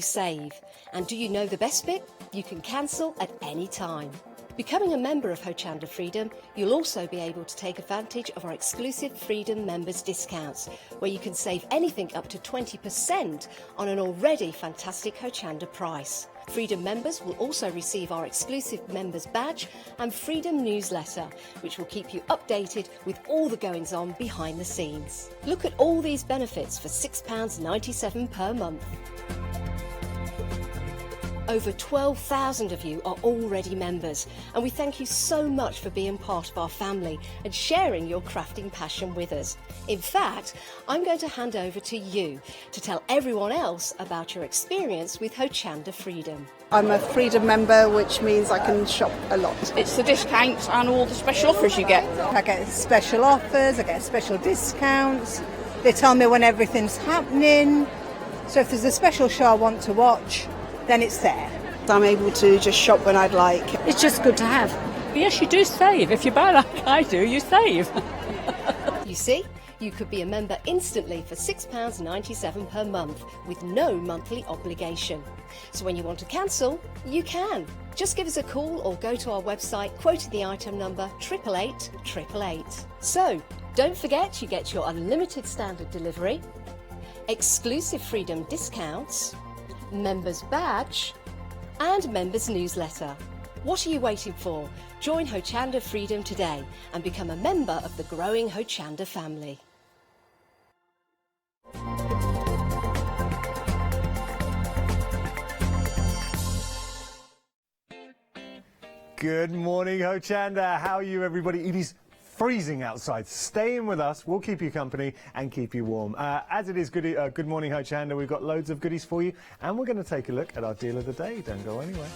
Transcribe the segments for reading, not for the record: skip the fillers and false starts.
Save. And do you know the best bit? You can cancel at any time. Becoming a member of Hochanda Freedom, you'll also be able to take advantage of our exclusive Freedom members discounts, where you can save anything up to 20% on an already fantastic Hochanda price. Freedom members will also receive our exclusive members badge and Freedom newsletter, which will keep you updated with all the goings on behind the scenes. Look at all these benefits for £6.97 per month. Over 12,000 of you are already members, and we thank you so much for being part of our family and sharing your crafting passion with us. In fact, I'm going to hand over to you to tell everyone else about your experience with Hochanda Freedom. I'm a Freedom member, which means I can shop a lot. It's the discounts and all the special offers you get. I get special offers, I get special discounts. They tell me when everything's happening. So if there's a special show I want to watch, then it's there. I'm able to just shop when I'd like. It's just good to have. Yes, you do save. If you buy like I do, you save. You see, you could be a member instantly for £6.97 per month with no monthly obligation. So when you want to cancel, you can. Just give us a call or go to our website, quoting the item number 888 888. So don't forget, you get your unlimited standard delivery, exclusive Freedom discounts, members badge and members newsletter. What are you waiting for? Join Hochanda Freedom today and become a member of the growing Hochanda family. Good morning, Hochanda. How are you, everybody? It is freezing outside. Stay in with us. We'll keep you company and keep you warm. As it is Good Morning Hochanda, we've got loads of goodies for you, and we're going to take a look at our deal of the day. Don't go anywhere.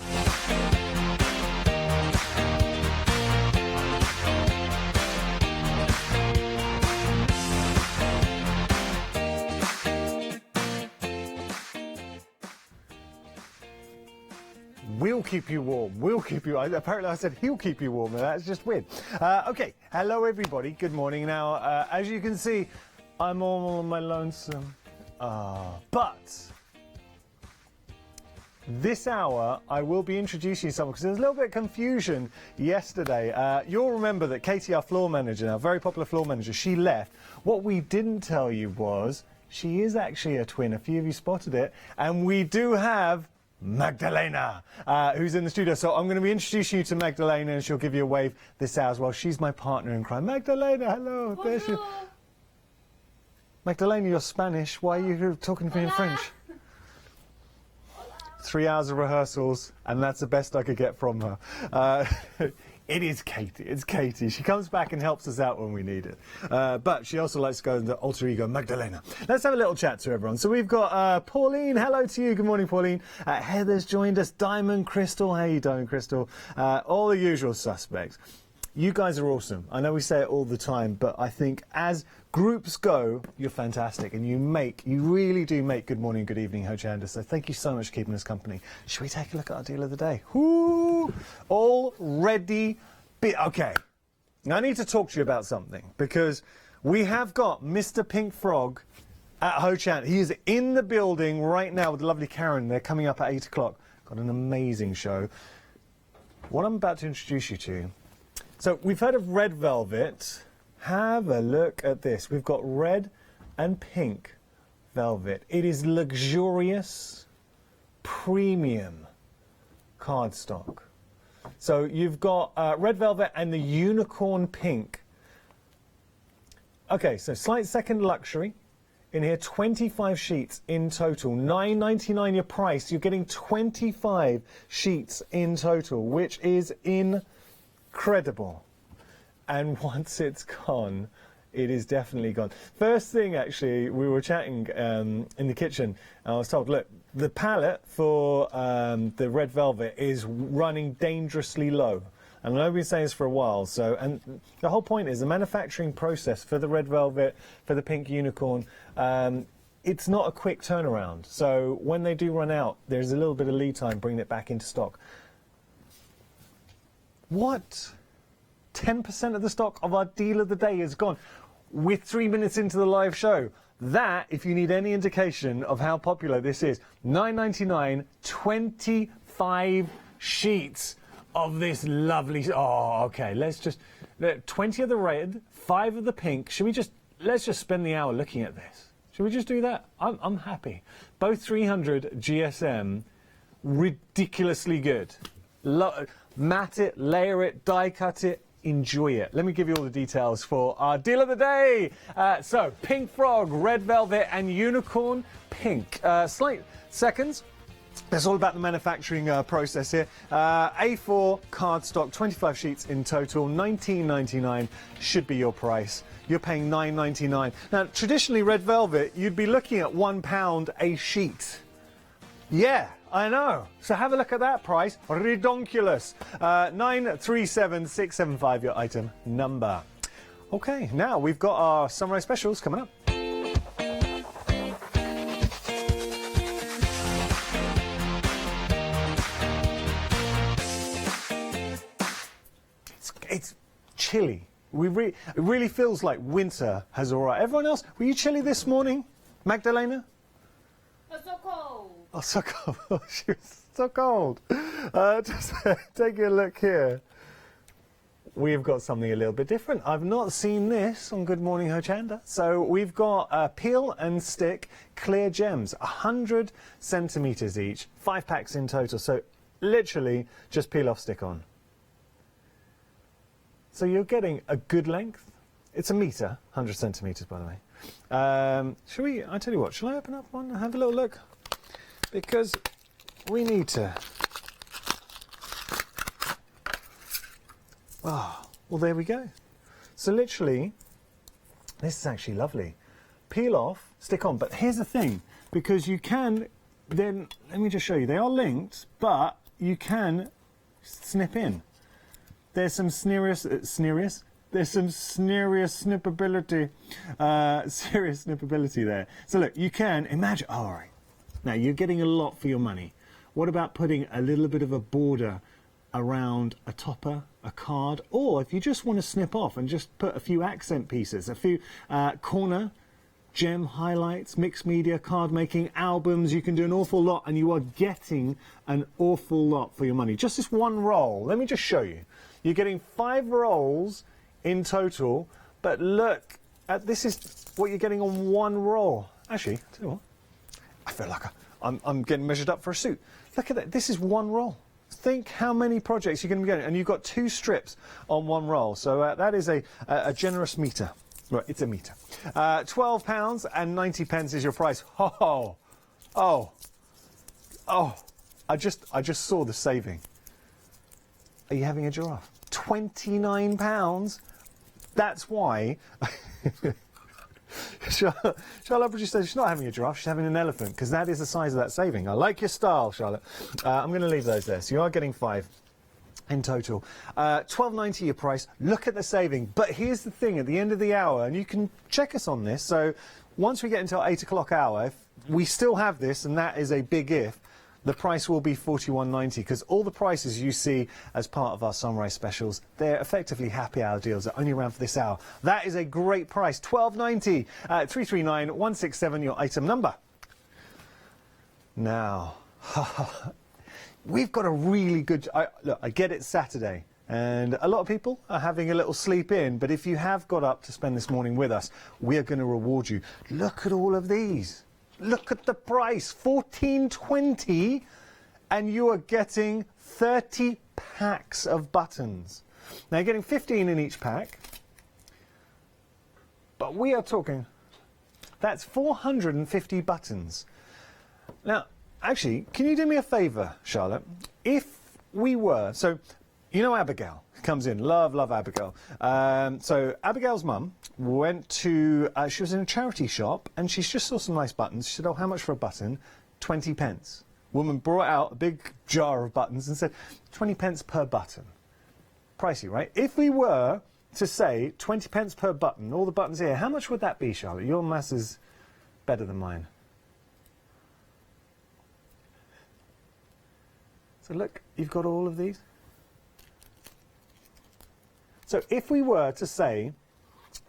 We'll keep you warm. We'll keep you... Apparently I said he'll keep you warm. That's just weird. Okay, hello everybody. Good morning. Now, as you can see, I'm all on my lonesome. But this hour, I will be introducing you someone, because there was a little bit of confusion yesterday. You'll remember that Katie, our floor manager, now very popular floor manager, she left. What we didn't tell you was she is actually a twin. A few of you spotted it. And we do have Magdalena, who's in the studio. So I'm going to be introducing you to Magdalena, and she'll give you a wave this hour as well. She's my partner in crime. Magdalena, hello. There she... Magdalena, you're Spanish. Why are you talking to me in French? 3 hours of rehearsals, and that's the best I could get from her. It is Katie. It's Katie. She comes back and helps us out when we need it. But she also likes to go into alter ego Magdalena. Let's have a little chat to everyone. So we've got Pauline. Hello to you. Good morning, Pauline. Heather's joined us. Diamond, Crystal. How you doing, Crystal? All the usual suspects. You guys are awesome. I know we say it all the time, but I think as groups go, you're fantastic, and you really do make Good Morning, Good Evening Hochanda. So thank you so much for keeping us company. Should we take a look at our deal of the day? Whoo! Already okay. Now I need to talk to you about something, because we have got Mr. Pink Frog at Hochanda. He is in the building right now with the lovely Karen. They're coming up at 8 o'clock. Got an amazing show. What I'm about to introduce you to. So we've heard of red velvet. Have a look at this. We've got red and pink velvet. It is luxurious, premium cardstock. So you've got red velvet and the unicorn pink. Okay, so slight second luxury. In here, 25 sheets in total. $9.99 your price. You're getting 25 sheets in total, which is incredible. And once it's gone, it is definitely gone. First thing, actually, we were chatting in the kitchen, and I was told, look, the palette for the red velvet is running dangerously low. And I've been saying this for a while. So, and the whole point is the manufacturing process for the red velvet, for the pink unicorn, it's not a quick turnaround. So when they do run out, there's a little bit of lead time bringing it back into stock. What? 10% of the stock of our deal of the day is gone. We're 3 minutes into the live show. That, if you need any indication of how popular this is, $9.99, 25 sheets of this lovely. Oh, okay. Let's just 20 of the red, 5 of the pink. Let's just spend the hour looking at this. Should we just do that? I'm happy. Both 300 GSM, ridiculously good. Mat it, layer it, die cut it, enjoy it. Let me give you all the details for our deal of the day. So, pink frog, red velvet, and unicorn pink. Slight seconds. That's all about the manufacturing process here. A4 cardstock, 25 sheets in total, $19.99 should be your price. You're paying $9.99. Now, traditionally, red velvet, you'd be looking at £1 a sheet. Yeah, I know. So have a look at that price. Redonkulous. 937675, your item number. Okay, now we've got our Sunrise specials coming up. It's chilly. It really feels like winter has arrived. Everyone else, were you chilly this morning, Magdalena? It's so cold. Oh, so cold. She was so cold. Just taking a look here. We've got something a little bit different. I've not seen this on Good Morning Hochanda. So we've got peel and stick clear gems, 100 centimetres each, 5 packs in total. So literally just peel off, stick on. So you're getting a good length. It's a metre, 100 centimetres, by the way. Shall we, I tell you what, shall I open up one and have a little look? Because we need to. Oh, well, there we go. So literally, this is actually lovely. Peel off, stick on. But here's the thing, because you can then, let me just show you. They are linked, but you can snip in. There's some serious snippability, serious snippability there. So look, you can imagine, oh, all right, now you're getting a lot for your money. What about putting a little bit of a border around a topper, a card, or if you just want to snip off and just put a few accent pieces, a few corner, gem highlights, mixed media, card making, albums, you can do an awful lot and you are getting an awful lot for your money. Just this one roll, let me just show you. You're getting 5 rolls in total, but look, this is what you're getting on one roll. Actually, tell you what, I feel like I'm getting measured up for a suit. Look at that, this is one roll. Think how many projects you're going to be getting, and you've got 2 strips on one roll. So that is a generous metre. Right, it's a metre. £12.90 is your price. Oh, I just saw the saving. Are you having a giraffe? £29. That's why. Charlotte Bridges says she's not having a giraffe, she's having an elephant, because that is the size of that saving. I like your style, Charlotte. I'm going to leave those there. So you are getting 5 in total. £12.90 your price. Look at the saving. But here's the thing, at the end of the hour, and you can check us on this, so once we get into our 8 o'clock hour, if we still have this, and that is a big if, the price will be £41.90, because all the prices you see as part of our Sunrise specials, they're effectively happy hour deals. They're only around for this hour. That is a great price. £12.90. 339167, your item number. Now, we've got a really good. Look, I get it's Saturday, and a lot of people are having a little sleep in. But if you have got up to spend this morning with us, we are going to reward you. Look at all of these. Look at the price, $14.20, and you are getting 30 packs of buttons. Now you're getting 15 in each pack, but we are talking, that's 450 buttons. Now, actually, can you do me a favour, Charlotte? If we were, so you know Abigail comes in, love Abigail. So Abigail's mum went to, she was in a charity shop and she just saw some nice buttons. She said, oh, how much for a button? 20 pence. Woman brought out a big jar of buttons and said, 20 pence per button. Pricey, right? If we were to say 20 pence per button, all the buttons here, how much would that be, Charlotte? Your maths is better than mine. So look, you've got all of these. So if we were to say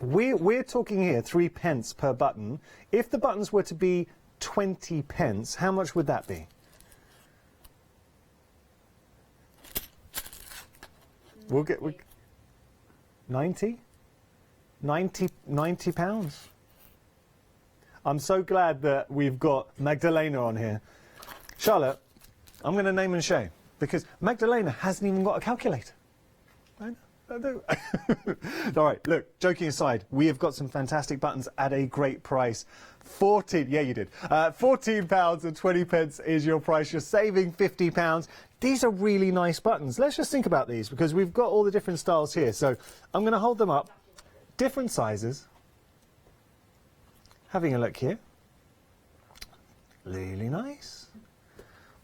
We're talking here 3 pence per button. If the buttons were to be 20 pence, how much would that be? We'll get 90 pounds. I'm so glad that we've got Magdalena on here. Charlotte, I'm going to name and shame because Magdalena hasn't even got a calculator. I do. All right, look, joking aside, we have got some fantastic buttons at a great price. 14, yeah, you did. £14 and 20 pence is your price. You're saving £50. These are really nice buttons. Let's just think about these because we've got all the different styles here. So I'm going to hold them up. Different sizes. Having a look here. Really nice.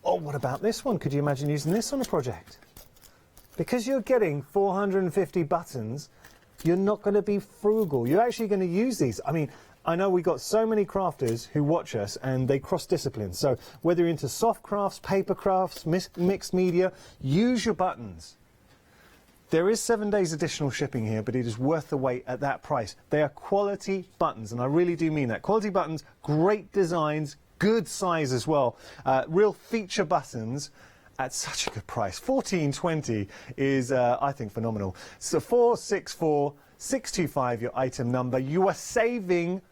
Oh, what about this one? Could you imagine using this on a project? Because you're getting 450 buttons, you're not going to be frugal. You're actually going to use these. I mean, I know we've got so many crafters who watch us and they cross disciplines. So whether you're into soft crafts, paper crafts, mixed media, use your buttons. There is 7 days additional shipping here, but it is worth the wait at that price. They are quality buttons, and I really do mean that. Quality buttons, great designs, good size as well. Real feature buttons at such a good price. £14.20 is, I think, phenomenal. So 464625, your item number. You are saving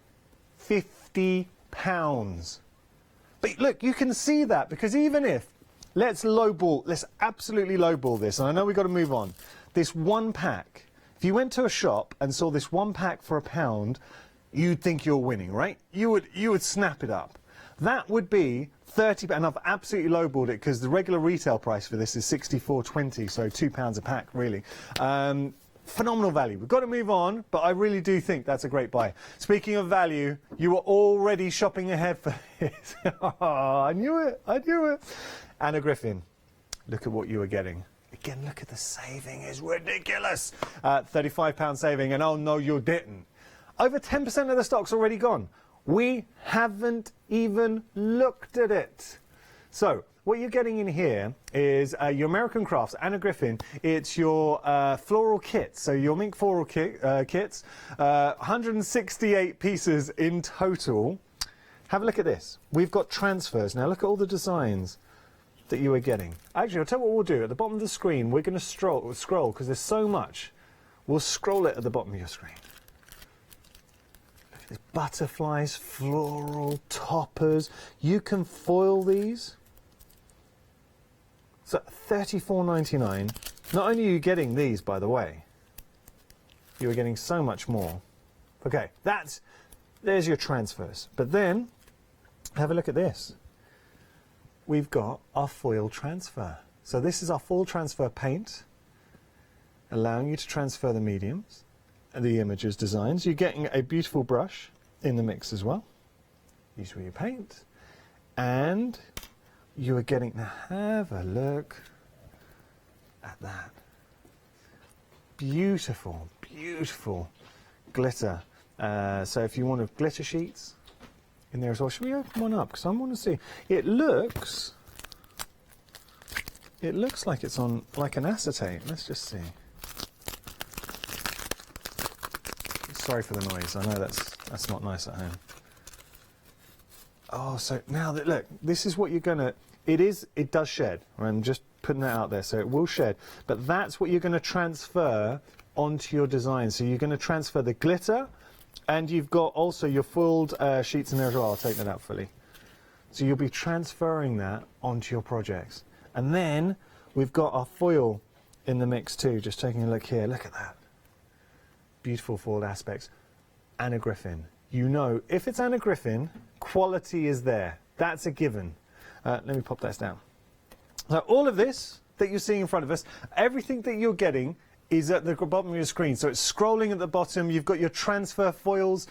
£50. But look, you can see that because even if, let's absolutely lowball this, and I know we've got to move on. This one pack, if you went to a shop and saw this one pack for £1, you'd think you're winning, right? You would snap it up. That would be 30, and I've absolutely lowballed it because the regular retail price for this is £64.20, so £2 a pack, really. Phenomenal value. We've got to move on, but I really do think that's a great buy. Speaking of value, you were already shopping ahead for this. Oh, I knew it. Anna Griffin, look at what you were getting. Again, look at the saving. It's ridiculous. £35 saving, and oh no, you didn't. Over 10% of the stock's already gone. We haven't even looked at it. So what you're getting in here is your American Crafts, Anna Griffin. It's your floral kits. So your mink floral kits, 168 pieces in total. Have a look at this. We've got transfers. Now look at all the designs that you are getting. Actually, I'll tell you what we'll do. At the bottom of the screen, we're going to scroll because there's so much. We'll scroll it at the bottom of your screen. There's butterflies, floral, toppers. You can foil these. So $34.99. Not only are you getting these, by the way, you are getting so much more. Okay, there's your transfers. But then, have a look at this. We've got our foil transfer. So this is our foil transfer paint, allowing you to transfer the mediums. The images designs. You're getting a beautiful brush in the mix as well. Use where you paint. And you are getting, now have a look at that. Beautiful, beautiful glitter. So if you want glitter sheets in there as well, should we open one up? Because I want to see. It looks like it's on like an acetate. Let's just see. Sorry for the noise. I know that's not nice at home. Oh, so now that look, this is what you're gonna. It does shed. I'm just putting that out there, so it will shed. But that's what you're going to transfer onto your design. So you're going to transfer the glitter, and you've got also your foiled sheets in there as well. I'll take that out fully. So you'll be transferring that onto your projects, and then we've got our foil in the mix too. Just taking a look here. Look at that. Beautiful foiled aspects. Anna Griffin. You know, if it's Anna Griffin, quality is there. That's a given. Let me pop that down. So all of this that you're seeing in front of us, everything that you're getting is at the bottom of your screen. So it's scrolling at the bottom. You've got your transfer foils.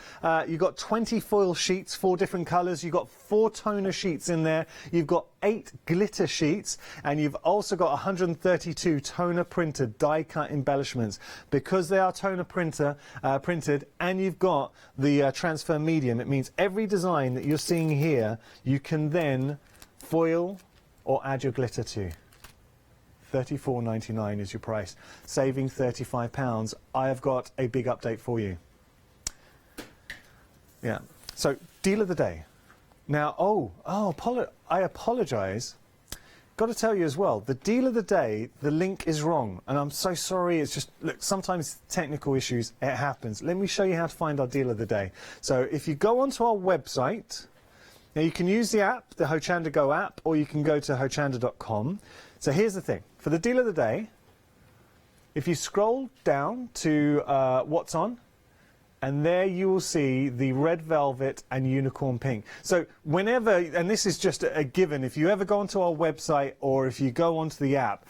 You've got 20 foil sheets, 4 different colours. You've got 4 toner sheets in there. You've got 8 glitter sheets. And you've also got 132 toner printed die-cut embellishments. Because they are toner printed, and you've got the transfer medium, it means every design that you're seeing here, you can then foil or add your glitter to. $34.99 is your price, saving £35. I have got a big update for you. Yeah. So, deal of the day. Now, I apologise. Got to tell you as well, the deal of the day, the link is wrong. And I'm so sorry, it's just, look, sometimes technical issues, it happens. Let me show you how to find our deal of the day. So if you go onto our website, now you can use the app, the Hochanda Go app, or you can go to hochanda.com. So here's the thing, for the deal of the day, if you scroll down to what's on, and there you will see the red velvet and unicorn pink. So whenever, and this is just a given, if you ever go onto our website or if you go onto the app,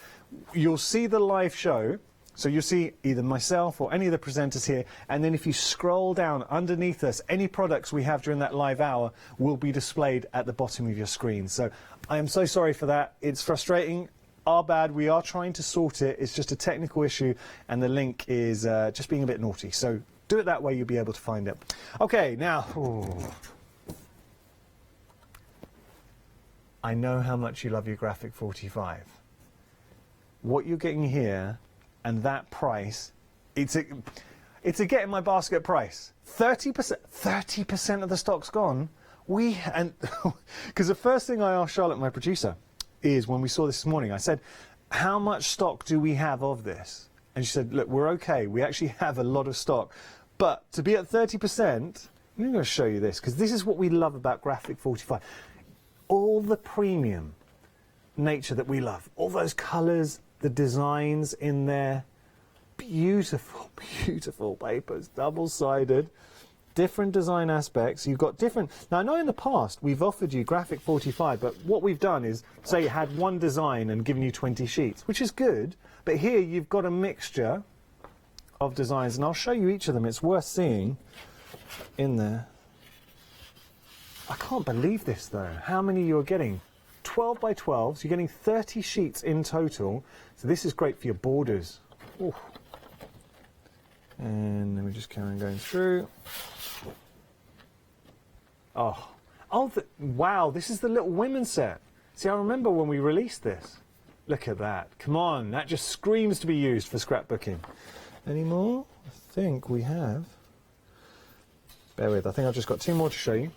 you'll see the live show. So you'll see either myself or any of the presenters here. And then if you scroll down underneath us, any products we have during that live hour will be displayed at the bottom of your screen. So I am so sorry for that. It's frustrating. Our bad. We are trying to sort it. It's just a technical issue. And the link is just being a bit naughty. So do it that way, you'll be able to find it. Okay, now, I know how much you love your Graphic 45. What you're getting here and that price, it's a get in my basket price. 30% of the stock's gone. Because the first thing I asked Charlotte, my producer, is when we saw this morning, I said, how much stock do we have of this? And she said, look, we're okay. We actually have a lot of stock. But to be at 30%, I'm going to show you this, because this is what we love about Graphic 45. All the premium nature that we love. All those colours, the designs in there. Beautiful, beautiful papers. Double-sided. Different design aspects. You've got different... Now, I know in the past we've offered you Graphic 45, but what we've done is, say, you had one design and given you 20 sheets, which is good. But here you've got a mixture of designs, and I'll show you each of them. It's worth seeing in there. I can't believe this, though. How many you're getting? 12 by 12, so you're getting 30 sheets in total. So this is great for your borders. Ooh. And then we just carry on going through. Oh, wow, this is the Little Women set. See, I remember when we released this. Look at that. Come on, that just screams to be used for scrapbooking. Any more? I think we have. Bear with, I think I've just got two more to show you.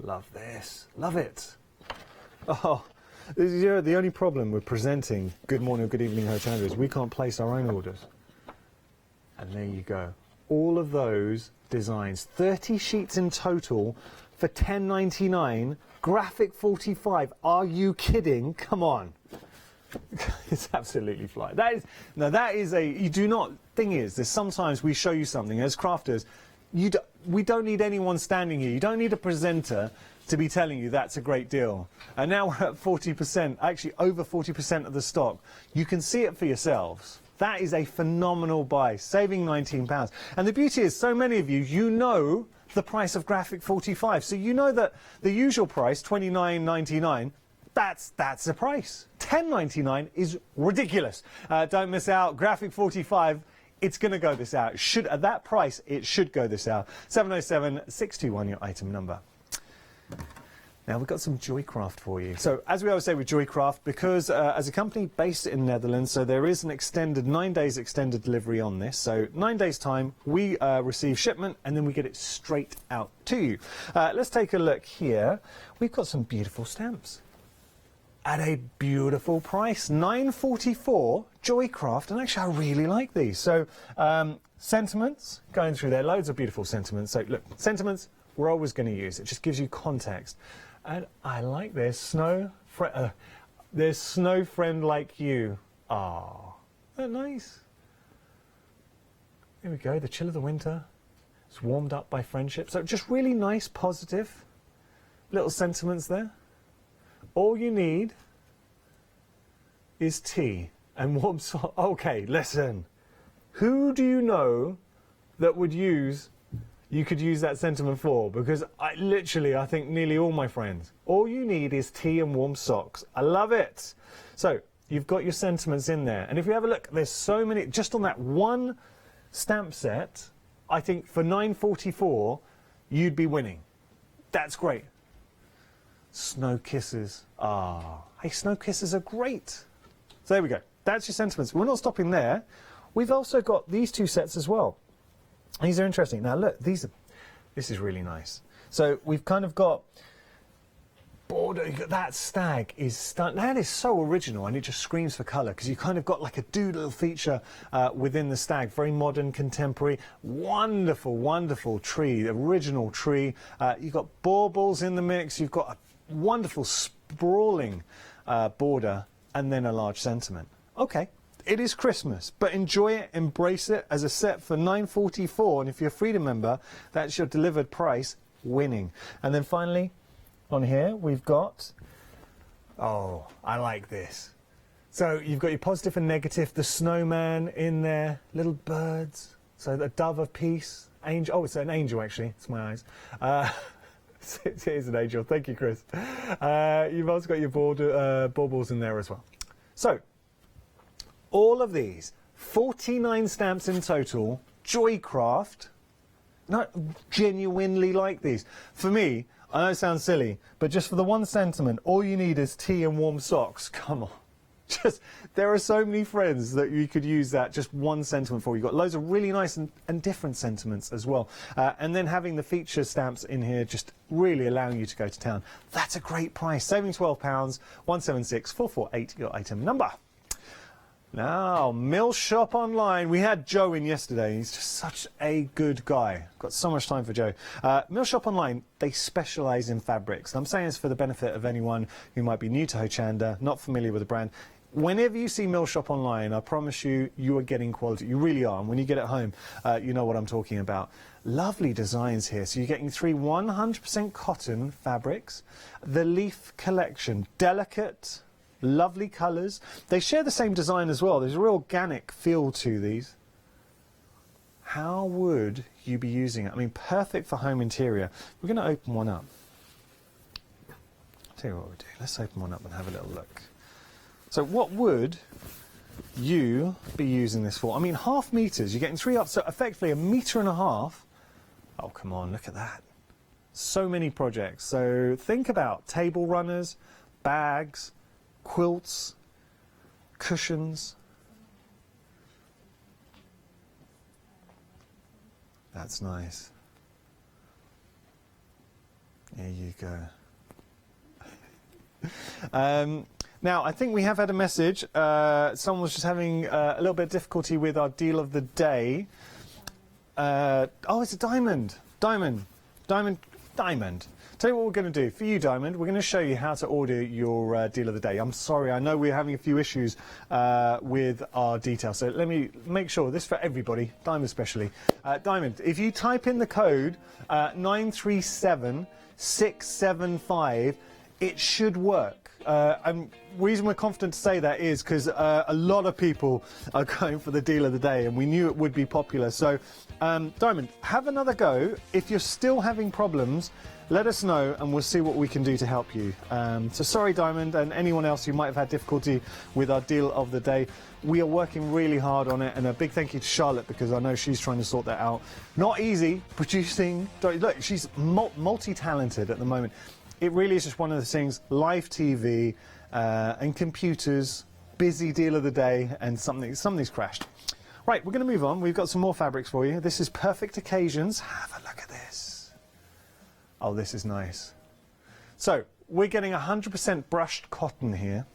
Love this. Love it. Oh, this is, the only problem with presenting Good Morning or Good Evening Hochanda is we can't place our own orders. And there you go. All of those designs. 30 sheets in total for $10.99. Graphic 45. Are you kidding? Come on. It's absolutely fly. You do not, thing is, there's sometimes we show you something as crafters, we don't need anyone standing here. You don't need a presenter to be telling you that's a great deal. And now we're at 40%, actually over 40% of the stock. You can see it for yourselves. That is a phenomenal buy, saving £19. And the beauty is, so many of you know the price of Graphic 45. So you know that the usual price, $29.99, that's the price. $10.99 is ridiculous. Don't miss out. Graphic 45, it's going to go this out. At that price, it should go this out. 707-621, your item number. Now, we've got some Joycraft for you. So, as we always say with Joycraft, because as a company based in Netherlands, so there is an extended 9 days extended delivery on this. So, 9 days' time, we receive shipment, and then we get it straight out to you. Let's take a look here. We've got some beautiful stamps at a beautiful price, $9.44, Joycraft, and actually I really like these. So, sentiments, going through there, loads of beautiful sentiments. So, look, sentiments, we're always going to use. It just gives you context. And I like this. There's snow friend like you. Ah, isn't that nice? Here we go, the chill of the winter. It's warmed up by friendship. So just really nice, positive little sentiments there. All you need is tea and warm salt. Okay, listen. Who do you know that would you could use that sentiment for? Because I think nearly all my friends. All you need is tea and warm socks. I love it. So you've got your sentiments in there. And if you have a look, there's so many, just on that one stamp set, I think for $9.44, you'd be winning. That's great. Snow kisses. Hey, snow kisses are great. So there we go. That's your sentiments. We're not stopping there. We've also got these two sets as well. These are interesting. Now look, this is really nice. So we've kind of got border. That stag is stunning. That is so original, and it just screams for colour because you kind of got like a doodle feature within the stag. Very modern, contemporary, wonderful, wonderful tree, original tree. You've got baubles in the mix. You've got a wonderful sprawling border, and then a large sentiment. Okay. It is Christmas, but enjoy it, embrace it as a set for $9.44, and if you're a Freedom member, that's your delivered price, winning. And then finally, on here, we've got, oh, I like this. So you've got your positive and negative, the snowman in there, little birds, so the dove of peace, angel, oh, it's an angel actually, it's my eyes. It is an angel, thank you, Chris. You've also got your baubles in there as well. So, all of these, 49 stamps in total, Joycraft. No, genuinely like these. For me, I know it sounds silly, but just for the one sentiment, all you need is tea and warm socks. Come on. Just, there are so many friends that you could use that just one sentiment for. You've got loads of really nice and different sentiments as well. And then having the feature stamps in here, just really allowing you to go to town. That's a great price. Saving £12, 176 448, your item number. Now, Mill Shop Online. We had Joe in yesterday. He's just such a good guy. Got so much time for Joe. Mill Shop Online, they specialise in fabrics. And I'm saying this for the benefit of anyone who might be new to Hochanda, not familiar with the brand. Whenever you see Mill Shop Online, I promise you, you are getting quality. You really are. And when you get it home, you know what I'm talking about. Lovely designs here. So you're getting 3 100% cotton fabrics. The Leaf Collection, delicate, lovely colours. They share the same design as well. There's a real organic feel to these. How would you be using it? I mean, perfect for home interior. We're going to open one up. I'll tell you what we'll do. Let's open one up and have a little look. So what would you be using this for? I mean, half metres. You're getting 3 up, so effectively 1.5 metres. Oh, come on, look at that. So many projects. So think about table runners, bags, quilts, cushions. That's nice. There you go. Now, I think we have had a message. Someone was just having a little bit of difficulty with our deal of the day. Oh, it's a diamond. Diamond. Tell you what we're going to do. For you, Diamond, we're going to show you how to order your deal of the day. I'm sorry, I know we're having a few issues with our details. So let me make sure, this is for everybody, Diamond especially. Diamond, if you type in the code 937675, it should work. And the reason we're confident to say that is because a lot of people are going for the deal of the day, and we knew it would be popular. So, Diamond, have another go. If you're still having problems, let us know and we'll see what we can do to help you. So sorry, Diamond, and anyone else who might have had difficulty with our deal of the day. We are working really hard on it, and a big thank you to Charlotte, because I know she's trying to sort that out. Not easy producing. Look, she's multi-talented at the moment. It really is just one of those things, live TV and computers, busy deal of the day, and something's crashed. Right, we're going to move on. We've got some more fabrics for you. This is Perfect Occasions. Have a look at this. Oh, this is nice. So, we're getting 100% brushed cotton here.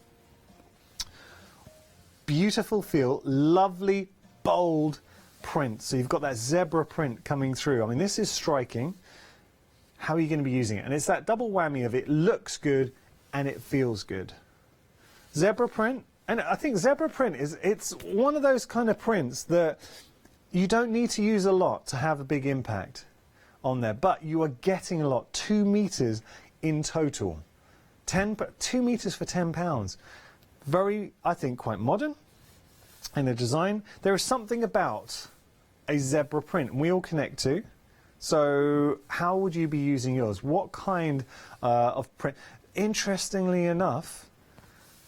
Beautiful feel, lovely, bold print. So you've got that zebra print coming through. I mean, this is striking. How are you going to be using it? And it's that double whammy of it looks good and it feels good. Zebra print, and I think zebra print it's one of those kind of prints that you don't need to use a lot to have a big impact on there, but you are getting a lot. 2 meters in total. 2 meters for £10. Very, I think, quite modern in the design. There is something about a zebra print we all connect to. So how would you be using yours? What kind of print? Interestingly enough,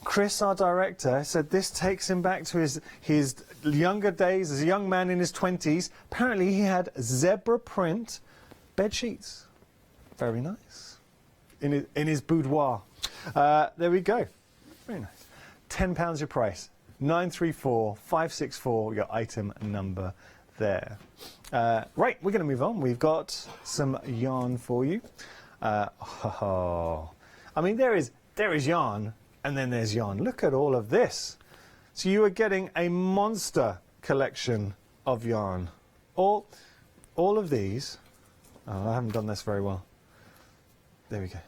Chris, our director, said this takes him back to his younger days as a young man in his 20s. Apparently he had zebra print bed sheets. Very nice. In his boudoir. There we go. Very nice. £10 your price. 934564, your item number there. Right, we're going to move on. We've got some yarn for you. I mean, there is yarn, and then there's yarn. Look at all of this. So you are getting a monster collection of yarn. All of these. Oh, I haven't done this very well. There we go.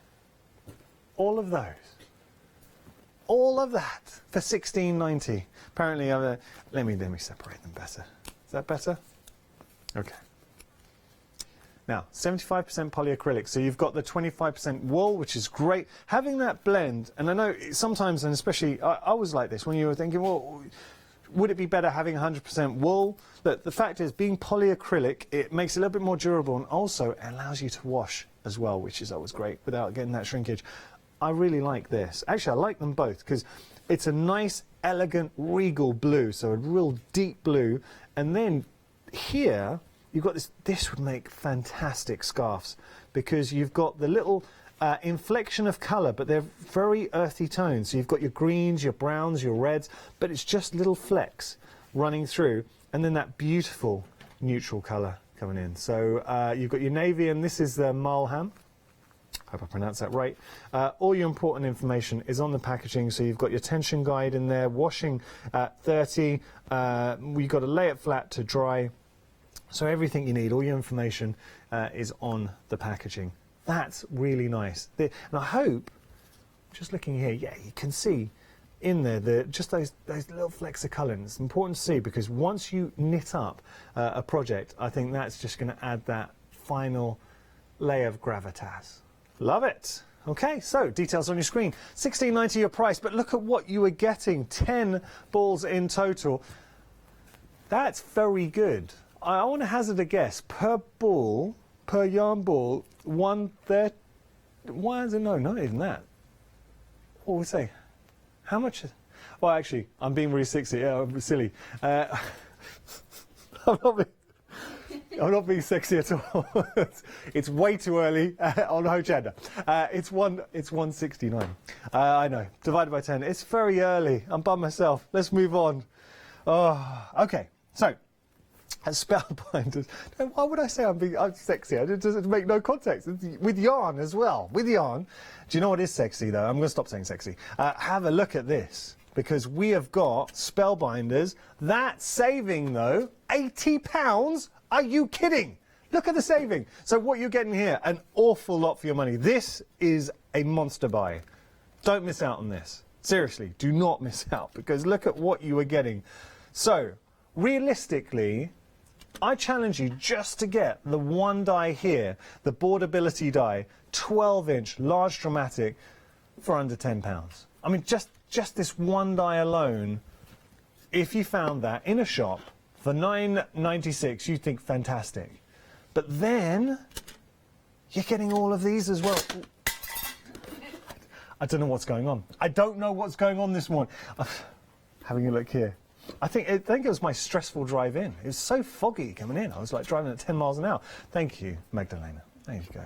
All of those. All of that for $16.90. Apparently, let me separate them better. Is that better? Okay. Now, 75% polyacrylic, so you've got the 25% wool, which is great. Having that blend, and I know sometimes, and especially, I was like this when you were thinking, well, would it be better having 100% wool? But the fact is, being polyacrylic, it makes it a little bit more durable, and also it allows you to wash as well, which is always great without getting that shrinkage. I really like this. Actually, I like them both because it's a nice, elegant, regal blue, so a real deep blue, and then here you've got this. This would make fantastic scarves because you've got the little inflection of colour, but they're very earthy tones. So you've got your greens, your browns, your reds, but it's just little flecks running through, and then that beautiful neutral colour coming in. So you've got your navy, and this is the Malham. Hope I pronounced that right. All your important information is on the packaging. So you've got your tension guide in there, washing at 30. You've got to lay it flat to dry. So everything you need, all your information is on the packaging. That's really nice. And I hope, just looking here, yeah, you can see in there just those little flecks of colour. And it's important to see because once you knit up a project, I think that's just going to add that final layer of gravitas. Love it. Okay, so details on your screen. $16.90 your price, but look at what you were getting. 10 balls in total. That's very good. I want to hazard a guess. Per ball, per yarn ball, 130. Why is it? No, not even that. What would we say? How much? Well, actually, I'm being really silly. I'm not being sexy at all. It's way too early on Hochanda. It's 169. I know. Divided by 10. It's very early. I'm by myself. Let's move on. Oh, okay. So. As Spellbinders, why would I say I'm sexy? It doesn't make no context. It's with yarn as well. With yarn. Do you know what is sexy, though? I'm going to stop saying sexy. Have a look at this, because we have got Spellbinders. That's saving, though, £80. Are you kidding? Look at the saving. So what you're getting here, an awful lot for your money. This is a monster buy. Don't miss out on this. Seriously, do not miss out, because look at what you are getting. So, realistically, I challenge you just to get the one die here, the Boardability die, 12-inch, large dramatic, for under £10. I mean, just this one die alone, if you found that in a shop for $9.96, you'd think fantastic. But then, you're getting all of these as well. I don't know what's going on. I don't know what's going on this morning. Having a look here. I think it was my stressful drive in. It was so foggy coming in. I was like driving at 10 miles an hour. Thank you, Magdalena. There you go.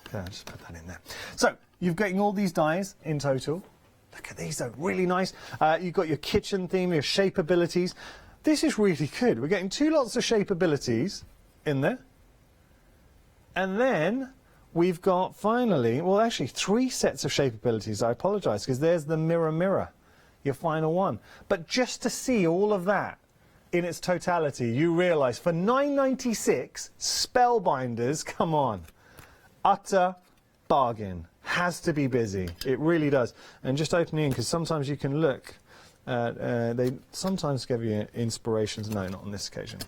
Okay, I'll just put that in there. So, you're getting all these dies in total. Look at these, though. Really nice. You've got your kitchen theme, your shape abilities. This is really good. We're getting 2 lots of shape abilities in there. And then we've got, finally, well, actually, 3 sets of shape abilities. I apologise, because there's the mirror. Your final one. But just to see all of that in its totality, you realise for $9.96, Spellbinders, come on. Utter bargain. Has to be busy. It really does. And just opening in, because sometimes you can look at, they sometimes give you inspirations. No, not on this occasion.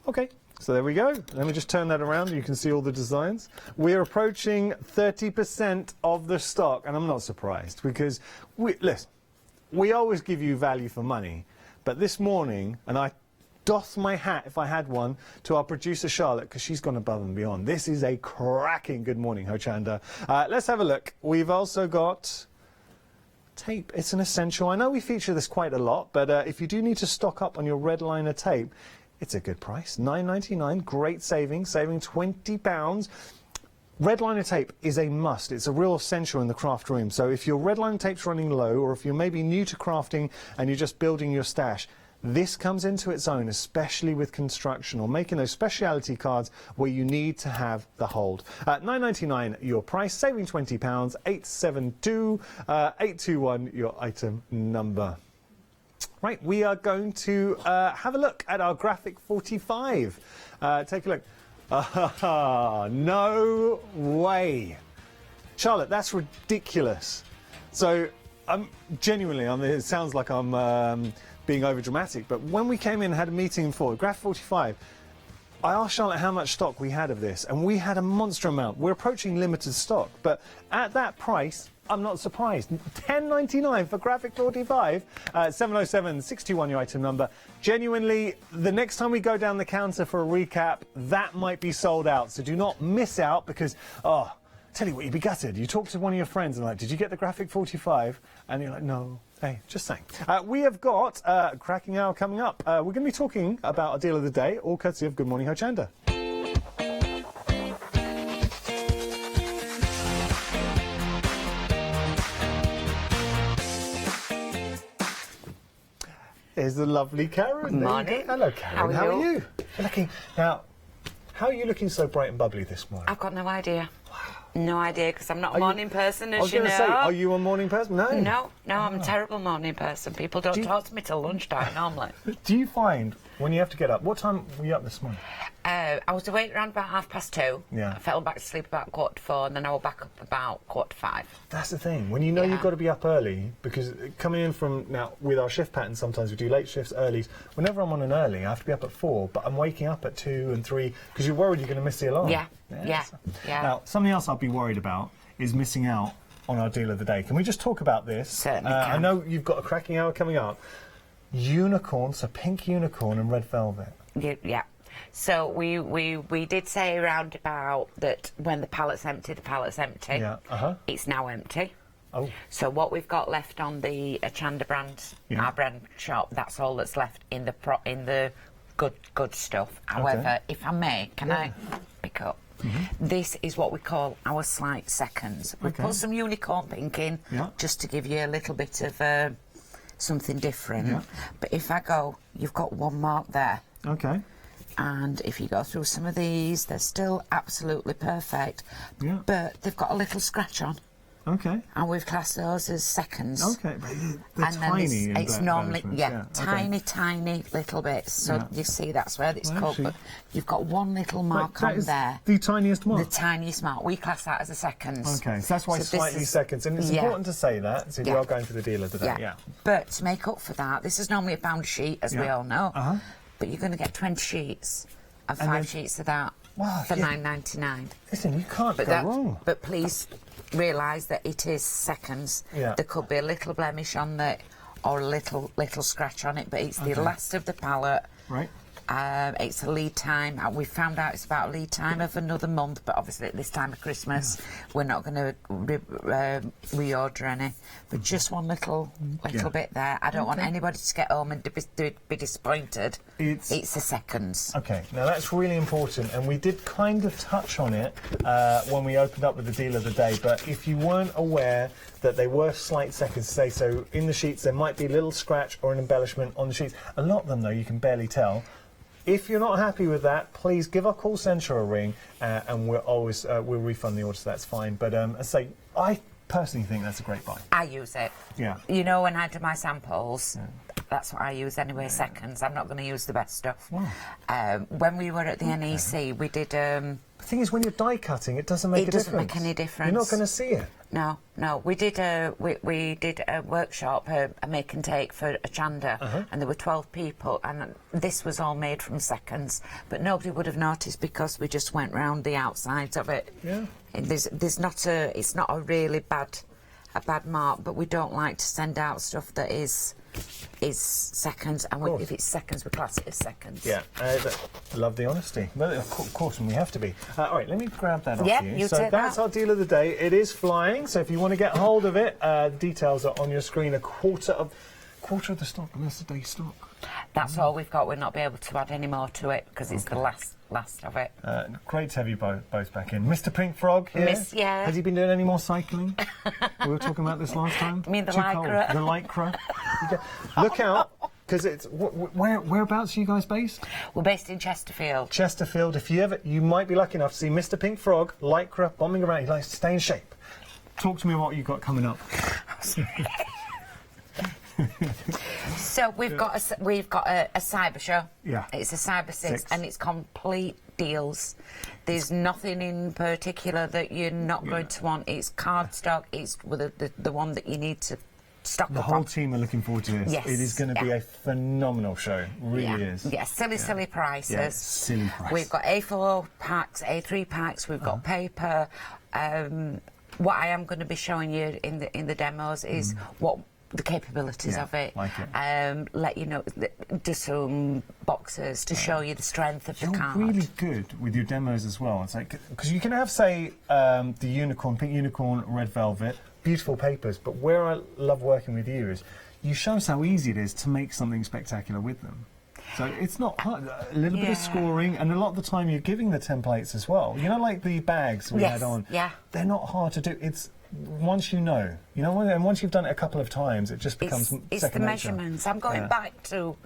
Okay, so there we go. Let me just turn that around. You can see all the designs. We're approaching 30% of the stock, and I'm not surprised, because, listen, we always give you value for money, but this morning, and I doff my hat if I had one to our producer Charlotte, because she's gone above and beyond. This is a cracking good morning, Hochanda. Let's have a look. We've also got tape. It's an essential. I know we feature this quite a lot, but if you do need to stock up on your red liner tape, it's a good price. $9.99, great saving £20. Red liner tape is a must. It's a real essential in the craft room. So if your red liner tape's running low, or if you're maybe new to crafting and you're just building your stash, This comes into its own, especially with construction or making those speciality cards where you need to have the hold. £9.99 your price, saving £20, 872 821 your item number. Right, we are going to have a look at our graphic 45. Take a look. No way. Charlotte, that's ridiculous. So, genuinely, it sounds like I'm being over dramatic, but when we came in and had a meeting for graphic 45, I asked Charlotte how much stock we had of this, and we had a monster amount. We're approaching limited stock, but at that price, I'm not surprised. £10.99 for graphic 45, 707 621 your item number. Genuinely, the next time we go down the counter for a recap, that might be sold out. So do not miss out because, tell you what, you'd be gutted. You talk to one of your friends and like, did you get the graphic 45? And you're like, no. Hey, just saying. We have got a cracking hour coming up. We're going to be talking about a deal of the day, all courtesy of Good Morning Hochanda. There's the lovely Karen. Morning. Hello, Karen. How are you? You're looking, now, how are you looking so bright and bubbly this morning? I've got no idea. No idea, because I'm not a morning person, as I was you know. going to say, are you a morning person? No. No, I'm a terrible morning person. People don't talk to me till lunchtime, normally. Do you find, when you have to get up, what time were you up this morning? I was awake around about 2:30. Yeah. I fell back to sleep about 4:45, and then I was back up about 4:45. That's the thing. When you know you've got to be up early, because coming in from, now, with our shift pattern, sometimes we do late shifts, early. Whenever I'm on an early, I have to be up at 4, but I'm waking up at 2 and 3, because you're worried you're going to miss the alarm. Yeah. Now, something else I'd be worried about is missing out on our deal of the day. Can we just talk about this? Certainly can. I know you've got a cracking hour coming up. Unicorn, so pink unicorn and red velvet. Yeah. So we did say around about that when the pallet's empty, the pallet's empty. Yeah. It's now empty. Oh. So what we've got left on the Hochanda brand, our brand shop, that's all that's left in the good stuff. However, if I may, can I pick up? This is what we call our slight seconds. We've put some unicorn pink in just to give you a little bit of something different. Yeah. But if I go, you've got one mark there. Okay. And if you go through some of these, they're still absolutely perfect. Yeah. But they've got a little scratch on. Okay. And we've classed those as seconds. Okay, but they're tiny. It's normally, tiny little bits. So you see, that's where it's called. But you've got one little mark on there. The tiniest mark? The tiniest mark. We class that as a seconds. Okay, so that's why slightly seconds. And it's important to say that, so we are going for the deal of the day. Yeah. But to make up for that, this is normally a £1 sheet, as we all know. But you're going to get 20 sheets and 5 sheets of that for £9.99. Listen, you can't go wrong. But please realise that it is seconds. Yeah. There could be a little blemish on it or a little scratch on it, but it's the last of the palette. Right. It's a lead time. We found out it's about a lead time of another month, but obviously at this time of Christmas, we're not going to reorder any. But just one little bit there. I don't want anybody to get home and be disappointed. It's the seconds. Okay, now that's really important, and we did kind of touch on it when we opened up with the deal of the day, but if you weren't aware that they were slight seconds, so in the sheets there might be a little scratch or an embellishment on the sheets. A lot of them, though, you can barely tell. If you're not happy with that, please give our call centre a ring, and we'll always we'll refund the order, so that's fine. But I personally think that's a great buy. I use it. Yeah. You know, when I do my samples, that's what I use anyway. Seconds. I'm not going to use the best stuff. When we were at the NEC, we did. The thing is, when you're die cutting, it doesn't make a difference. It doesn't make any difference. You're not going to see it. No. We did a workshop, a make and take for Hochanda, and there were 12 people, and this was all made from seconds, but nobody would have noticed because we just went round the outsides of it. Yeah. It's not a really bad mark, but we don't like to send out stuff that is seconds, and if it's seconds, we class it as seconds. Yeah, love the honesty. Well, of course, and we have to be. All right, let me grab that off you. So that's our deal of the day. It is flying, so if you want to get hold of it, details are on your screen. A quarter of the stock, and that's the day's stock. That's all we've got. We'll not be able to add any more to it because it's the last of it. Great to have you both back in. Mr. Pink Frog here. Has he been doing any more cycling? We were talking about this last time. I mean the lycra. The lycra. Look out. because it's whereabouts are you guys based? We're based in Chesterfield. Chesterfield. If you might be lucky enough to see Mr. Pink Frog, lycra, bombing around. He likes to stay in shape. Talk to me about what you've got coming up. So we've got a cyber show. Yeah. It's a cyber six, and it's complete deals. There's nothing in particular that you're not going to want. It's cardstock. It's the one that you need to stock The up whole on. team are looking forward to this. Yes. It is going to be a phenomenal show. Really is. Yeah, silly prices. Yeah, silly prices. We've got A4 packs, A3 packs. We've got paper. What I am going to be showing you in the demos is what the capabilities of it. Like it. Let you know, just some boxes to show you the strength of the card. You're really good with your demos as well. It's like, because you can have, say, the unicorn, pink unicorn, red velvet, beautiful papers, but where I love working with you is you show us how easy it is to make something spectacular with them. So it's not hard. A little bit of scoring, and a lot of the time you're giving the templates as well. You know, like the bags we had on. Yeah. They're not hard to do. It's once you know, and once you've done it a couple of times, it just becomes it's second the nature. measurements. I'm going back to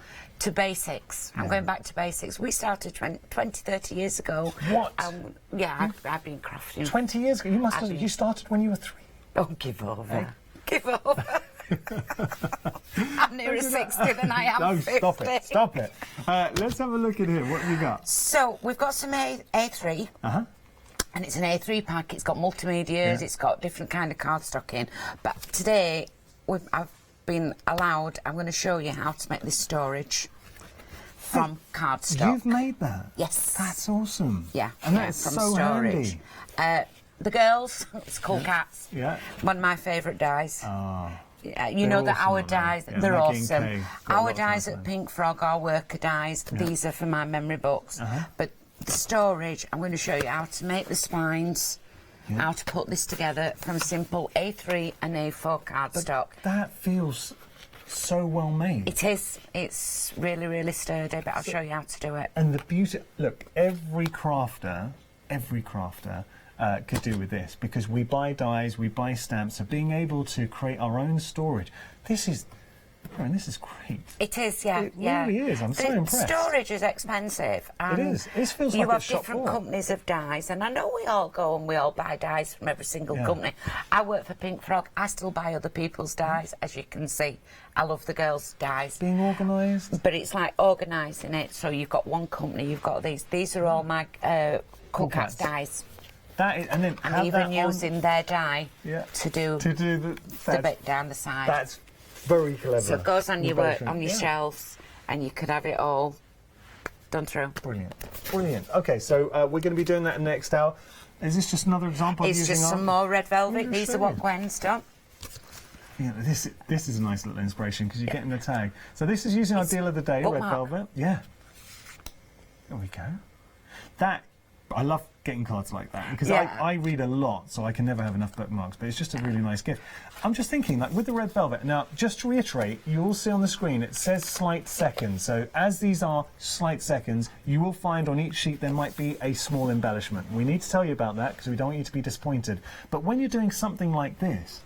basics. I'm going back to basics. We started 20, 30 years ago. What? I've been crafting. 20 years ago? You started when you were 3. Oh, give over. Give over. I'm nearer 60 than I am No, 50. Stop it. Let's have a look at here. What have you got? So, we've got some A3. And it's an A3 pack. It's got multimedias. It's got different kind of cardstock in. But today, I've been allowed, I'm going to show you how to make this storage from cardstock. You've made that? Yes. That's awesome. Yeah. And that's from so storage. handy. The girls, it's called cats. Yeah. One of my favourite dyes. Oh. You know that awesome, our aren't they? dyes, Yeah, they're making awesome. K, Our dyes at Pink Frog are worker dyes. These are for my memory books. But the storage, I'm going to show you how to make the spines, how to put this together from simple A3 and A4 cardstock. That feels so well made. It is. It's really, really sturdy, but I'll show you how to do it. And the beauty, look, every crafter could do with this, because we buy dies, we buy stamps, so being able to create our own storage, this is great. It is, yeah. It really is. I'm so impressed. Storage is expensive. It is. It feels you like have it's shop different floor. companies of dyes, and I know we all go and we all buy dyes from every single company. I work for Pink Frog. I still buy other people's dyes, as you can see. I love the girls' dyes. Being organised. But it's like organising it. So you've got one company, you've got these. These are all my Cool Cats dyes. That is, and then I'm even using their dye to do the bit down the side. That's very clever. So it goes on your shelves, and you could have it all done through. Brilliant, brilliant. Okay, so we're going to be doing that in the next hour. Is this just another example? It's of using just some more red velvet. These are what Gwen's done. Yeah, this is a nice little inspiration because you're getting the tag. So this is using our deal of the day, red velvet. Yeah. There we go. I love getting cards like that because I read a lot, so I can never have enough bookmarks, but it's just a really nice gift. I'm just thinking, like, with the red velvet, now, just to reiterate, you will see on the screen, it says slight seconds. So as these are slight seconds, you will find on each sheet there might be a small embellishment. We need to tell you about that because we don't want you to be disappointed. But when you're doing something like this,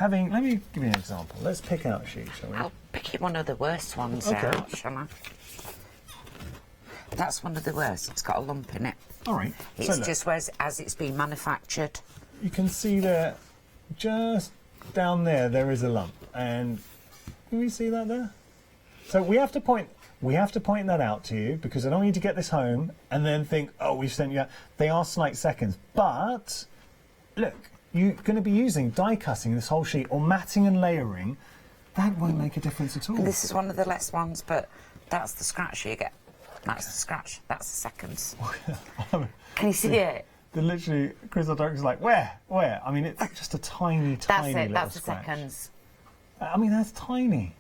let me give you an example. Let's pick out a sheet, shall we? I'll pick one of the worst ones out, shall I? That's one of the worst. It's got a lump in it. All right. It's just as it's been manufactured. You can see there, just down there is a lump, and can you see that there? So we have to point that out to you because I don't need to get this home and then think, oh, we've sent you out. They are slight seconds, but look, you're going to be using die cutting this whole sheet or matting and layering. That won't make a difference at all. This is one of the less ones, but that's the scratch you get. That's the scratch. That's the seconds. Can you see it? Literally, Crystal Dark is like, where? I mean, it's just a tiny, tiny little That's scratch. the seconds. I mean, that's tiny.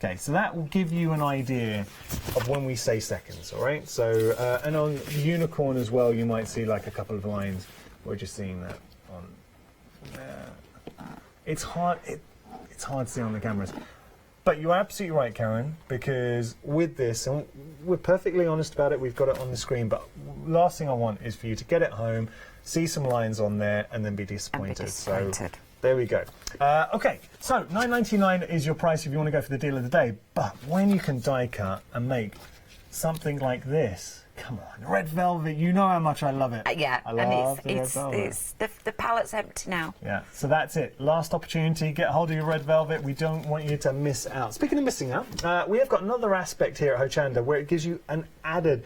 Okay, so that will give you an idea of when we say seconds, all right? So, and on the unicorn as well, you might see like a couple of lines. We're just seeing that on there. It's hard to see on the cameras. But you're absolutely right, Karen, because with this, and we're perfectly honest about it, we've got it on the screen, but last thing I want is for you to get it home, see some lines on there, and then be disappointed. So There we go. Okay, so $9.99 is your price if you want to go for the deal of the day. But when you can die cut and make something like this, come on, red velvet, you know how much I love it. Yeah, I love the red velvet. It's the palette's empty now. Yeah, so that's it. Last opportunity, get hold of your red velvet. We don't want you to miss out. Speaking of missing out, we have got another aspect here at Hochanda where it gives you an added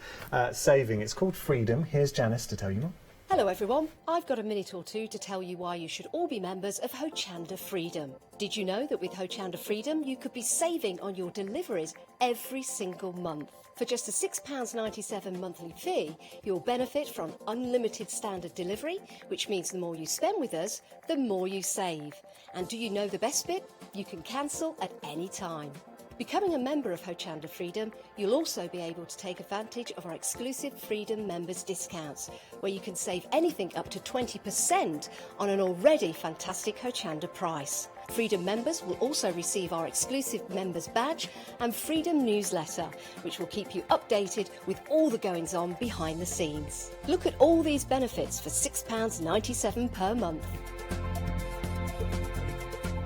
saving. It's called Freedom. Here's Janice to tell you more. Hello everyone, I've got a minute or two to tell you why you should all be members of Hochanda Freedom. Did you know that with Hochanda Freedom you could be saving on your deliveries every single month? For just a £6.97 monthly fee, you'll benefit from unlimited standard delivery, which means the more you spend with us, the more you save. And do you know the best bit? You can cancel at any time. Becoming a member of Hochanda Freedom, you'll also be able to take advantage of our exclusive Freedom members discounts, where you can save anything up to 20% on an already fantastic Hochanda price. Freedom members will also receive our exclusive members badge and Freedom newsletter, which will keep you updated with all the goings on behind the scenes. Look at all these benefits for £6.97 per month.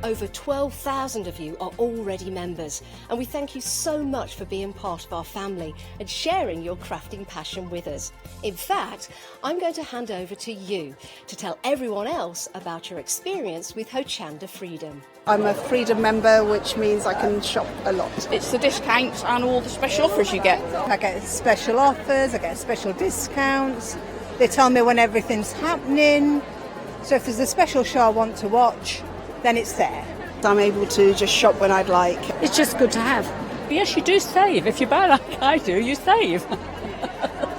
Over 12,000 of you are already members, and we thank you so much for being part of our family and sharing your crafting passion with us. In fact, I'm going to hand over to you to tell everyone else about your experience with Hochanda Freedom. I'm a Freedom member, which means I can shop a lot. It's the discounts and all the special offers you get. I get special offers, I get special discounts. They tell me when everything's happening. So if there's a special show I want to watch, then it's there. I'm able to just shop when I'd like. It's just good to have. Yes, you do save. If you buy like I do, you save.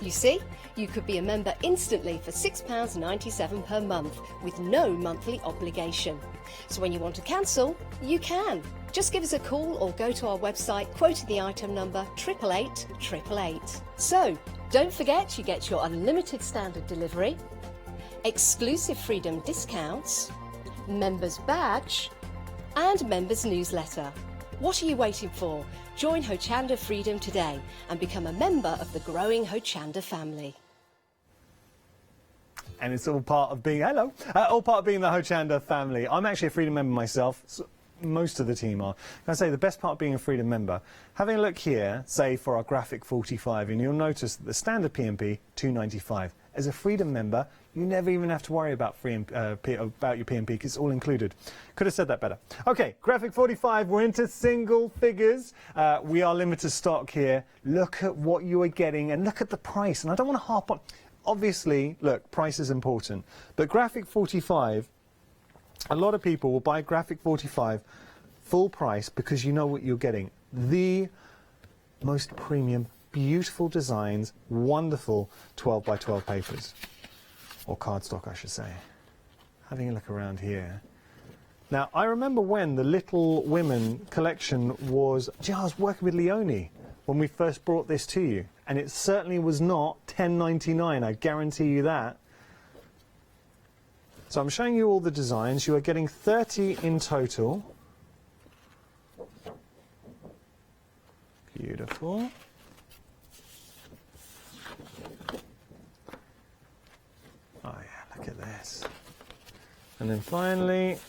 You see, you could be a member instantly for £6.97 per month with no monthly obligation. So when you want to cancel, you can. Just give us a call or go to our website, quoting the item number 88888. So, don't forget you get your unlimited standard delivery, exclusive Freedom discounts, members badge and members newsletter. What are you waiting for? Join Hochanda Freedom today and become a member of the growing Hochanda family. And it's all part of being, all part of being the Hochanda family. I'm actually a Freedom member myself. So most of the team are. Can I say the best part of being a Freedom member? Having a look here, say for our graphic 45, and you'll notice that the standard PMP, $2.95. As a Freedom member, you never even have to worry about about your PMP because it's all included. Could have said that better. Okay, graphic 45, we're into single figures. We are limited stock here. Look at what you are getting and look at the price. And I don't want to harp on, obviously, look, price is important. But graphic 45, a lot of people will buy graphic 45 full price because you know what you're getting. The most premium, beautiful designs, wonderful 12 by 12 papers, or cardstock I should say. Having a look around here. Now I remember when the Little Women collection was, I was working with Leonie when we first brought this to you, and it certainly was not $10.99, I guarantee you that. So I'm showing you all the designs. You are getting 30 in total. Beautiful. Oh yeah, look at this. And then finally,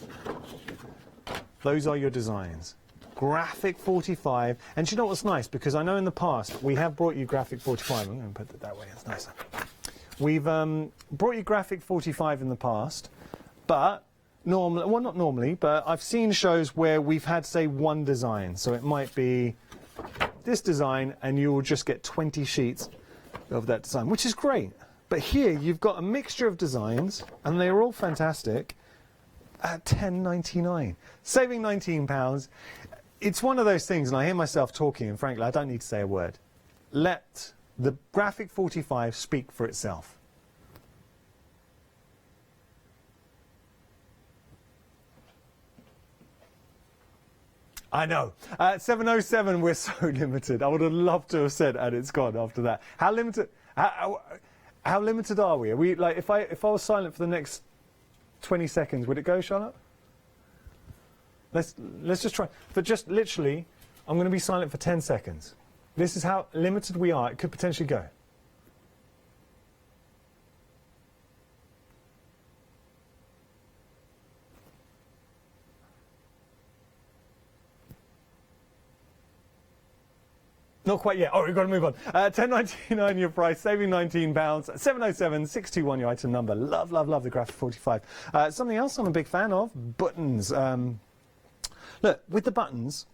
those are your designs. Graphic 45. And do you know what's nice? Because I know in the past we have brought you graphic 45. I'm going to put it that way, it's nicer. We've brought you graphic 45 in the past, but normally, well not normally, but I've seen shows where we've had, say, one design. So it might be this design and you'll just get 20 sheets of that design, which is great. But here you've got a mixture of designs and they're all fantastic at $10.99, saving £19. It's one of those things, and I hear myself talking, and frankly I don't need to say a word. Let the graphic 45 speak for itself. I know. At 7:07 we're so limited. I would have loved to have said, and it's gone after that. How limited? How limited are we? Are we like, if I was silent for the next 20 seconds, would it go, Charlotte? Let's just try. But just literally, I'm going to be silent for 10 seconds. This is how limited we are. It could potentially go. Not quite yet. Oh, we've got to move on. £10.99 your price, saving £19. 707-621 your item number. Love, love, love the Graphic 45. Something else I'm a big fan of, buttons. Look, with the buttons,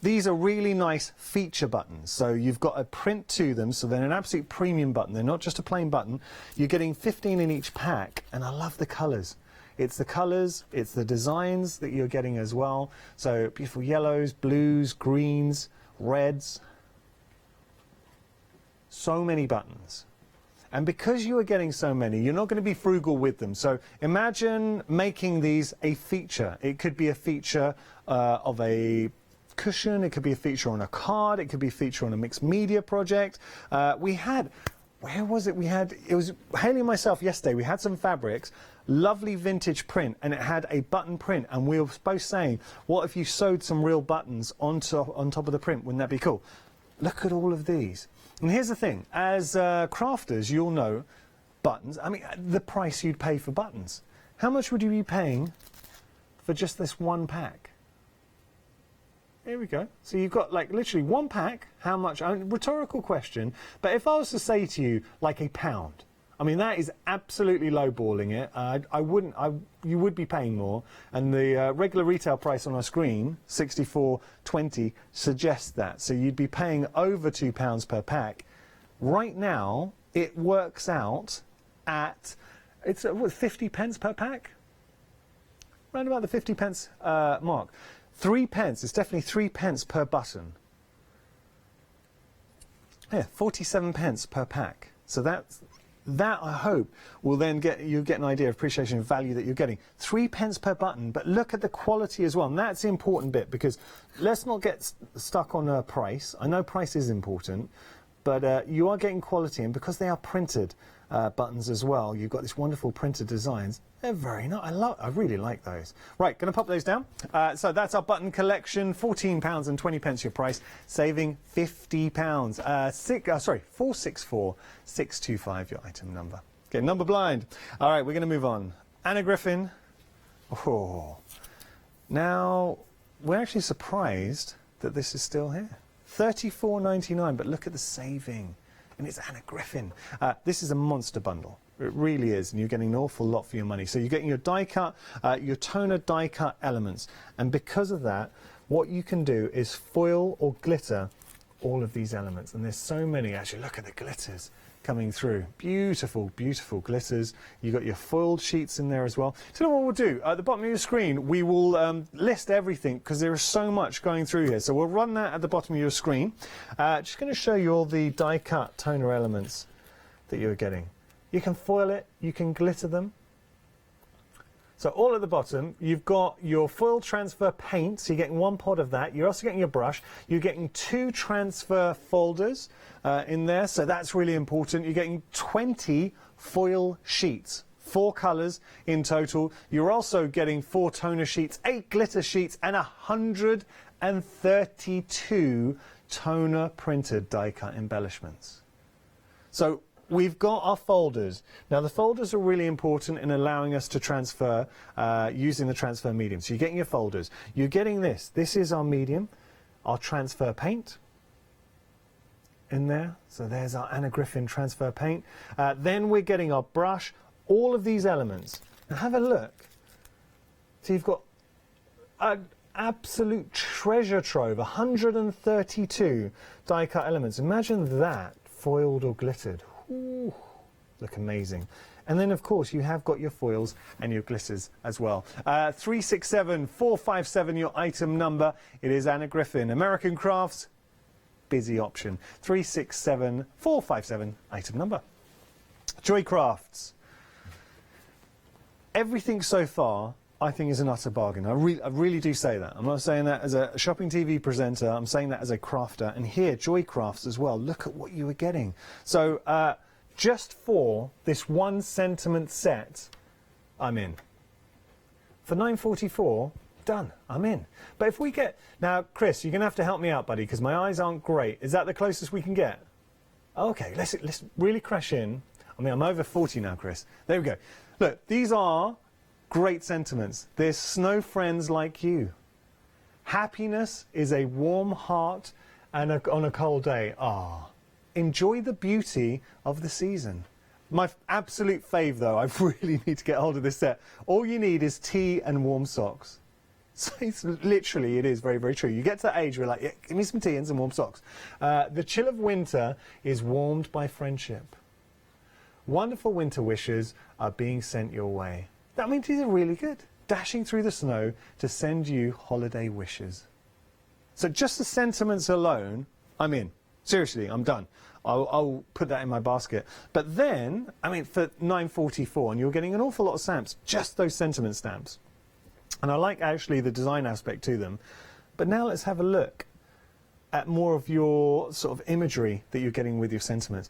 these are really nice feature buttons. So you've got a print to them, so they're an absolute premium button. They're not just a plain button. You're getting 15 in each pack, and I love the colours. It's the colours, it's the designs that you're getting as well. So beautiful yellows, blues, greens, reds. So many buttons. And because you are getting so many, you're not going to be frugal with them. So imagine making these a feature. It could be a feature of a cushion, it could be a feature on a card, it could be a feature on a mixed media project. We had, where was it? It was Haley and myself yesterday, we had some fabrics, lovely vintage print, and it had a button print, and we were both saying, what if you sewed some real buttons on top of the print? Wouldn't that be cool? Look at all of these. And here's the thing, as crafters, you'll know buttons, I mean, the price you'd pay for buttons. How much would you be paying for just this one pack? Here we go. So you've got like literally one pack. How much? Rhetorical question. But if I was to say to you like £1, I mean that is absolutely lowballing it. You would be paying more. And the regular retail price on our screen, 64.20, suggests that. So you'd be paying over £2 per pack. Right now, it works out at it's 50 pence per pack. Around about the 50 pence mark. 3 pence, it's definitely 3 pence per button. Yeah, 47 pence per pack. So that I hope will then get an idea of appreciation and value that you're getting. 3 pence per button, but look at the quality as well. And that's the important bit, because let's not get stuck on a price. I know price is important, but you are getting quality, and because they are printed buttons as well, you've got these wonderful printed designs. They're very nice. I really like those. Right, going to pop those down. So that's our button collection. £14.20 your price, saving £50. 464625 your item number. Okay, number blind. All right, we're going to move on. Anna Griffin. Oh, now we're actually surprised that this is still here. £34.99, but look at the saving. And it's Anna Griffin. This is a monster bundle. It really is, and you're getting an awful lot for your money. So you're getting your die cut, your toner die cut elements. And because of that, what you can do is foil or glitter all of these elements. And there's so many. Actually, look at the glitters coming through. Beautiful, beautiful glitters. You've got your foiled sheets in there as well. So you know what we'll do? At the bottom of your screen, we will list everything, because there is so much going through here. So we'll run that at the bottom of your screen. Just going to show you all the die cut toner elements that you're getting. You can foil it, you can glitter them. So all at the bottom, you've got your foil transfer paint, so you're getting one pot of that. You're also getting your brush. You're getting 2 transfer folders in there, so that's really important. You're getting 20 foil sheets, 4 colours in total. You're also getting 4 toner sheets, 8 glitter sheets, and 132 toner printed die cut embellishments. So we've got our folders. Now the folders are really important in allowing us to transfer using the transfer medium. So you're getting your folders. You're getting this. This is our medium, our transfer paint in there. So there's our Anna Griffin transfer paint. Then we're getting our brush, all of these elements. Now have a look. So you've got an absolute treasure trove, 132 die cut elements. Imagine that foiled or glittered. Ooh, look amazing. And then of course you have got your foils and your glitters as well. 367457 your item number. It is Anna Griffin. American Crafts, busy option. 367457 item number. Joy Crafts. Everything so far I think is an utter bargain. I really do say that. I'm not saying that as a shopping TV presenter, I'm saying that as a crafter. And here, Joy Crafts as well, look at what you were getting. So just for this one sentiment set, I'm in. For $9.44, done, I'm in. But if we get, now Chris, you're going to have to help me out, buddy, because my eyes aren't great. Is that the closest we can get? Okay, let's really crash in. I mean, I'm over 40 now, Chris. There we go. Look, these are great sentiments. There's snow friends like you. Happiness is a warm heart and on a cold day, enjoy the beauty of the season. My absolute fave, though, I really need to get hold of this set. All you need is tea and warm socks. So it's literally, it is very, very true. You get to that age where you're like, yeah, give me some tea and some warm socks. The chill of winter is warmed by friendship. Wonderful winter wishes are being sent your way. That means these are really good. Dashing through the snow to send you holiday wishes. So just the sentiments alone, I'm in. Seriously, I'm done. I'll put that in my basket. But then, I mean, for $9.44, and you're getting an awful lot of stamps, just those sentiment stamps. And I like actually the design aspect to them. But now let's have a look at more of your sort of imagery that you're getting with your sentiments.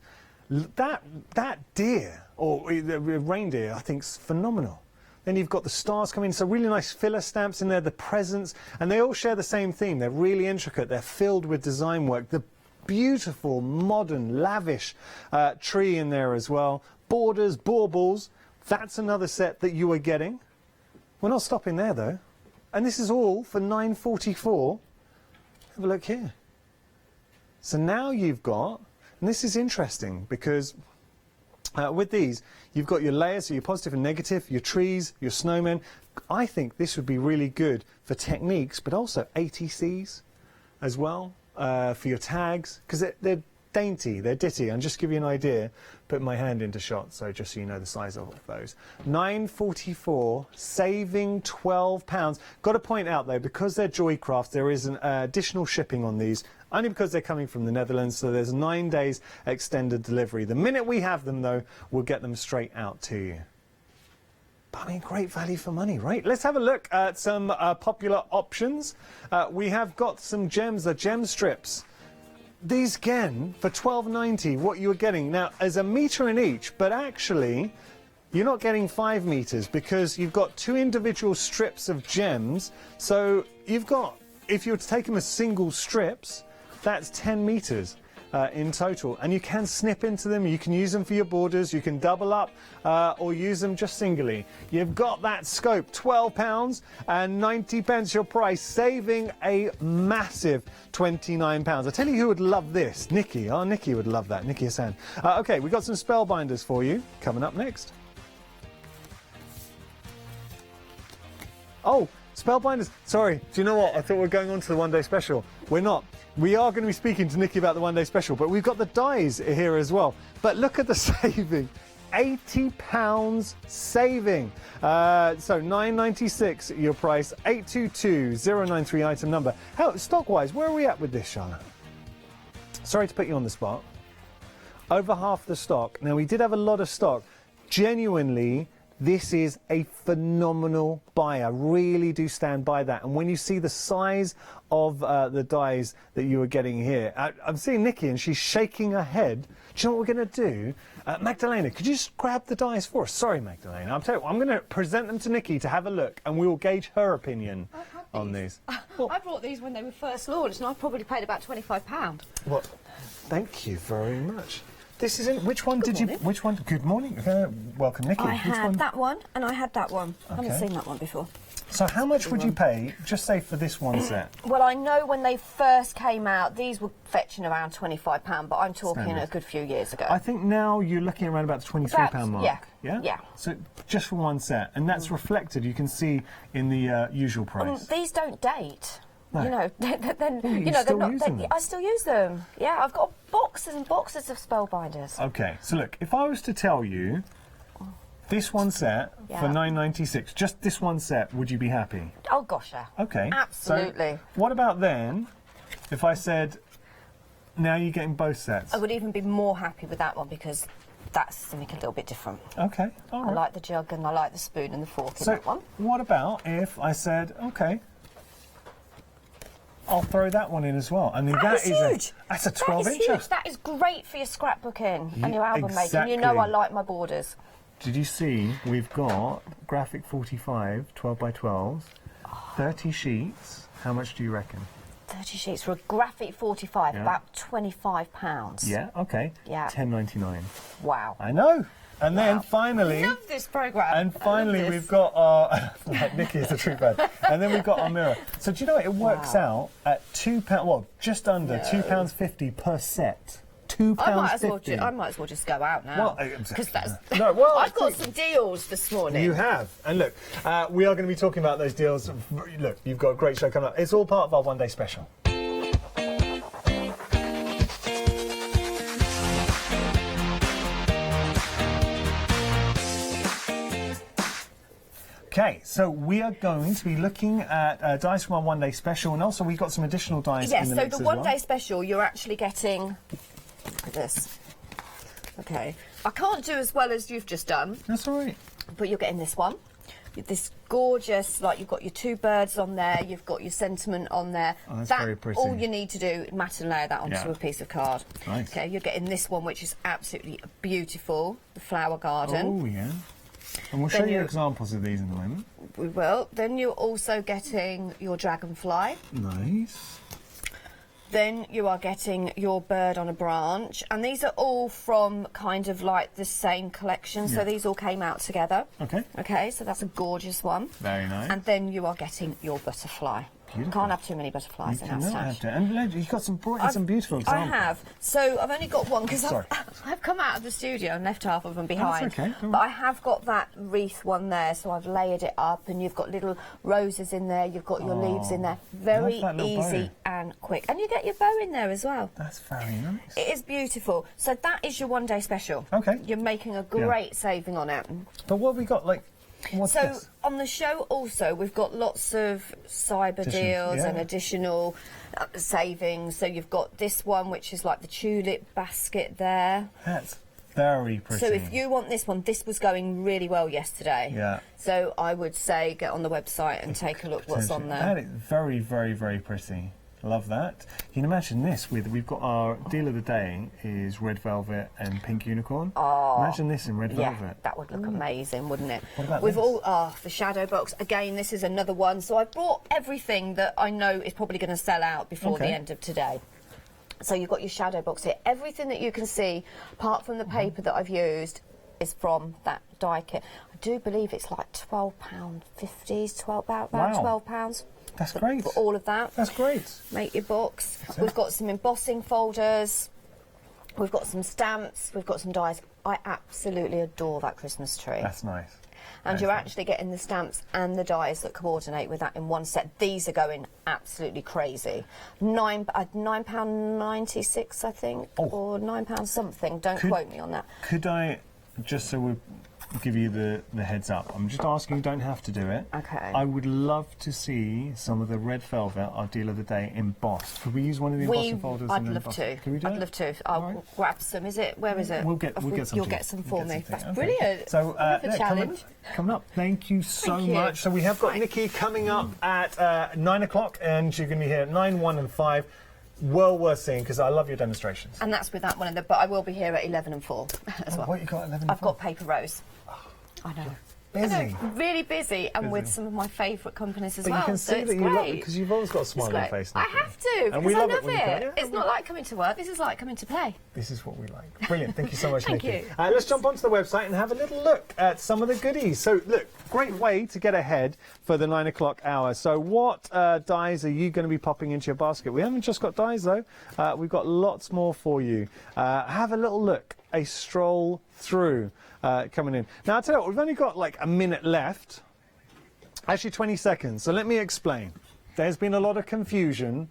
That deer, or the reindeer, I think is phenomenal. Then you've got the stars coming in, so really nice filler stamps in there, the presents, and they all share the same theme. They're really intricate, they're filled with design work. The beautiful, modern, lavish tree in there as well. Borders, baubles, that's another set that you are getting. We're not stopping there though. And this is all for $9.44. Have a look here. So now you've got, and this is interesting because with these, you've got your layers, so your positive and negative, your trees, your snowmen. I think this would be really good for techniques, but also ATCs as well, for your tags, because they're dainty, they're ditty. And just to give you an idea, put my hand into shot, so just so you know the size of those. $9.44, saving £12. Got to point out though, because they're Joycraft, there is an additional shipping on these, only because they're coming from the Netherlands, so there's 9 days extended delivery. The minute we have them though, we'll get them straight out to you. But I mean, great value for money, right? Let's have a look at some popular options. We have got some gems, the gem strips. These again, for $12.90, what you're getting now is a metre in each, but actually you're not getting 5 metres because you've got 2 individual strips of gems. So you've got, if you were to take them as single strips, that's 10 metres in total. And you can snip into them, you can use them for your borders, you can double up or use them just singly. You've got that scope, £12 and 90 pence your price, saving a massive £29. I tell you who would love this, Nikki. Oh, Nikki would love that, Nikki Hassan. Okay, we've got some Spellbinders for you coming up next. Oh, Spellbinders. Sorry, do you know what? I thought we were going on to the one-day special. We're not. We are going to be speaking to Nikki about the one-day special, but we've got the dies here as well. But look at the saving. £80 saving. So $9.96 your price, 822093 item number. How, stock-wise, where are we at with this, Charlotte? Sorry to put you on the spot. Over half the stock. Now, we did have a lot of stock. Genuinely, this is a phenomenal buy. I really do stand by that. And when you see the size of the dies that you are getting here, I'm seeing Nikki and she's shaking her head. Do you know what we're going to do? Magdalena, could you just grab the dies for us? Sorry, Magdalena. I'm telling you, I'm going to present them to Nikki to have a look and we will gauge her opinion on these. Well, I bought these when they were first launched and I probably paid about £25. Well, thank you very much. This isn't. Which one did you? Which one? Good morning. Welcome, Nikki. I had that one and I had that one. Okay. I haven't seen that one before. So how much would you pay, just say, for this one set? Well, I know when they first came out, these were fetching around £25, but I'm talking Standard. a good few years ago. I think now you're looking around about the £23 mark. Yeah. Yeah? Yeah. So just for one set, and that's reflected, you can see, in the usual price. These don't date. No. You know, I still use them. Yeah, I've got boxes and boxes of Spellbinders. Okay, so look, if I was to tell you this one set for $9.96, just this one set, would you be happy? Oh gosh, yeah. Okay. Absolutely. So what about then, if I said, now you're getting both sets? I would even be more happy with that one because that's something a little bit different. Okay, all right. I like the jug and I like the spoon and the fork in that one. What about if I said, okay, I'll throw that one in as well. I mean, that is huge. That's a 12-incher. Huge. That is great for your scrapbooking and your album making. You know I like my borders. Did you see we've got graphic 45, 12 by 12s, 30 sheets. How much do you reckon? 30 sheets for a graphic 45, about £25. Yeah, okay. Yeah. $10.99. Wow. I know. And then finally... I love this programme. And finally we've got our... Nikki is a true fan. And then we've got our mirror. So do you know what? It works out at £2, well, just under £2.50 per set. £2.50. I might as well just go out now. Because I've got some deals this morning. You have. And look, we are going to be talking about those deals. Look, you've got a great show coming up. It's all part of our one-day special. Okay, so we are going to be looking at dies from our one-day special, and also we've got some additional dies in the mix as well. Yes, so the one-day special, you're actually getting this. Okay. I can't do as well as you've just done. That's all right. But you're getting this one. This gorgeous, like you've got your two birds on there, you've got your sentiment on there. Oh, that's very pretty. All you need to do is mat and layer that onto a piece of card. Nice. Okay, you're getting this one, which is absolutely beautiful, the flower garden. Oh, yeah. And we'll show you examples of these in a moment. We will. Then you're also getting your dragonfly. Nice. Then you are getting your bird on a branch. And these are all from kind of like the same collection. So these all came out together. Okay. Okay, so that's a gorgeous one. Very nice. And then you are getting your butterfly. Beautiful. Can't have too many butterflies in our stash. And you've got some beautiful examples. I have. So I've only got one because I've come out of the studio and left half of them behind. That's okay. But I have got that wreath one there, so I've layered it up, and you've got little roses in there. You've got your leaves in there. Very easy and quick, and you get your bow in there as well. That's very nice. It is beautiful. So that is your one-day special. Okay. You're making a great saving on it. But what have we got like? What's this? On the show also we've got lots of cyber deals and additional savings. So you've got this one which is like the tulip basket there. That's very pretty. So if you want this one, this was going really well yesterday. Yeah. So I would say get on the website and take a look what's on there. That is very, very, very pretty. Love that. You can imagine this we've got our deal of the day is red velvet and pink unicorn. Oh, imagine this in red velvet. Yeah, that would look amazing, wouldn't it? What about We've this? the shadow box. Again, this is another one. So I brought everything that I know is probably going to sell out before the end of today. So you've got your shadow box here. Everything that you can see, apart from the paper that I've used, is from that die kit. I do believe it's like £12.50, about £12. That's great. For all of that. That's great. Make your box. We've got some embossing folders. We've got some stamps. We've got some dies. I absolutely adore that Christmas tree. That's nice. And you're actually getting the stamps and the dies that coordinate with that in one set. These are going absolutely crazy. £9.96, I think, or £9 something. Don't quote me on that. Could I, just so we give you the heads up, I'm just asking, you don't have to do it. Okay. I would love to see some of the red velvet, our deal of the day, embossed. Could we use one of the embossing folders? I'd love to. Can we do it? I'd love to. I'll grab some. Where is it? We'll get some. You'll get some for me. That's okay. brilliant. So, challenge. Coming up. Thank you so much. So we have got Nikki coming up at 9 o'clock, and she's going to be here at 9, 1 and 5. Well worth seeing, because I love your demonstrations. And that's with that one, but I will be here at 11 and 4 as well. What you got at 11 and 4? I've got Paper Rose. I know. Busy. I know, really busy, and with some of my favourite companies as well. But you can see that you love it, because you've always got a smile on your face. I have to, and we because love I love it. It's not like coming to work, this is like coming to play. This is what we like. Brilliant. Thank you so much, Thank Nikki. you. Let's jump onto the website and have a little look at some of the goodies. So, look, great way to get ahead for the 9 o'clock hour. So what dies are you going to be popping into your basket? We haven't just got dies, though. We've got lots more for you. Have a little look, a stroll through coming in. Now, I'll tell you what, we've only got like a minute left. Actually, 20 seconds. So let me explain. There's been a lot of confusion.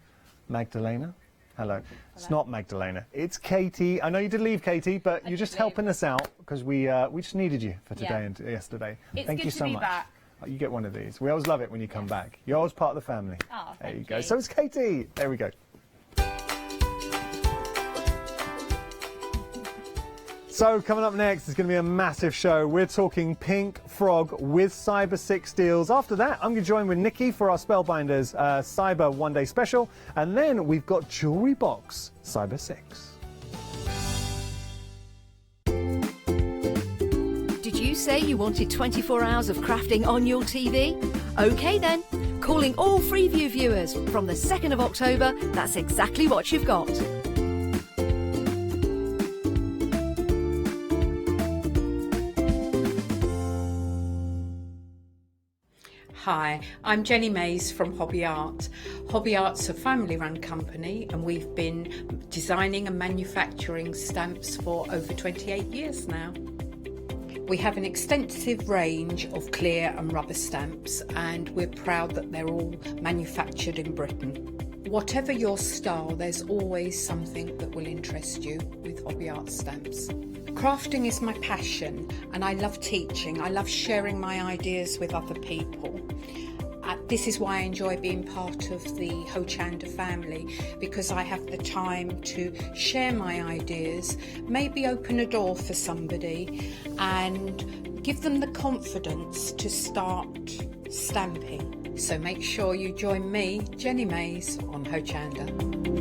Magdalena? Hello. It's not Magdalena. It's Katie. I know you did leave, Katie, but you're just helping us out because we just needed you for today and yesterday. Thank you so much. Back. You get one of these. We always love it when you come back. You're always part of the family. Oh, there you thank go. you. So it's Katie. There we go. So coming up next is going to be a massive show. We're talking Pink Frog with Cyber 6 deals. After that, I'm going to join with Nikki for our Spellbinders Cyber One Day Special. And then we've got Jewellery Box Cyber 6. Did you say you wanted 24 hours of crafting on your TV? OK then, calling all Freeview viewers from the 2nd of October, that's exactly what you've got. Hi, I'm Jenny Mays from Hobby Art. Hobby Art's a family-run company and we've been designing and manufacturing stamps for over 28 years now. We have an extensive range of clear and rubber stamps and we're proud that they're all manufactured in Britain. Whatever your style, there's always something that will interest you with Hobby Art stamps. Crafting is my passion and I love teaching. I love sharing my ideas with other people. This is why I enjoy being part of the Hochanda family, because I have the time to share my ideas, maybe open a door for somebody and give them the confidence to start stamping. So make sure you join me, Jenny Mays, on Hochanda.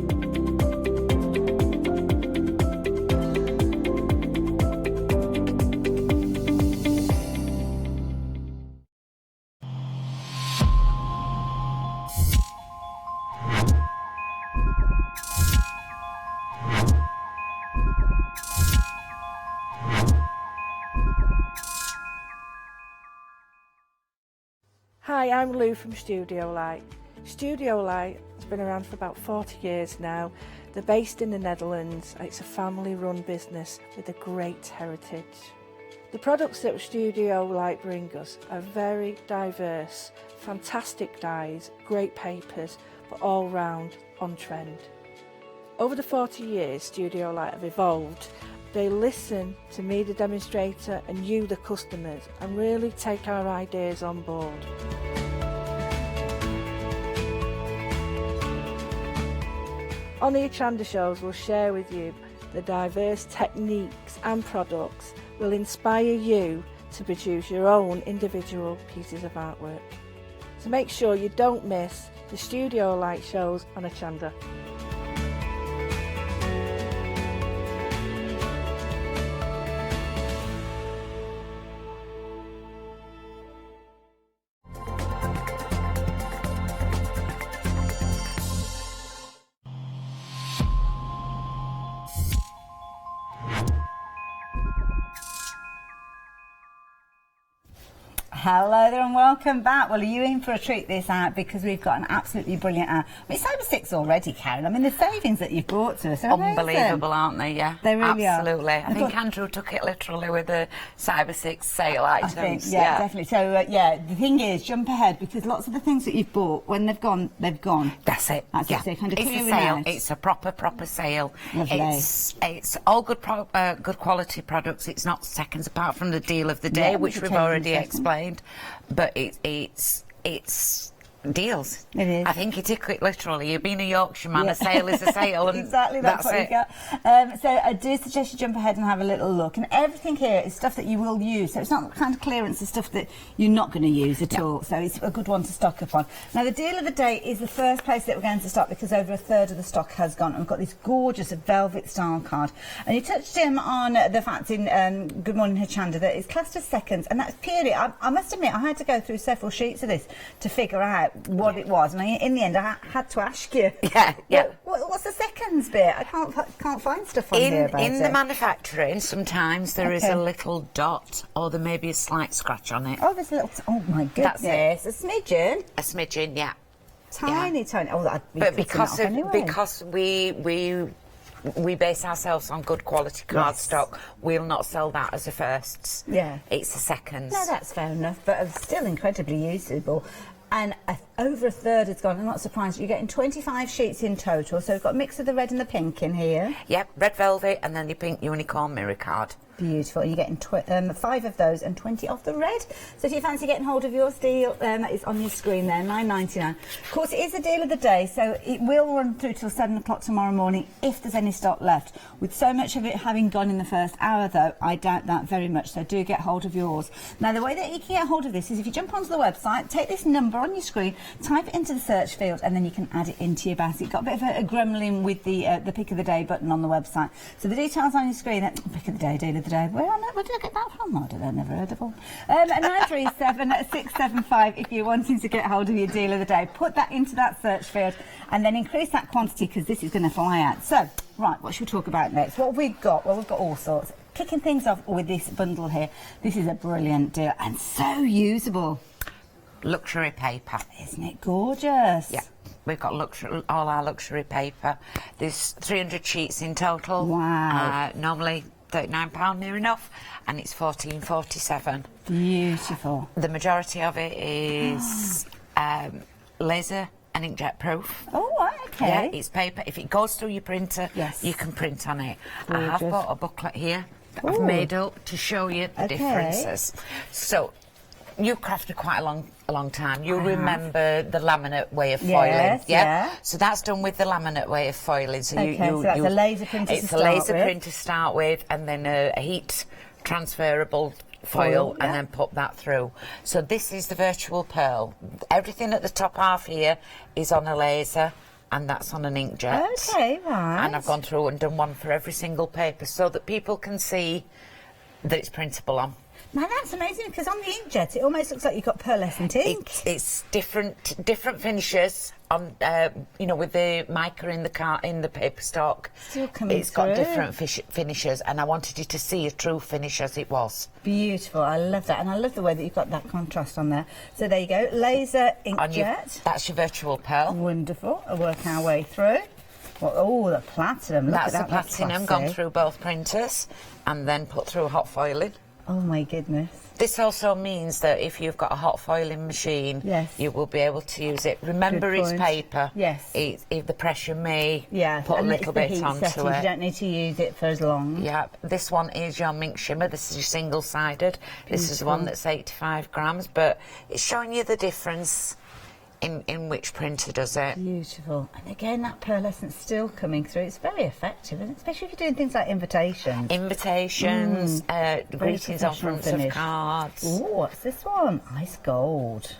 Hi, I'm Lou from Studio Light. Studio Light has been around for about 40 years now. They're based in the Netherlands. It's a family-run business with a great heritage. The products that Studio Light bring us are very diverse, fantastic dyes, great papers, but all round on trend. Over the 40 years Studio Light have evolved. They listen to me, the demonstrator, and you, the customers, and really take our ideas on board. On the Hochanda shows, we'll share with you the diverse techniques and products will inspire you to produce your own individual pieces of artwork. So make sure you don't miss the Studio Light shows on Hochanda. Hello there and welcome back. Well, are you in for a treat this hour? Because we've got an absolutely brilliant hour. I mean, it's over 6 already, Karen. I mean, the savings that you've brought to us are unbelievable, aren't they? Yeah, they really absolutely. are. I think Andrew took it literally with the Cyber 6 sale items. I think, yeah, definitely. So, yeah, the thing is, jump ahead because lots of the things that you've bought, when they've gone, they've gone. That's it. That's yeah. it. So kind of it's a sale. Out. It's a proper sale. Lovely. It's all good quality products. It's not seconds apart from the deal of the day, which we've already explained. But it's deals. It is. I think you took it literally. You've been a Yorkshireman, a sale is a sale. And exactly, that's what it. You got. So I do suggest you jump ahead and have a little look. And everything here is stuff that you will use. So it's not the kind of clearance of stuff that you're not going to use at all. So it's a good one to stock up on. Now, the deal of the day is the first place that we're going to stop because over a third of the stock has gone. And we've got this gorgeous velvet style card. And you touched him on the fact in Good Morning Hochanda that it's classed as seconds. And that's purely, I must admit, I had to go through several sheets of this to figure out what it was, and in the end I had to ask you. Yeah. What's the seconds bit? I can't find stuff on here about in the manufacturing. Sometimes there is a little dot, or there may be a slight scratch on it. Oh, there's a little. Oh my goodness! That's it. A smidgen. A smidgen, yeah. Tiny. Oh, that'd be but because we base ourselves on good quality cardstock, we'll not sell that as a firsts. Yeah, it's a seconds. No, that's fair enough, but still incredibly usable. And over a third has gone. I'm not surprised. You're getting 25 sheets in total. So we've got a mix of the red and the pink in here. Yep, red velvet and then the pink unicorn mirror card. Beautiful. You're getting 5 of those and 20 of the red. So if you fancy getting hold of yours, deal it's on your screen there, £9.99. Of course, it is a deal of the day, so it will run through till 7 o'clock tomorrow morning if there's any stock left. With so much of it having gone in the first hour, though, I doubt that very much. So do get hold of yours. Now, the way that you can get hold of this is if you jump onto the website, take this number on your screen, type it into the search field, and then you can add it into your basket. Got a bit of a gremlin with the pick of the day button on the website. So the details on your screen, pick of the day, deal of the day. Where did I get that from? I don't know, never heard of all. 937 675 if you're wanting to get hold of your deal of the day. Put that into that search field and then increase that quantity because this is going to fly out. So, right, what should we talk about next? What have we got? Well, we've got all sorts. Kicking things off with this bundle here. This is a brilliant deal and so usable. luxury paper. Isn't it gorgeous? Yeah. We've got all our luxury paper. There's 300 sheets in total. Wow. Normally £39 near enough, and it's £14.47. Beautiful. The majority of it is laser and inkjet proof. Oh, right, okay. Yeah, it's paper. If it goes through your printer, yes, you can print on it. Gorgeous. I have got a booklet here that I've made up to show you the differences. So, you've crafted quite a long time. You remember the laminate way of foiling, yes, yeah? So that's done with the laminate way of foiling. So so that's a laser printer to start with. It's a laser print to start with, and then a heat transferable foil, and then put that through. So this is the virtual pearl. Everything at the top half here is on a laser, and that's on an inkjet. Okay, right. And I've gone through and done one for every single paper so that people can see that it's printable on. Now that's amazing, because on the inkjet it almost looks like you've got pearlescent ink. It's different finishes on, you know, with the mica in the paper stock. Still coming It's got different finishes, and I wanted you to see a true finish as it was. Beautiful, I love that, and I love the way that you've got that contrast on there. So there you go, laser inkjet. That's your virtual pearl. Wonderful. I'll work our way through. Well, oh, the platinum. That's the platinum gone through both printers and then put through hot foiling. Oh my goodness. This also means that if you've got a hot foiling machine, you will be able to use it. Remember, it's paper. Yes. If the pressure may put a and little bit onto it. You don't need to use it for as long. Yeah. This one is your mink shimmer. This is your single-sided. This is the one that's 85 grams, but it's showing you the difference in which printer does it. Beautiful. And again, that pearlescence still coming through. It's very effective, isn't it? Especially if you're doing things like invitations. Invitations, greetings on front of cards. Oh, what's this one? Ice gold.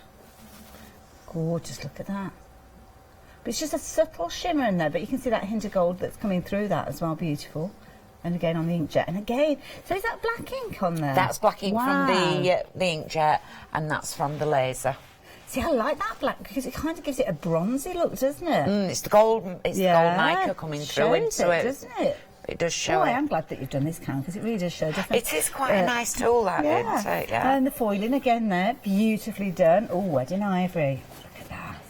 Gorgeous, look at that. But it's just a subtle shimmer in there, but you can see that hint of gold that's coming through that as well. Beautiful. And again on the inkjet. And again, so is that black ink on there? That's black ink from the inkjet, and that's from the laser. See, I like that black because it kind of gives it a bronzy look, doesn't it? It's the gold. It's the gold mica coming through into it, doesn't it? It does show. I am glad that you've done this, Karen, because it really does show different. It is quite a nice tool, that isn't it? Yeah. And the foiling again there, beautifully done. Oh, wedding ivory. Look at that.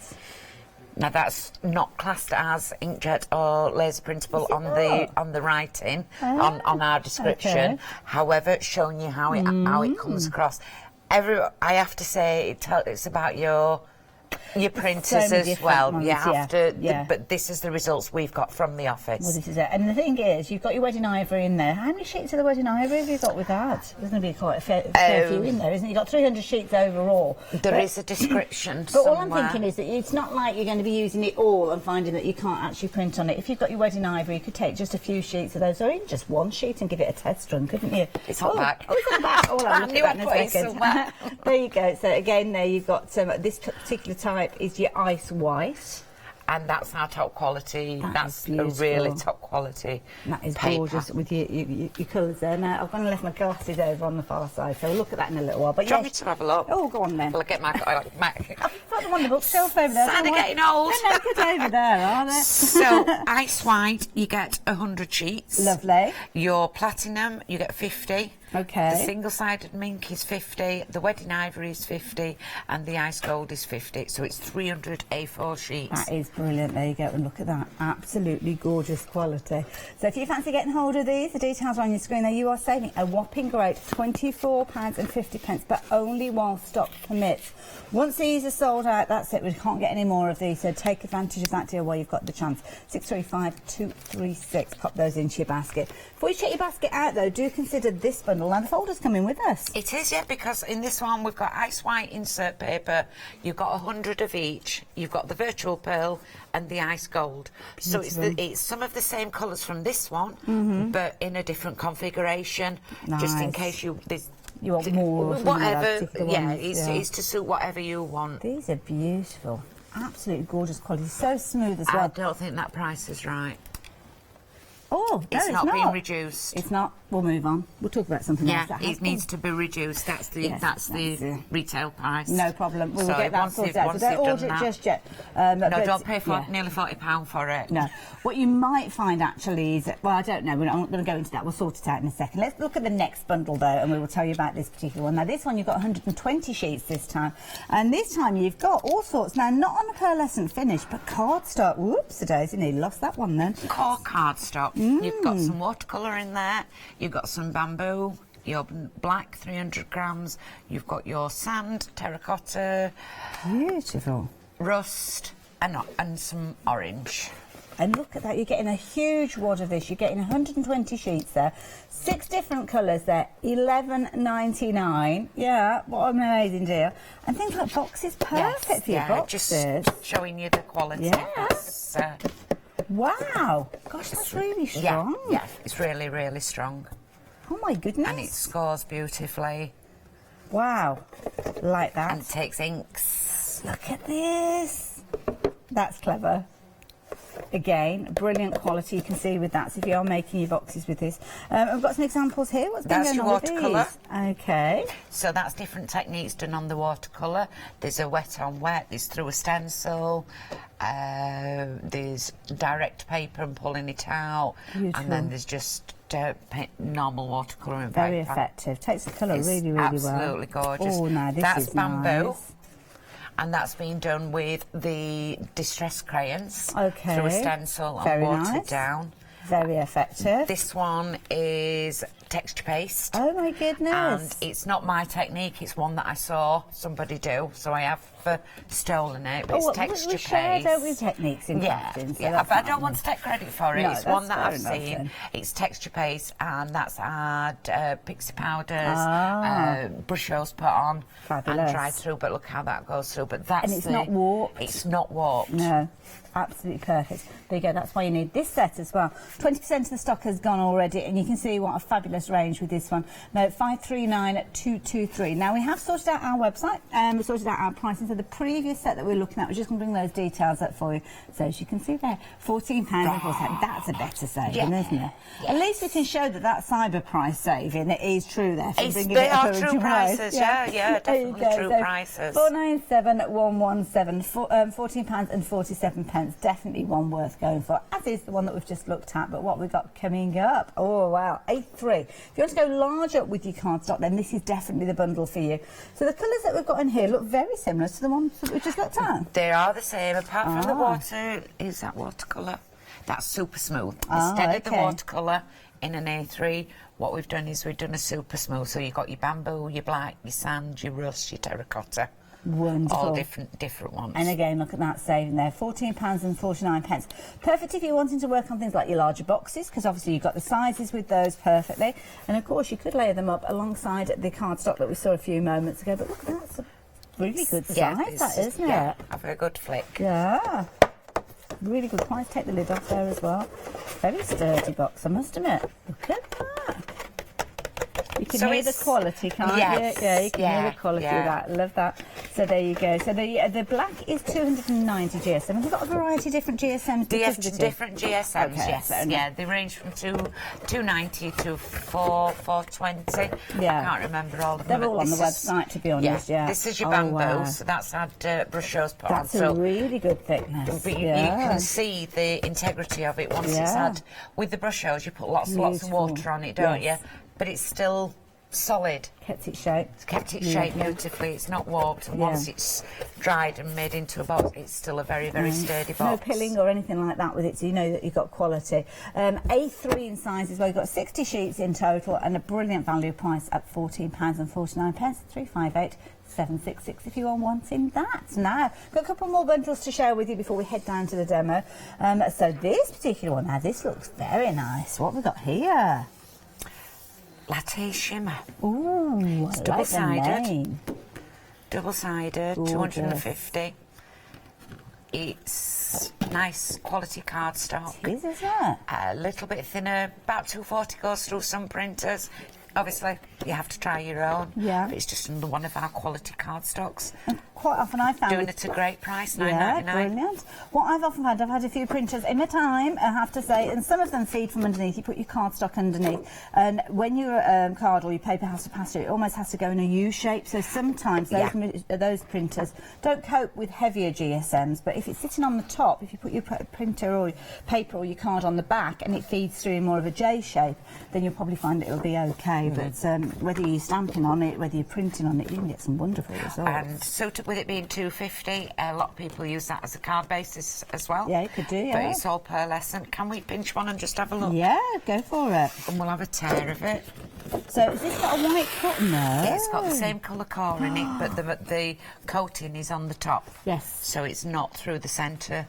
Now that's not classed as inkjet or laser printable on the writing on our description. Okay. However, it's showing you how it comes across. I have to say, it's about your printers as well. Ones, you have to, but this is the results we've got from the office. Well, this is it. And the thing is, you've got your wedding ivory in there. How many sheets of the wedding ivory have you got with that? There's going to be quite a fair few in there, isn't it? You've got 300 sheets overall. There is a description But somewhere. all I'm thinking is that it's not like you're going to be using it all and finding that you can't actually print on it. If you've got your wedding ivory, you could take just a few sheets of those, or even just one sheet and give it a test run, couldn't you? It's on back. Oh, it's on back. Oh, I'll look at that in a second. There you go. So again, there you've got this particular type is your ice white, and that's our top quality. That's a really top quality. That is paper. gorgeous with your colours there. Now I'm going to leave my glasses over on the far side, so we'll look at that in a little while. But do you want me to have a look? Oh, go on then. Well, I'll get my I've got them on the bookshelf over there. Sign of getting old. They're good over there, are they? So ice white, you get 100 sheets. Lovely. Your platinum, you get 50. Okay. The single-sided mink is 50, the wedding ivory is 50, and the ice gold is 50. So it's 300 A4 sheets. That is brilliant. There you go. And look at that. Absolutely gorgeous quality. So if you fancy getting hold of these, the details are on your screen there. You are saving a whopping great £24.50, but only while stock permits. Once these are sold out, that's it. We can't get any more of these. So take advantage of that deal while you've got the chance. 635236. Pop those into your basket. Before you check your basket out, though, do consider this bundle. And the folder's coming with us. It is, yeah, because in this one we've got ice white insert paper, you've got 100 of each, you've got the virtual pearl and the ice gold. So it's some of the same colours from this one, but in a different configuration, just in case you want more of whatever. It's to suit whatever you want. These are beautiful, absolutely gorgeous quality, so smooth as well. I don't think that price is right. Oh, no, it's not being reduced. It's not. We'll move on. We'll talk about something else. Yeah, it needs to be reduced. That's the it. retail price. No problem. We'll get that sorted out. So don't order it just yet. No, don't pay nearly £40 for it. No. What you might find actually is, well, I don't know. We're not going to go into that. We'll sort it out in a second. Let's look at the next bundle though, and we will tell you about this particular one. Now, this one you've got 120 sheets this time, and this time you've got all sorts. Now, not on a pearlescent finish, but cardstock. Whoops, a daisy, nearly lost that one then. Core cardstock. You've got some watercolour in there. You've got some bamboo. Your black 300 grams. You've got your sand, terracotta. Beautiful. Rust and some orange. And look at that, you're getting a huge wad of this. You're getting 120 sheets there. 6 different colours there. $11.99. Yeah, what an amazing deal. And things like boxes, perfect for your boxes. Just showing you the quality. Yes. Wow. Gosh, that's really strong. Yeah, it's really, really strong. Oh, my goodness. And it scores beautifully. Wow. Like that. And it takes inks. Look at this. That's clever. Again, brilliant quality you can see with that. So if you are making your boxes with this, I've got some examples here. What's been going on with these? That's your watercolour. Okay. So that's different techniques done on the watercolour. There's a wet on wet. There's through a stencil. There's direct paper and pulling it out. Beautiful. And then there's just normal watercolour. Very effective. Takes the colour really, really well. Absolutely gorgeous. Oh, now this that's is bamboo. Nice. And that's been done with the distress crayons. Okay. Through a stencil and watered down. Very effective. This one is texture paste. Oh my goodness. And it's not my technique, it's one that I saw somebody do, so I have stolen it, but it's texture paste. Shared over techniques in crafting, so but I don't want to take credit for it. No, it's one that I've fair seen. enough, It's texture paste, and that's had pixie powders, brush rose put on, Fabulous. and dried through, but look how that goes through. But that's and it's not warped. It's not warped. No. Absolutely perfect. There you go, that's why you need this set as well. 20% of the stock has gone already, and you can see what a fabulous range with this one. Now, 539223. Now, we have sorted out our website, and we sorted out our pricing. So the previous set that we're looking at, we're just going to bring those details up for you. So as you can see there, £14 that's a better saving, isn't it? Yes. At least we can show that that cyber price saving is true there. They are true prices, yeah, definitely true prices. 497117, £14.47. Definitely one worth going for, as is the one that we've just looked at. But what we've got coming up, oh wow, A3. If you want to go larger with your cardstock, then this is definitely the bundle for you. So the colours that we've got in here look very similar to the ones that we just looked at. They are the same, apart from the water. Is that watercolour? That's super smooth. Instead of the watercolour in an A3, what we've done is we've done a super smooth. So you've got your bamboo, your black, your sand, your rust, your terracotta. Wonderful. All different ones. And again, look at that saving there, £14.49. Perfect if you're wanting to work on things like your larger boxes, because obviously you've got the sizes with those perfectly. And of course, you could layer them up alongside the cardstock that we saw a few moments ago. But look, that's a really good size, that, isn't it? Yeah, have a good flick. Yeah. Really good price. Take the lid off there as well. Very sturdy box, I must admit. Look at that. You can hear the quality, can't you? Yeah, you can hear the quality of that. Love that. So there you go. So the black is 290 GSM. Have you got a variety of different GSMs? Different GSMs, okay, yes. Yeah, they range from 290 to 420. Yeah. I can't remember all of them. They're all on the website, to be honest, yeah. This is your bamboo, so that's had brush rose put on. That's a really good thickness. But you can see the integrity of it once it's had. With the brush rose, you put lots of water on it, don't you? But it's still solid. Kept its shape. It's kept its shape beautifully. It's not warped. And once it's dried and made into a box, it's still a very, very sturdy box. No pilling or anything like that with it, so you know that you've got quality. A3 in size as well. You've got 60 sheets in total and a brilliant value price at £14.49. 358 766 if you are wanting that. Now, got a couple more bundles to share with you before we head down to the demo. So this particular one, now this looks very nice. What have we got here? Latte shimmer. Ooh, it's double-sided. Double-sided, 250. It's nice quality cardstock. It is, isn't it? A little bit thinner, about 240 goes through some printers. Obviously, you have to try your own. Yeah. But it's just another one of our quality cardstocks. quite often I found... Doing it at a great price, $9.99. Yeah, brilliant. What I've often had, I've had a few printers in a time, I have to say, and some of them feed from underneath. You put your cardstock underneath, and when your card or your paper has to pass through, it almost has to go in a U shape. So sometimes those printers don't cope with heavier GSMs, but if it's sitting on the top, if you put your printer or your paper or your card on the back and it feeds through in more of a J shape, then you'll probably find it'll be okay. But whether you're stamping on it, whether you're printing on it, you can get some wonderful results. And so with it being $2.50, a lot of people use that as a card basis as well. Yeah, you could do, yeah. But it's all pearlescent. Can we pinch one and just have a look? Yeah, go for it. And we'll have a tear of it. So has this got a white cotton there? Yeah, it's got the same colour core in it, but the coating is on the top. Yes. So it's not through the centre.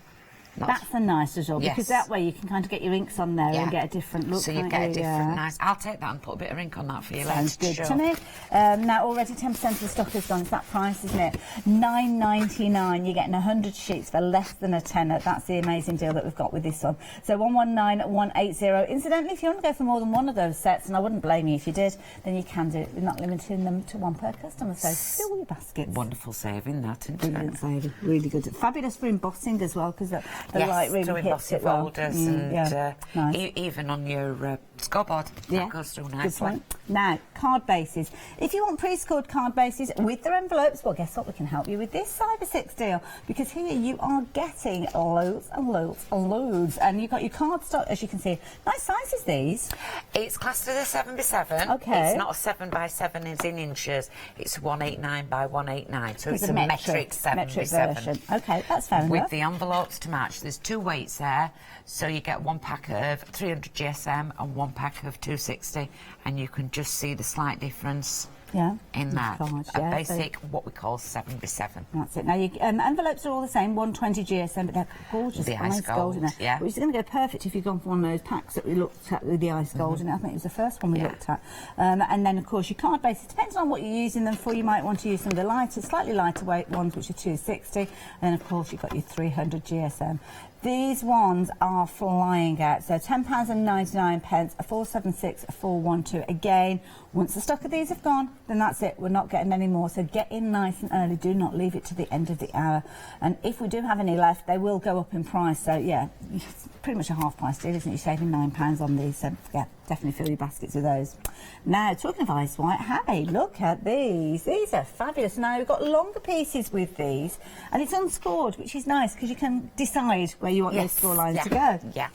That's a nice result, because that way you can kind of get your inks on there and get a different look. So you get a different nice... I'll take that and put a bit of ink on that for you later. Sounds good to me. Now, already 10% of the stock has gone. It's that price, isn't it? $9.99. You're getting 100 sheets for less than a tenner. That's the amazing deal that we've got with this one. So 119180. Incidentally, if you want to go for more than one of those sets, and I wouldn't blame you if you did, then you can do it. We're not limiting them to one per customer, so fill your baskets. Wonderful saving, that, isn't it? Brilliant saving. Really good. Fabulous for embossing as well, because the light really to hits emboss it well. folders and even on your scoreboard. That goes through nicely. Now, card bases. If you want pre-scored card bases with their envelopes, well, guess what? We can help you with this Cyber 6 deal, because here you are getting loads and loads and loads, and you've got your cardstock, as you can see. Nice sizes, these. It's classed as a 7x7. Okay. It's not a 7x7, it's in inches. It's 189 by 189, so it's a metric 7x7. Okay, that's fair enough. With the envelopes to match. There's 2 weights there, so you get 1 pack of 300 GSM and 1 pack of 260, and you can just see the slight difference in that. A basic, what we call 7x7. That's it. Now, your envelopes are all the same, 120 GSM, but they're gorgeous. The ice gold in there, which is going to go perfect if you've gone for one of those packs that we looked at with the ice gold in it. I think it was the first one we looked at. And then, of course, your card bases, depends on what you're using them for. You might want to use some of the lighter, slightly lighter weight ones, which are 260, and then, of course, you've got your 300 GSM. These ones are flying out. So £10.99, a 476, a 412. Again, once the stock of these have gone, then that's it. We're not getting any more. So get in nice and early. Do not leave it to the end of the hour. And if we do have any left, they will go up in price. So yeah, it's pretty much a half price deal, isn't it? You're saving £9 on these. So yeah, definitely fill your baskets with those. Now, talking of ice white, hey, look at these. These are fabulous. Now, we've got longer pieces with these, and it's unscored, which is nice because you can decide where you want your score lines to go. Yeah.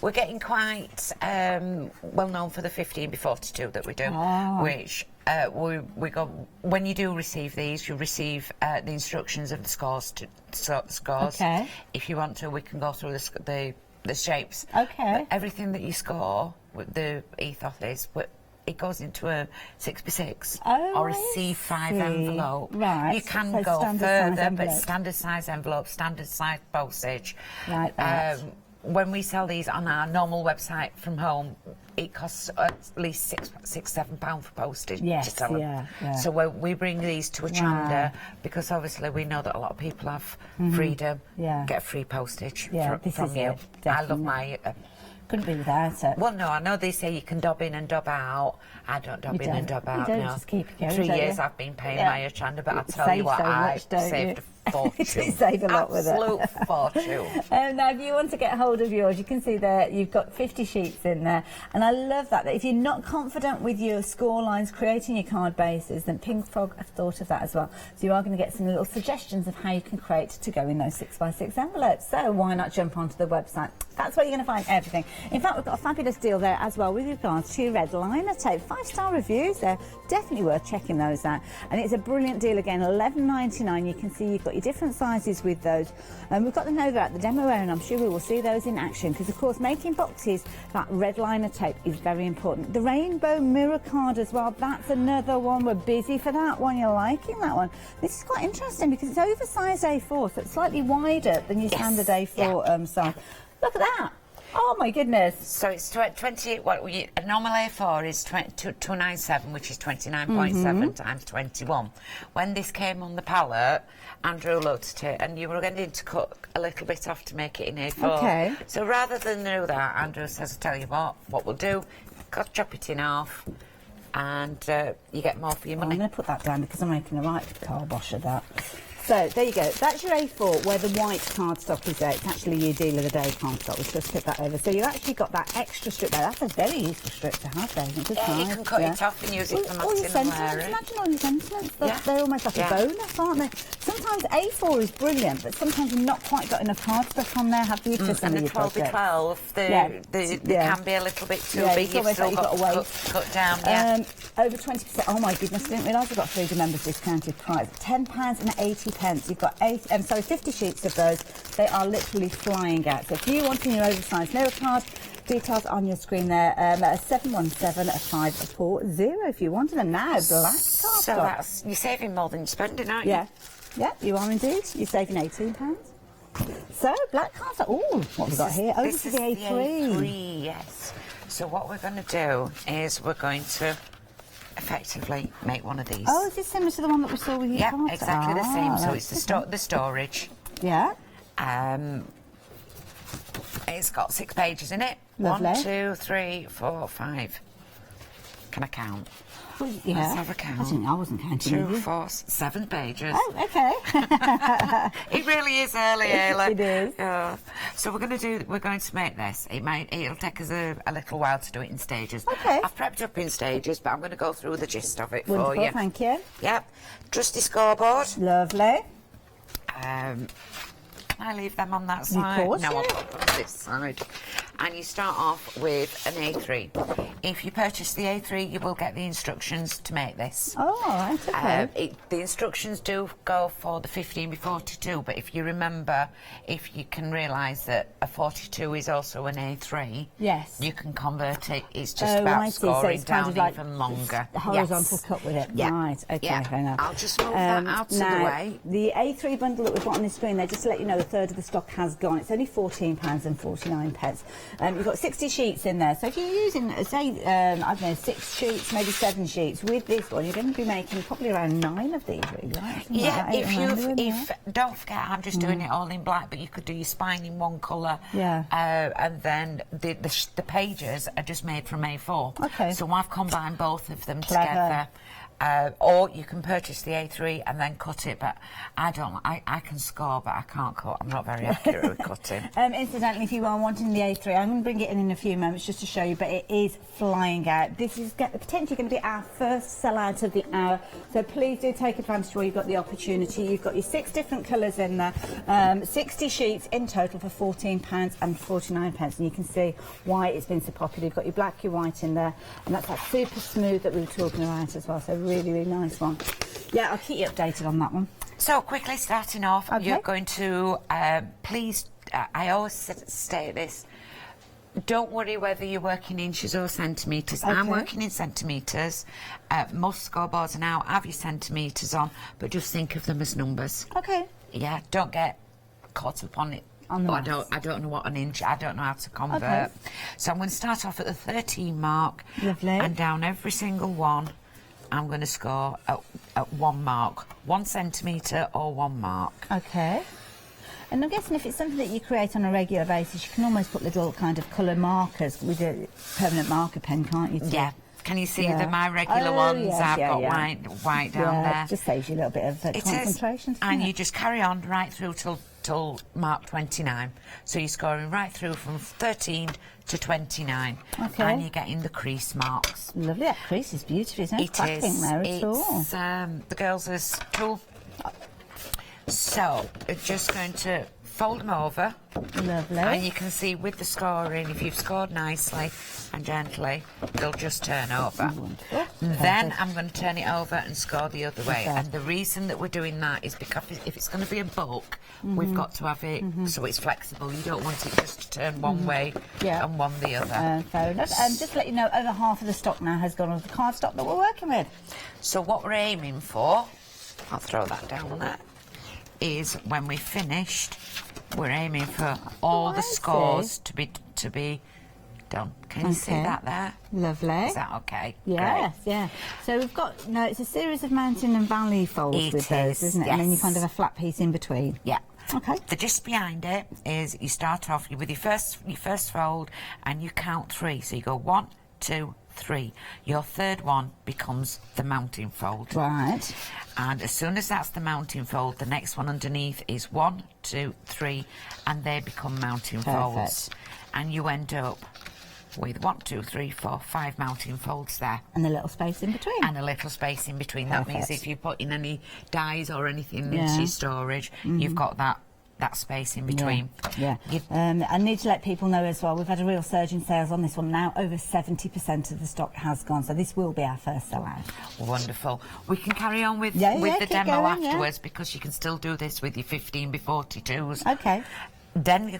We're getting quite well known for the 15x42 that we do, which we go, when you do receive these, you receive the instructions of the scores. Okay. If you want to, we can go through the shapes. Okay. But everything that you score, the ethos is, it goes into a 6x6 or a C5 envelope. Right. You can go further, but standard size envelope, standard size postage. Like that. When we sell these on our normal website from home, it costs at least £6-7 for postage to sell them. So we bring these to Hochanda because obviously we know that a lot of people have freedom, get free postage from you. I love my... couldn't be without it. Well, no, I know they say you can dob in and dob out. I don't dob in and dob out. You don't, no. just keep it going. 3 years I've been paying my Hochanda, but I tell you what, I saved a fortune. You save a lot with it. Absolute fortune. Now, if you want to get hold of yours, you can see there you've got 50 sheets in there, and I love that if you're not confident with your score lines, creating your card bases, then Pink Frog have thought of that as well. So you are going to get some little suggestions of how you can create to go in those 6x6 envelopes. So why not jump onto the website? That's where you're going to find everything. In fact, we've got a fabulous deal there as well with regards to your red liner tape. 5-star reviews there, definitely worth checking those out. And it's a brilliant deal again, $11.99. You can see you've got your different sizes with those. And we've got them over at the demo area, and I'm sure we will see those in action because, of course, making boxes, that red liner tape is very important. The rainbow mirror card as well, that's another one. We're busy for that one. You're liking that one. This is quite interesting because it's oversized A4, so it's slightly wider than your standard A4 size. Look at that. Oh my goodness. So it's 20, a normal A4 is 297, which is 29.7 times 21. When this came on the pallet, Andrew looked at it and you were getting to cut a little bit off to make it in A4. Okay. So rather than do that, Andrew says, I'll tell you what we'll do, chop it in half and you get more for your money. I'm going to put that down because I'm making a right car bosh of that. So there you go. That's your A4 where the white cardstock is there. It's actually your deal of the day cardstock. We've just put that over. So you've actually got that extra strip there. That's a very useful strip to have there, isn't it? Yeah, you can cut it off and use it for all your matching and sentiments. wearing. Imagine all your sentiments. They're almost like a bonus, aren't they? Sometimes A4 is brilliant, but sometimes you've not quite got enough cardstock on there, have you, for some of your projects? And the 12 they can be a little bit too big. You've still got to cut down, over 20%. Oh my goodness, I didn't realise I've got Freedom members discounted price. £10.80. You've got 50 sheets of those. They are literally flying out. So if you want in your oversized mirror card, details on your screen there. 717-540 if you wanted them now. Black cardstock. So that's, you're saving more than you're spending, aren't you? Yeah, you are indeed. You're saving £18. So, black cardstock. Oh, what have we got here? Over to the A3. A3, yes. So what we're going to do is we're going to effectively make one of these. Oh, is this similar to the one that we saw with you? Yeah, exactly the same. So it's the storage. Yeah. It's got 6 pages in it. Lovely. 1, 2, 3, 4, 5. Can I count? Well, yeah. Let's have a count. I wasn't counting. 2, 4, 7 pages. Oh, okay. It really is early, Ayla. It is. So we're going to make this. It'll take us a little while to do it in stages. Okay. I've prepped up in stages, but I'm going to go through the gist of it Wonderful, for you. Thank you. Yep. Trusty scoreboard. Lovely. Can I leave them on that side? Of course, No, I'll put them on this side. And you start off with an A3. If you purchase the A3, you will get the instructions to make this. Oh, right, okay. The instructions do go for the 15 by 42, but if you remember, if you can realise that a 42 is also an A3, yes, you can convert it. It's just about scoring down like even longer. Horizontal cut with it. Yeah. Right, okay, fair enough. I'll just move that out of the way. The A3 bundle that we've got on the screen there, just to let you know, a third of the stock has gone. It's only £14.49. You've got 60 sheets in there. So if you're using, say, I don't know, 6 sheets, maybe 7 sheets, with this one, you're going to be making probably around 9 of these, really, right? Yeah, don't forget, I'm just doing it all in black, but you could do your spine in one colour. Yeah. And then the pages are just made from A4. Okay. So I've combined both of them together. Or you can purchase the A3 and then cut it, but I can score, but I can't cut. I'm not very accurate with cutting. Incidentally, if you are wanting the A3, I'm going to bring it in a few moments just to show you, but it is flying out. This is potentially going to be our first sellout of the hour, so please do take advantage while you've got the opportunity. You've got your 6 different colours in there, 60 sheets in total for £14.49, and you can see why it's been so popular. You've got your black, your white in there, and that's that super smooth that we were talking about as well, so really, really nice one. Yeah, I'll keep you updated on that one. So, quickly starting off, okay, you're going to, please, I always say this, don't worry whether you're working inches or centimetres. Okay. I'm working in centimetres. Most scoreboards now have your centimetres on, but just think of them as numbers. Okay. Yeah, don't get caught up on it. I don't know what an inch, I don't know how to convert. Okay. So I'm going to start off at the 13 mark. Lovely. And down every single one, I'm going to score at 1 mark. 1 centimetre or 1 mark. Okay. And I'm guessing if it's something that you create on a regular basis, you can almost put little kind of colour markers with a permanent marker pen, can't you? Yeah. Can you see my regular ones? Yes, I've got white down there. It just saves you a little bit of concentration. And you just carry on right through till mark 29. So you're scoring right through from 13 to 29. Okay. And you're getting the crease marks. Lovely, that crease is beautiful. There's no cracking there at all. It's the girls' tool. So, we're just going to fold them over. Lovely. And you can see with the scoring, if you've scored nicely and gently, they'll just turn over. Wonderful. Then I'm going to turn it over and score the other way. And the reason that we're doing that is because if it's going to be a bulk, we've got to have it so it's flexible. You don't want it just to turn one way and one the other. Fair enough. Just to let you know, over half of the stock now has gone on the cardstock that we're working with. So what we're aiming for, I'll throw that down there, is when we've finished, we're aiming for all the scores to be done. Can you see that there? Lovely. Is that okay? Yes, great. yeah. So we've got, it's a series of mountain and valley folds with those, isn't it? Yes. And then you kind of a flat piece in between. Yeah. Okay. The gist behind it is you start off with your first fold and you count 3. So you go 1, 2, 3. Your third one becomes the mounting fold. Right. And as soon as that's the mounting fold, the next one underneath is 1, 2, 3, and they become mounting folds. And you end up with 1, 2, 3, 4, 5 mounting folds there. And a little space in between. And a little space in between. That means if you put in any dies or anything into your storage, you've got that space in between. I need to let people know as well, we've had a real surge in sales on this one now. Over 70% of the stock has gone, so this will be our first sellout. Wonderful. We can carry on with the demo afterwards because you can still do this with your 15x42s. Okay. Then we're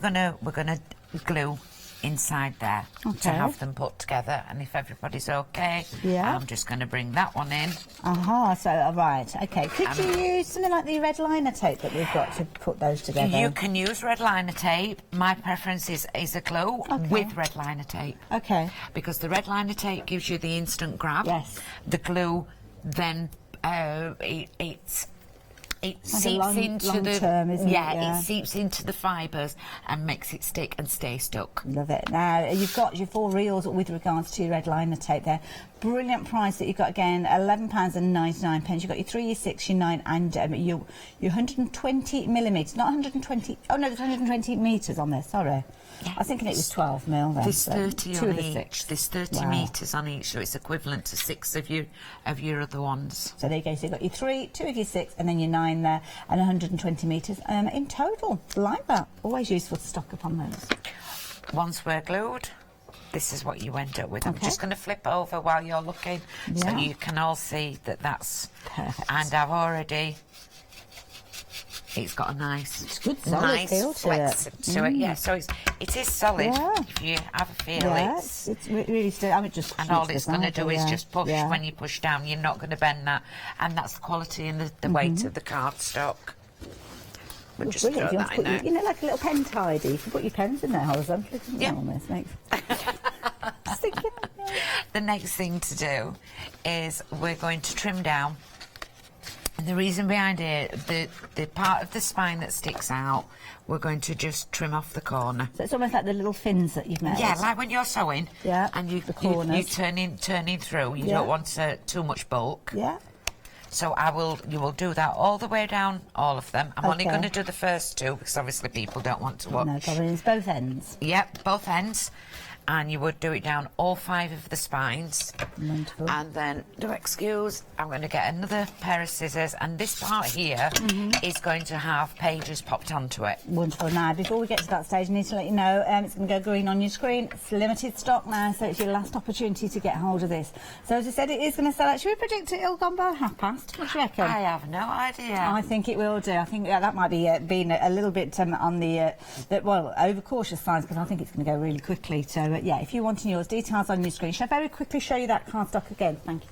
gonna glue inside there to have them put together, and if everybody's okay, I'm just going to bring that one in. So right, okay. Could you use something like the red liner tape that we've got to put those together? You can use red liner tape. My preference is a glue with red liner tape. Okay. Because the red liner tape gives you the instant grab. Yes. The glue then it seeps into it seeps into the fibres and makes it stick and stay stuck. Love it. Now you've got your 4 reels with regards to your red liner tape there. Brilliant price that you've got again, £11.99. You've got your 3, your 6, your 9, and your 120 millimetres, not 120. Oh no, there's 120 metres on there. Sorry. Yeah. I was thinking it was 12 mil then. There's 30 on each. There's 30 metres on each, so it's equivalent to 6 of your other ones. So there you go. So you've got your 3, 2 of your 6, and then your 9 there, and 120 metres in total. Like that. Always useful to stock up on those. Once we're glued, this is what you end up with. I'm just going to flip over while you're looking so you can all see that that's perfect. And I've already. It's got a nice, solid feel to it. Yeah, so it is solid. If you have a feel, it's really still. I mean, just and all it's going to do is just push. When you push down, you're not going to bend that, and that's the quality and the weight of the cardstock. We'll just throw that in there. You know, like a little pen tidy. You can put your pens in there horizontally. The next thing to do is we're going to trim down. And the reason behind it, the part of the spine that sticks out, we're going to just trim off the corner. So it's almost like the little fins that you've made. Yeah, like when you're sewing. Yeah. And you turning through. You don't want too much bulk. Yeah. So you will do that all the way down, all of them. I'm only going to do the first 2 because obviously people don't want to watch. No problem. It's both ends. Yep, both ends. And you would do it down all 5 of the spines. Wonderful. And then, excuse, I'm going to get another pair of scissors, and this part here is going to have pages popped onto it. Wonderful. Now, before we get to that stage, I need to let you know it's going to go green on your screen. It's limited stock now, so it's your last opportunity to get hold of this. So, as I said, it is going to sell out. Should we predict it'll gone by 1:30? What do you reckon? I have no idea. I think it will do. I think that might be being a little bit on the overcautious side, because I think it's going to go really quickly. So, if you're wanting yours, details on your screen. Shall I very quickly show you that cardstock again? Thank you.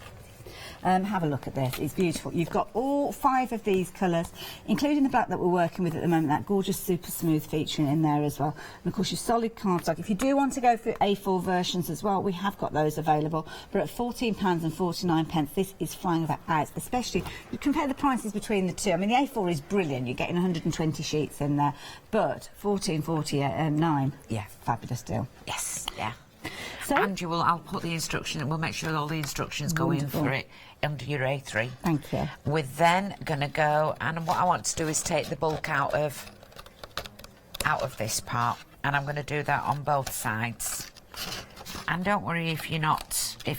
Have a look at this. It's beautiful. You've got all 5 of these colours, including the black that we're working with at the moment, that gorgeous super smooth featuring in there as well. And of course your solid cardstock. If you do want to go for A4 versions as well, we have got those available. But at £14.49, this is flying out. Especially, you compare the prices between the two. I mean, the A4 is brilliant. You're getting 120 sheets in there. But £14.49, fabulous deal. Yes, yeah. So, and I'll put the instruction, and we'll make sure all the instructions go in for it under your A3. Thank you. We're then going to go, and what I want to do is take the bulk out of this part, and I'm going to do that on both sides. And don't worry if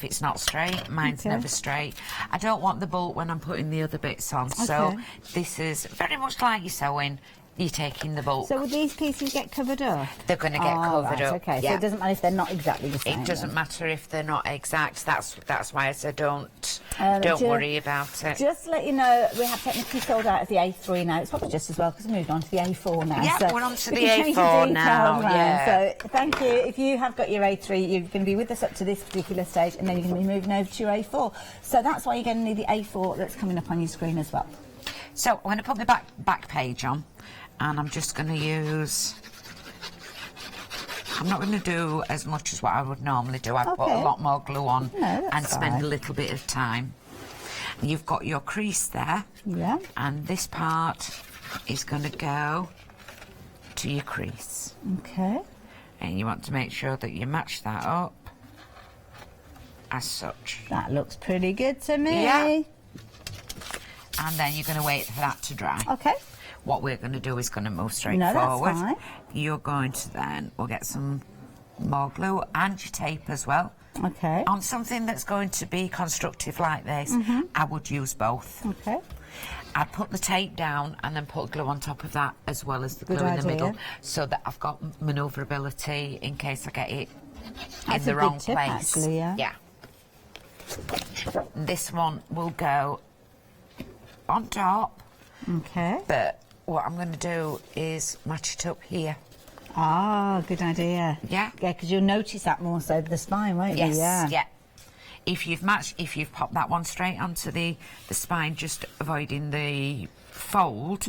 it's not straight. Mine's never straight. I don't want the bulk when I'm putting the other bits on. So this is very much like you're sewing. You're taking the bulk. So will these pieces get covered up? They're going to get covered up. Okay, so it doesn't matter if they're not exactly the same. It doesn't matter if they're not exact. That's why I said don't worry about it. Just to let you know, we have technically sold out of the A3 now. It's probably just as well because we moved on to the A4 now. Yeah, so we're on to the A4 now. Yeah. So thank you. If you have got your A3, you're going to be with us up to this particular stage, and then you're going to be moving over to your A4. So that's why you're going to need the A4 that's coming up on your screen as well. So I'm going to put the back page on. And I'm just going to use... I'm not going to do as much as what I would normally do. I've put a lot more glue on and spend a little bit of time. You've got your crease there. Yeah. And this part is going to go to your crease. Okay. And you want to make sure that you match that up. as such. That looks pretty good to me. Yeah. And then you're going to wait for that to dry. Okay. What we're going to do is going to move straight No, forward. that's fine. You're going to then, we'll get some more glue and your tape as well. Okay. On something that's going to be constructive like this, I would use both. Okay. I'd put the tape down and then put glue on top of that as well as the glue Good in the idea. middle, so that I've got manoeuvrability in case I get it That's in the a wrong good tip, place. actually, yeah. This one will go on top. Okay. But what I'm going to do is match it up here. Ah, good idea. Yeah. Yeah, because you'll notice that more so the spine, won't Yes, you? yeah. If you've popped that one straight onto the spine, just avoiding the fold,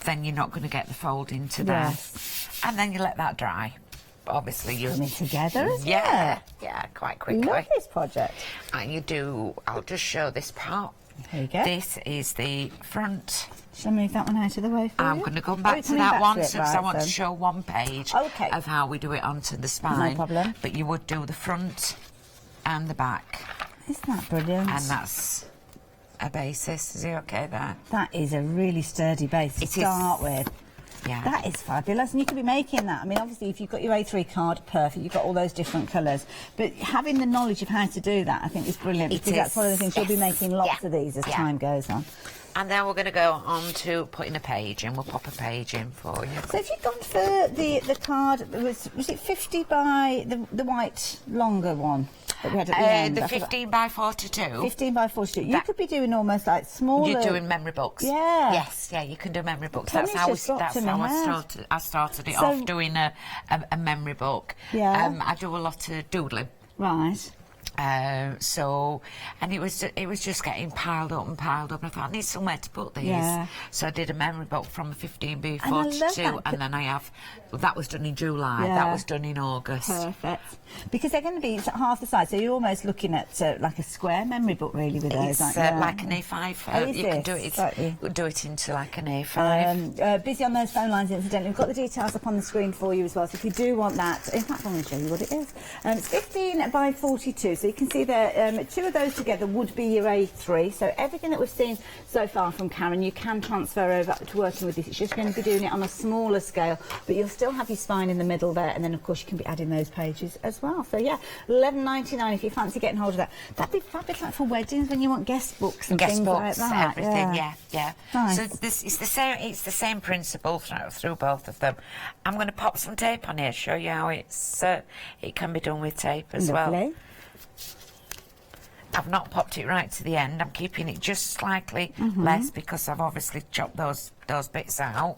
then you're not going to get the fold into there. Yes. And then you let that dry. Obviously, you Coming together, isn't yeah, it? yeah, quite quickly. Love this project. And you do. I'll just show this part. There you go. This is the front. Shall I move that one out of the way for I'm you? going to come Oh, back you're to coming that back one to it, because I right, want to then. show one page of how we do it onto the spine. No problem. But you would do the front and the back. Isn't that brilliant? And that's a basis. Is it okay there? That is a really sturdy base to start with. Yeah. That is fabulous, and you could be making that. I mean, obviously, if you've got your A3 card, perfect. You've got all those different colours. But having the knowledge of how to do that, I think, is brilliant. It because is, that's one of the things you'll be making lots of these as time goes on. And then we're going to go on to putting a page in. We'll pop a page in for you. So if you've gone for the card, was it 50 by the white longer one that we had at the end? The 15 by 42. 15 by 42. You could be doing almost like smaller. You're doing memory books. Yeah. Yes, yeah, you can do memory books. Tammy's That's how, just got to my head. I started it So- off doing a memory book. Yeah. I do a lot of doodling. Right. And it was just getting piled up, and I thought I need somewhere to put these. Yeah. So I did a memory book from the 15 by And I love 42, that. and then that was done in July. Yeah. That was done in August. Perfect. Because they're going to be half the size, so you're almost looking at like a square memory book, really, with those. It's like an A5. You can do it. Do it into like an A5. Busy on those phone lines, incidentally. We've got the details up on the screen for you as well. So if you do want that, in fact, I'm going to show you what it is. It's 15 by 42. So you can see there, two of those together would be your A3. So everything that we've seen so far from Karen, you can transfer over to working with this. It's just going to be doing it on a smaller scale, but you'll still have your spine in the middle there, and then of course you can be adding those pages as well. So yeah, $11.99 if you fancy getting hold of that. That'd be fabulous, like for weddings when you want guest books and things like that. Everything, yeah. Nice. So it's the same principle through both of them. I'm going to pop some tape on here, show you how it can be done with tape as well. I've not popped it right to the end. I'm keeping it just slightly less because I've obviously chopped those bits out.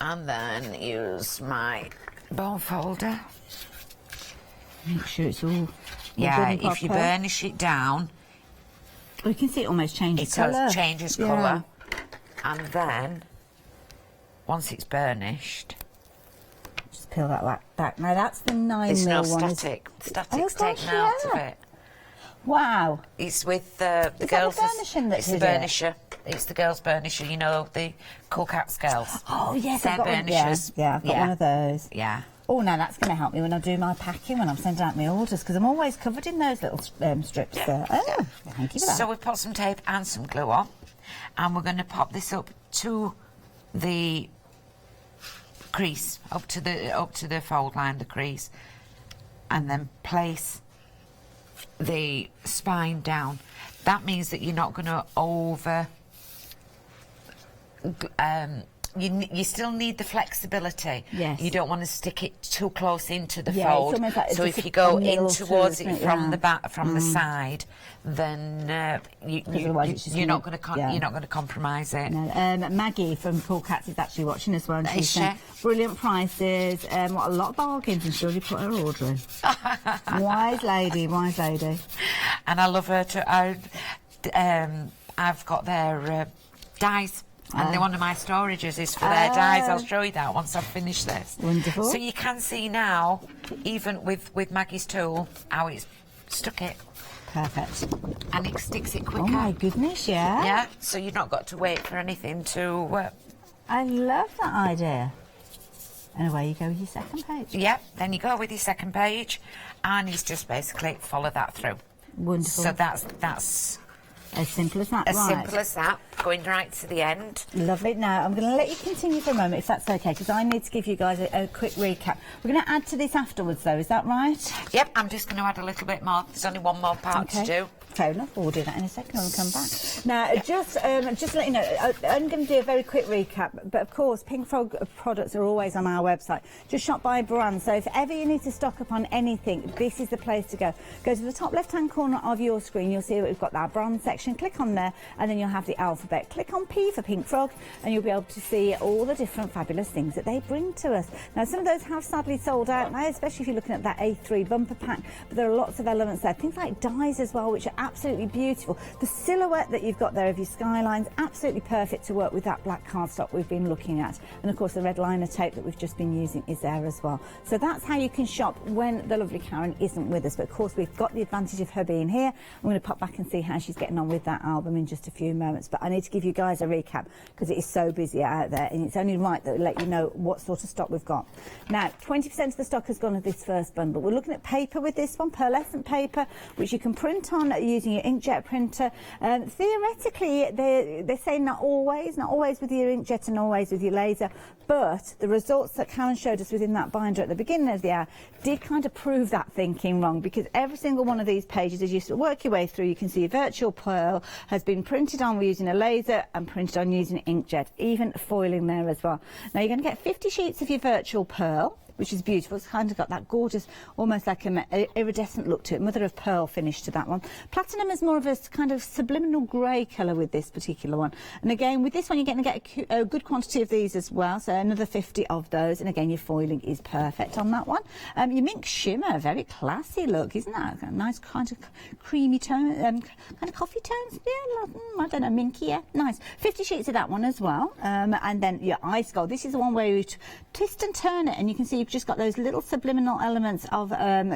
And then use my bone folder. Make sure it's all yeah, good and if you proper. burnish it down, you can see it almost changes colour. It changes colour. And then, once it's burnished, just peel that back. Now that's the 9mm there's no one. static. Static's taken out of it. Wow. It's with the girls. It's the burnisher. It's the girls' burnisher. You know, the Cool Cat scales. Oh yes, they're I've got burnishers. One. Yeah, I've got one of those. Yeah. Oh, now that's going to help me when I do my packing, when I'm sending out my orders, because I'm always covered in those little strips there. Oh, thank you for that. So we've put some tape and some glue on, and we're going to pop this up to the crease, up to the fold line, the crease, and then place the spine down. That means that you're not going to over. You still need the flexibility. Yes. You don't want to stick it too close into the Yeah, fold. it's almost like So just if a you go in nail towards through, it isn't from it? the back, from the side, then you're not going to compromise it. No. Maggie from Cool Cats is actually watching as well, and she's Is she? saying brilliant prices, what a lot of bargains, and she's already put her order in. Wise lady, wise lady. And I love her too. I've got their dies. And one of my storages is for their dies. I'll show you that once I've finished this. Wonderful. So you can see now, even with Maggie's tool, how it's stuck it. Perfect. And it sticks it quicker. Oh my goodness, yeah. Yeah, so you've not got to wait for anything to... I love that idea. And away you go with your second page. Yep, then you go with your second page, and it's just basically follow that through. Wonderful. So that's as simple as that. As right. simple as that, going right to the end. Lovely. Now, I'm going to let you continue for a moment, if that's OK, because I need to give you guys a quick recap. We're going to add to this afterwards, though, is that right? Yep, I'm just going to add a little bit more. There's only one more part to do. Fair enough, we'll do that in a second when we come back. Now, just to let you know, I'm going to do a very quick recap, but of course, Pink Frog products are always on our website. Just shop by brand, so if ever you need to stock up on anything, this is the place to go. Go to the top left-hand corner of your screen, you'll see we've got that brand section. Click on there, and then you'll have the alphabet. Click on P for Pink Frog, and you'll be able to see all the different fabulous things that they bring to us. Now, some of those have sadly sold out now, especially if you're looking at that A3 bumper pack, but there are lots of elements there. Things like dies as well, which are absolutely beautiful. The silhouette that you've got there of your skylines, absolutely perfect to work with that black cardstock we've been looking at. And of course the red liner tape that we've just been using is there as well. So that's how you can shop when the lovely Karen isn't with us. But of course we've got the advantage of her being here. I'm going to pop back and see how she's getting on with that album in just a few moments. But I need to give you guys a recap because it is so busy out there, and it's only right that we let you know what sort of stock we've got. Now, 20% of the stock has gone of this first bundle. We're looking at paper with this one, pearlescent paper, which you can print on using your inkjet printer. Theoretically, they say not always with your inkjet and always with your laser, but the results that Karen showed us within that binder at the beginning of the hour did kind of prove that thinking wrong, because every single one of these pages, as you work your way through, you can see a virtual pearl has been printed on using a laser and printed on using inkjet, even foiling there as well. Now you're going to get 50 sheets of your virtual pearl, which is beautiful. It's kind of got that gorgeous, almost like an iridescent look to it. Mother of pearl finish to that one. Platinum is more of a kind of subliminal grey colour with this particular one. And again, with this one, you're going to get a good quantity of these as well. So another 50 of those. And again, your foiling is perfect on that one. Your mink shimmer, very classy look, isn't that? A nice kind of creamy tone, kind of coffee tones. Yeah, I don't know, minky, yeah. Nice. 50 sheets of that one as well. And then your ice gold. This is the one where you twist and turn it, and you can see you've just got those little subliminal elements of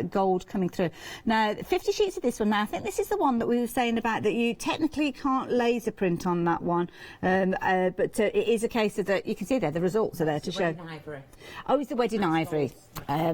gold coming through. Now, 50 sheets of this one. Now, I think this is the one that we were saying about that you technically can't laser print on that one, but it is a case of that you can see there the results are there to show. Ivory. Oh, it's the wedding ivory.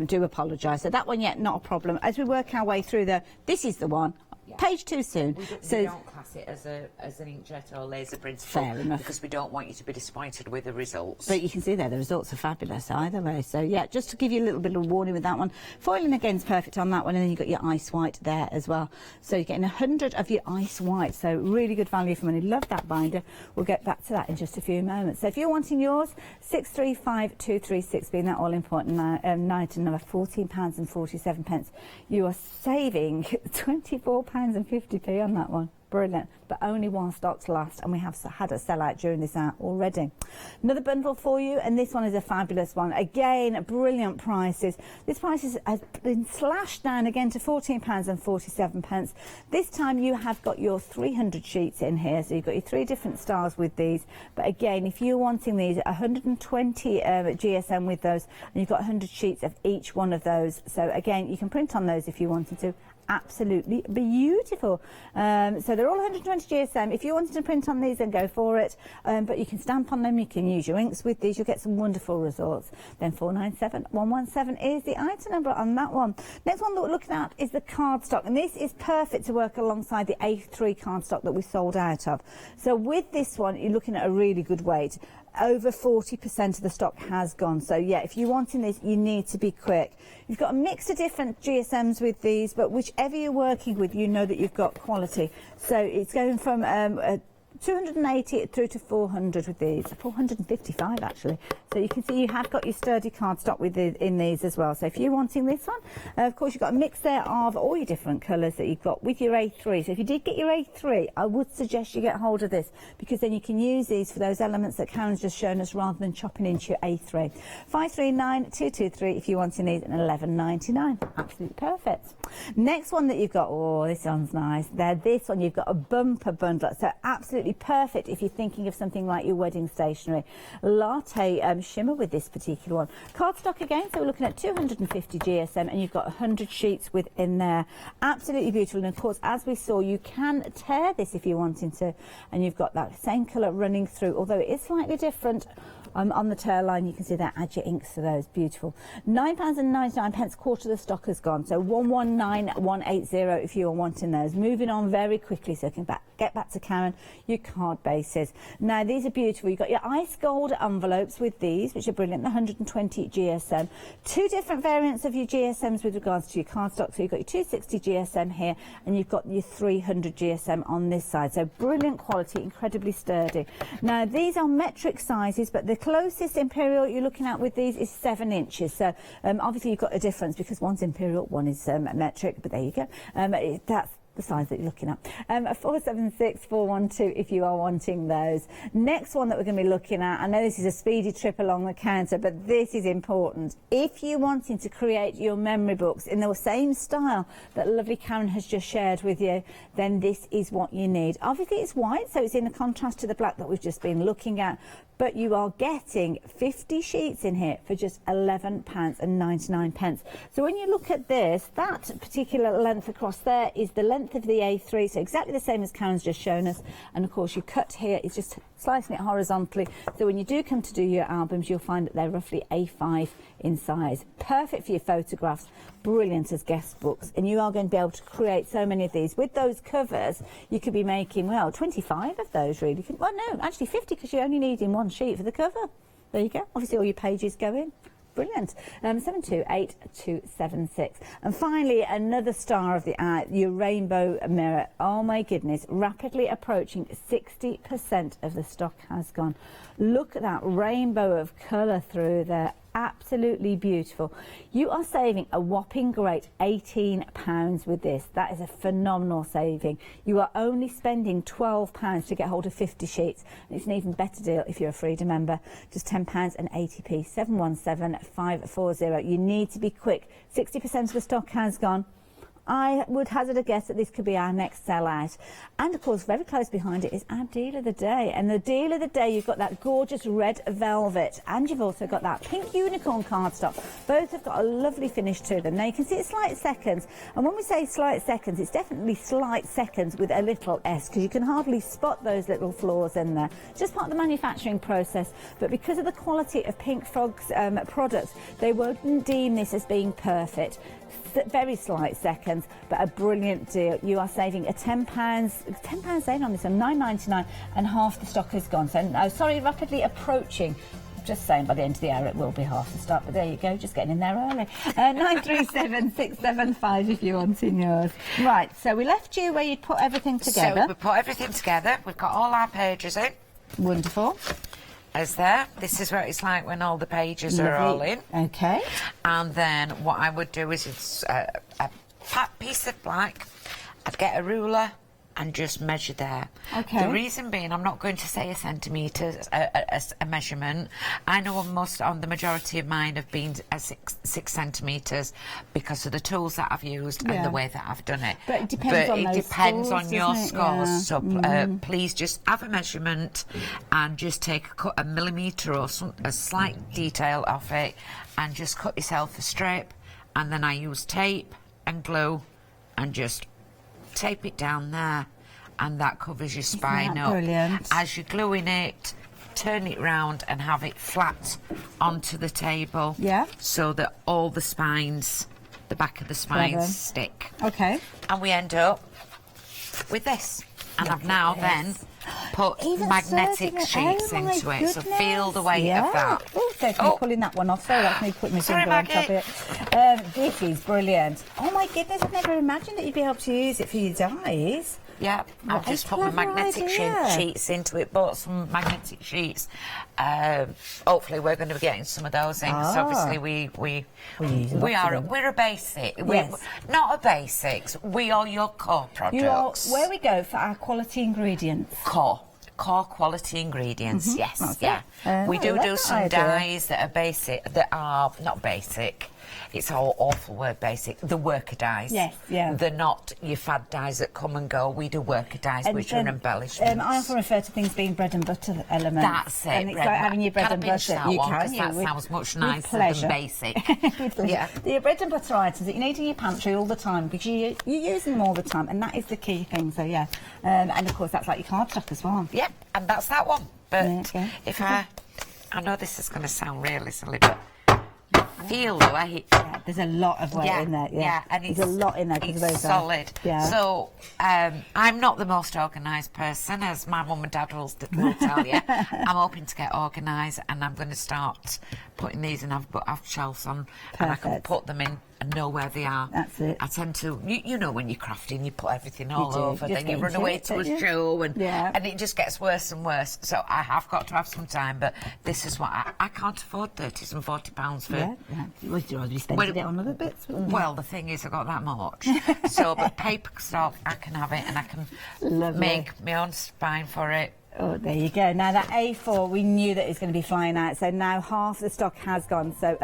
Do apologise. So that one yet not a problem. As we work our way through this is the one. Page too soon. We don't class it as an inkjet or laser print. Fair enough. Because we don't want you to be disappointed with the results. But you can see there the results are fabulous either way. So yeah, just to give you a little bit of warning with that one. Foiling again is perfect on that one, and then you've got your ice white there as well. So you're getting 100 of your ice white. So really good value for money. Love that binder. We'll get back to that in just a few moments. So if you're wanting yours, 635236 being that all important night number, £14.47. You are saving £24.50p on that one. Brilliant. But only while stocks last, and we have had a sellout during this hour already. Another bundle for you, and this one is a fabulous one. Again, brilliant prices. This price has been slashed down again to £14.47. This time you have got your 300 sheets in here, so you've got your 3 different styles with these. But again, if you're wanting these, 120 GSM with those, and you've got 100 sheets of each one of those. So again, you can print on those if you wanted to. Absolutely beautiful. So they're all 120 GSM. If you wanted to print on these, then go for it. But you can stamp on them. You can use your inks with these. You'll get some wonderful results. Then 497117 is the item number on that one. Next one that we're looking at is the cardstock, and this is perfect to work alongside the A3 cardstock that we sold out of. So with this one, you're looking at a really good weight. Over 40% of the stock has gone. So yeah, if you're wanting this, you need to be quick. You've got a mix of different GSMs with these, but whichever you're working with, you know that you've got quality. So it's going from 280 through to 400 with these, 455 actually. So you can see you have got your sturdy cardstock in these as well. So if you're wanting this one, of course you've got a mix there of all your different colours that you've got with your A3. So if you did get your A3, I would suggest you get hold of this, because then you can use these for those elements that Karen's just shown us rather than chopping into your A3. 539223 if you're wanting these, and 11.99. Absolutely perfect. Next one that you've got, oh, this one's nice. This one you've got a bumper bundle. So absolutely perfect if you're thinking of something like your wedding stationery. Latte shimmer with this particular one. Cardstock again, so we're looking at 250 GSM, and you've got 100 sheets within there. Absolutely beautiful. And of course, as we saw, you can tear this if you're wanting to, and you've got that same colour running through, although it is slightly different On the tail line, you can see that. Add your inks to those. Beautiful. £9.99, quarter of the stock has gone. So 119180 if you are wanting those. Moving on very quickly so I can get back to Karen, your card bases. Now, these are beautiful. You've got your ice gold envelopes with these, which are brilliant, the 120 GSM. Two different variants of your GSMs with regards to your cardstock. So you've got your 260 GSM here, and you've got your 300 GSM on this side. So brilliant quality, incredibly sturdy. Now, these are metric sizes, but the closest imperial you're looking at with these is 7 inches. So obviously you've got a difference because one's imperial, one is metric, but there you go. That's the size that you're looking at. 476412 if you are wanting those. Next one that we're going to be looking at, I know this is a speedy trip along the counter, but this is important. If you're wanting to create your memory books in the same style that lovely Karen has just shared with you, then this is what you need. Obviously it's white, so it's in a contrast to the black that we've just been looking at, but you are getting 50 sheets in here for just £11.99. So when you look at this, that particular length across there is the length of the A3, so exactly the same as Karen's just shown us. And of course your cut here is just slicing it horizontally, so when you do come to do your albums, you'll find that they're roughly A5 in size. Perfect for your photographs, brilliant as guest books, and you are going to be able to create so many of these. With those covers, you could be making, well, 25 of those really. Well, no, actually 50, because you're only needing one sheet for the cover. There you go. Obviously all your pages go in. Brilliant. 728276. And finally, another star of the your rainbow mirror. Oh my goodness, rapidly approaching 60% of the stock has gone. Look at that rainbow of colour through there. Absolutely beautiful. You are saving a whopping great £18 with this. That is a phenomenal saving. You are only spending £12 to get hold of 50 sheets, and it's an even better deal if you're a Freedom member. Just £10.80. 717540. You need to be quick. 60% of the stock has gone. I would hazard a guess that this could be our next sellout. And of course, very close behind it is our deal of the day. And the deal of the day, you've got that gorgeous red velvet, and you've also got that pink unicorn cardstock. Both have got a lovely finish to them. Now you can see it's slight seconds, and when we say slight seconds, it's definitely slight seconds with a little s, because you can hardly spot those little flaws in there. It's just part of the manufacturing process, but because of the quality of Pink Frog's products, they won't deem this as being perfect. Very slight seconds, but a brilliant deal. You are saving a £10 saving on this, and £9.99, and half the stock is gone. So, no, sorry, rapidly approaching. Just saying, by the end of the hour it will be half the stock, but there you go, just getting in there early. 937675 if you're wanting yours. Right, so we left you where you'd put everything together. So we put everything together. We've got all our pages in. Wonderful. As there. This is what it's like when all the pages are all in. Okay. And then what I would do is it's a fat piece of black. I'd get a ruler and just measure there. Okay. The reason being, I'm not going to say a centimetre, a measurement. I know on the majority of mine have been 6 centimetres because of the tools that I've used and the way that I've done it. But it depends on your scores. Yeah. So please just have a measurement and just take a millimetre or a slight detail off it and just cut yourself a strip. And then I use tape and glue and just tape it down there, and that covers your spine up. Brilliant. As you're gluing it, turn it round and have it flat onto the table. Yeah. So that all the spines, the back of the spines stick. Okay. And we end up with this. And I've now then put magnetic sheets into it, so feel the weight of that. Oh, there's me pulling that one off. Sorry, that's me putting my finger on top of it. This is brilliant. Oh my goodness, I've never imagined that you'd be able to use it for your dies. Yeah, I've just put my magnetic sheets into it, bought some magnetic sheets. Hopefully we're going to be getting some of those in, because obviously we're a basic. Yes. We're not a basics, we are your core products. Where we go for our quality ingredients. Core quality ingredients, yes, yeah. We do some dyes that are basic, that are not basic. It's all awful word, basic. The worker dyes. Yes, yeah. They're not your fad dyes that come and go. We do worker dyes, which are embellishments. I often refer to things being bread and butter elements. That's it. And it's like having your bread and butter. That sounds much nicer than basic. Yeah. Your bread and butter items that you need in your pantry all the time, because you use them all the time, and that is the key thing. So yeah, and of course that's like your cardstock as well. Yep, and that's that one. But if I I know this is going to sound really silly, but feel the weight. Yeah, there's a lot of weight in there. Yeah, and there's a lot in there. It's solid. Yeah. So I'm not the most organised person, as my mum and dad will tell you. I'm hoping to get organised, and I'm going to start putting these and I've shelves on, and I can put them in and know where they are. That's it. I tend to, you know, when you're crafting, you put everything all over, Just then you run away to a show, and it just gets worse and worse. So I have got to have some time, but this is what I can't afford £30 and £40 for. Yeah. Well, you spend it on other bits. Well, the thing is, I got that much. So, but Papercraft, I can have it, and I can make my own spine for it. Oh, there you go. Now, that A4, we knew that it was going to be flying out, so now half the stock has gone. So,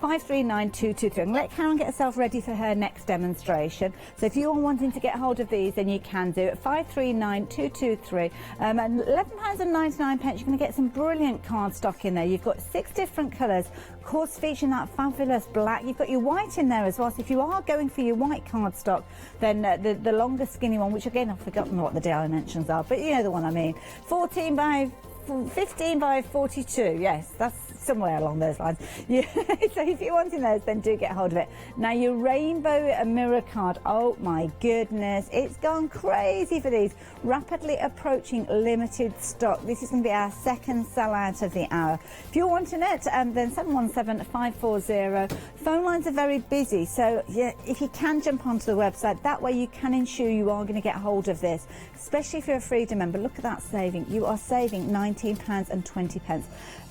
539223. I'm going to let Karen get herself ready for her next demonstration. So, if you're wanting to get hold of these, then you can do it. 539223. And £11.99. You're going to get some brilliant cardstock in there. You've got 6 different colours. Of course, featuring that fabulous black. You've got your white in there as well. So, if you are going for your white cardstock, then the longer skinny one, which again, I've forgotten what the dimensions are, but you know the one I mean. 15 by 42, yes, that's somewhere along those lines. Yeah. So if you're wanting those, then do get hold of it. Now, your rainbow mirror card, oh my goodness, it's gone crazy for these. Rapidly approaching limited stock. This is going to be our second sellout of the hour. If you're wanting it, then 717-540. Phone lines are very busy, so yeah, if you can jump onto the website, that way you can ensure you are going to get hold of this, especially if you're a Freedom member. Look at that saving. You are saving £19.20.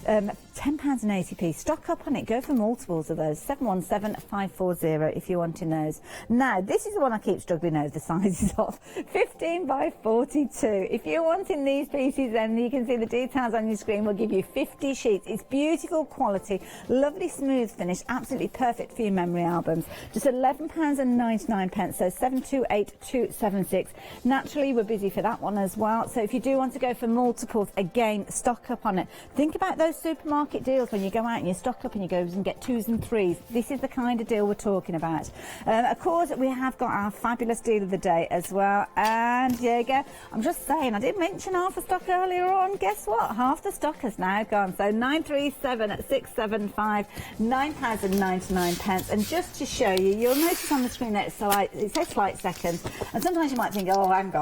£10.80. Stock up on it. Go for multiples of those. 717-540 if you're wanting those. Now, this is the one I keep struggling over the sizes of. 15 by 42. If you're wanting these pieces, then you can see the details on your screen. We'll give you 50 sheets. It's beautiful quality, lovely smooth finish, absolutely perfect for your memory albums. Just £11.99, so 728276. Naturally, we're busy for that one as well. So if you do want to go for multiples, again, stock up on it. Think about those supermarket deals when you go out and you stock up and you go and get 2s and 3s. This is the kind of deal we're talking about. Of course, we have got our fabulous deal of the day as well. And there you go. I'm just saying, I did mention half the stock earlier on. Guess what? Half the stock has now gone. So 937 at 675, £9.99. And just to show you, you'll notice on the screen that it says slight seconds. And sometimes you might think, oh, hang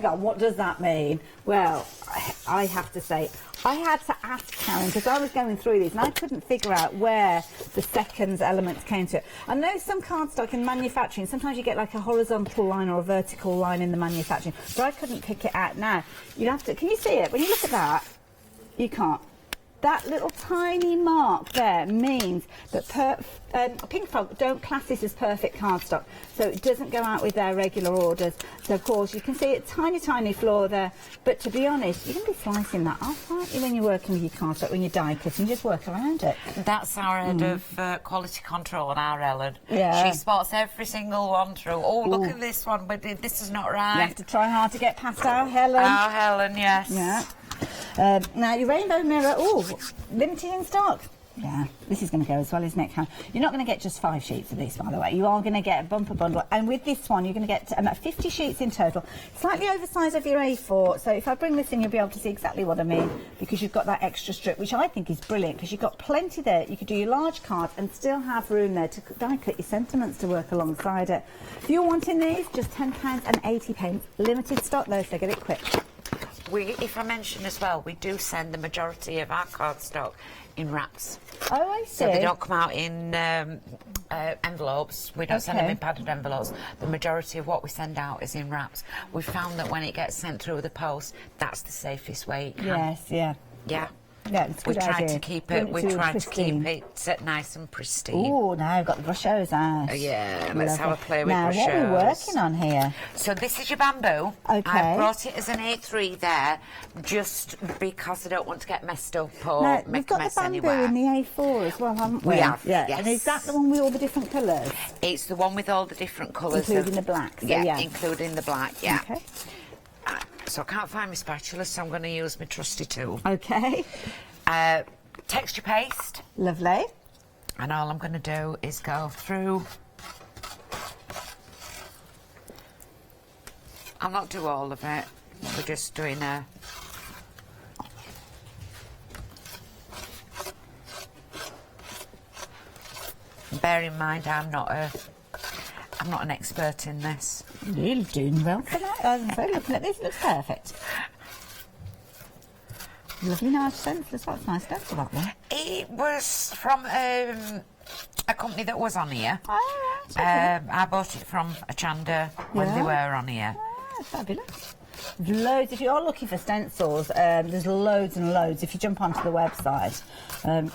on, what does that mean? Well, I have to say, I had to ask Karen because I was going through these and I couldn't figure out where the seconds elements came to. I know some cardstock in manufacturing, sometimes you get like a horizontal line or a vertical line in the manufacturing, but I couldn't pick it out now. You'd have to, can you see it? When you look at that, you can't. That little tiny mark there means that Pink Frog don't class this as perfect cardstock, so it doesn't go out with their regular orders. So of course you can see a tiny flaw there, but to be honest, you're going to be slicing that off, aren't you, when you're working with your cardstock, when you die cut and just work around it. That's our head of quality control, our Ellen. Yeah. She spots every single one through. Oh, look at this one, but this is not right. You have to try hard to get past our Helen. Our Helen, yes. Yeah. Now, your rainbow mirror, limited in stock. Yeah, this is going to go as well, isn't it, Karen? You're not going to get just 5 sheets of this, by the way. You are going to get a bumper bundle. And with this one, you're going to get 50 sheets in total. Slightly oversized of your A4. So if I bring this in, you'll be able to see exactly what I mean, because you've got that extra strip, which I think is brilliant, because you've got plenty there. You could do your large cards and still have room there to die cut your sentiments to work alongside it. If you're wanting these, just £10.80. Limited stock, though, so get it quick. If I mention as well, we do send the majority of our cardstock in wraps. Oh, I see. So they don't come out in envelopes. We don't send them in padded envelopes. The majority of what we send out is in wraps. We've found that when it gets sent through the post, that's the safest way it can. Yes, yeah. Yeah. Yeah, it's a good We try idea. to keep it. We try to keep it nice and pristine. Oh, now I've got the brushos out. Yeah, let's have a play with brushos. Now, what are we working on here? So this is your bamboo. Okay. I've brought it as an A3 there, just because I don't want to get messed up or now, make a mess anywhere. We've got the bamboo in the A4 as well, haven't we? We have, yeah. yes. And is that the one with all the different colours? It's the one with all the different colours. Including the black. So yeah, including the black, yeah. Okay. So I can't find my spatula, so I'm going to use my trusty tool. Okay. Texture paste. Lovely. And all I'm going to do is go through. I'll not do all of it. We're just doing a... bear in mind, I'm not an expert in this. You're doing well tonight. I'm sorry, looking at this, it looks perfect. Lovely nice stencil. That's nice stencil, that one. It was from a company that was on here. Oh, right. I bought it from Hochanda when they were on here. Oh, fabulous. Loads. If you are looking for stencils, there's loads and loads. If you jump onto the website,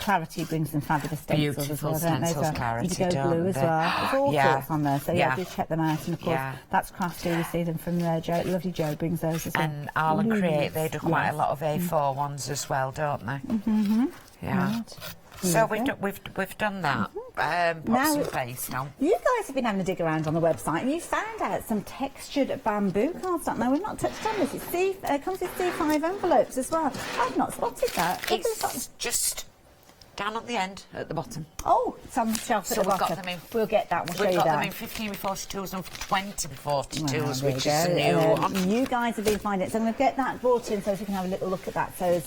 Clarity brings some fabulous stencils. Beautiful as well, stencils, Clarity. Indigo blue as well. There's all sorts on there. So do check them out. And of course, that's Crafty. We see them from there. Lovely Joe brings those as well. And Arlen Create, they do quite a lot of A4 ones as well, don't they? Yeah. Right. So we've done that. Pop some face on. You guys have been having a dig around on the website and you found out some textured bamboo cardstock. Now, we've not touched on this. It comes with C5 envelopes as well. I've not spotted that. It's just down at the end, at the bottom. Oh, it's on the shelf at the bottom. Got them in, we'll get that. We'll show you that. We've got them in 15 42s and 20 42s, well, which is a new one. You guys have been finding it, so I'm going to get that brought in so you can have a little look at that. So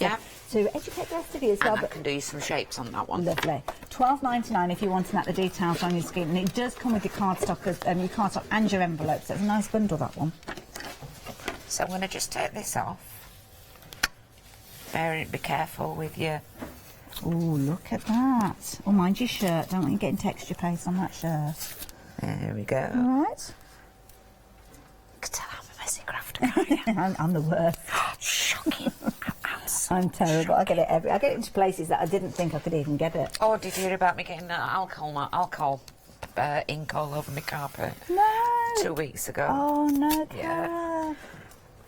to educate the rest of you as well. And I can do you some shapes on that one. Lovely. $12.99 if you want to know the details on your screen. And it does come with your cardstock and your envelopes. So it's a nice bundle, that one. So I'm going to just take this off. Be careful with your... Oh, look at that. Oh, mind your shirt. Don't want you getting texture paste on that shirt. There we go. All right. You can tell I'm a messy crafter, can't you? I'm the worst. Shocking. I'm terrible. I get it into places that I didn't think I could even get it. Oh, did you hear about me getting alcohol ink all over my carpet? No. 2 weeks ago. Oh, no, Cara. Yeah.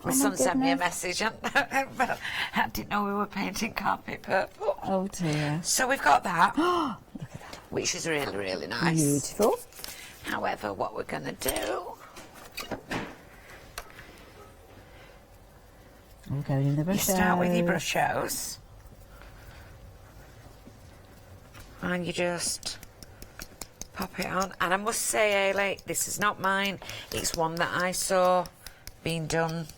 My son sent me a message and I didn't know we were painting carpet purple. Oh dear. So we've got that. Look at that. Which is really, really nice. Beautiful. However, what we're going to do... We're going in the brush. You start with your brushos. And you just pop it on. And I must say, Ailey, this is not mine. It's one that I saw being done...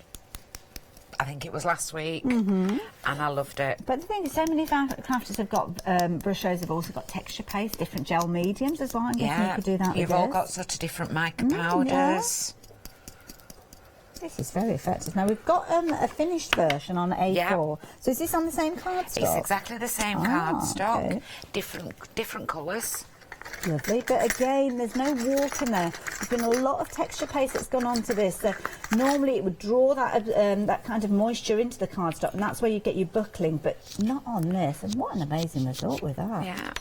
I think it was last week, and I loved it. But the thing is, so many crafters have got brushos have also got texture paste, different gel mediums as well. I'm guessing you could do that. You've all got sort of different mica powders. Yeah. This is very effective. Now we've got a finished version on A4. Yeah. So is this on the same cardstock? It's exactly the same cardstock, different colours. Lovely, but again, there's no water in there. There's been a lot of texture paste that's gone onto this. So normally it would draw that kind of moisture into the cardstock, and that's where you get your buckling, but not on this. And what an amazing result with that. Yeah.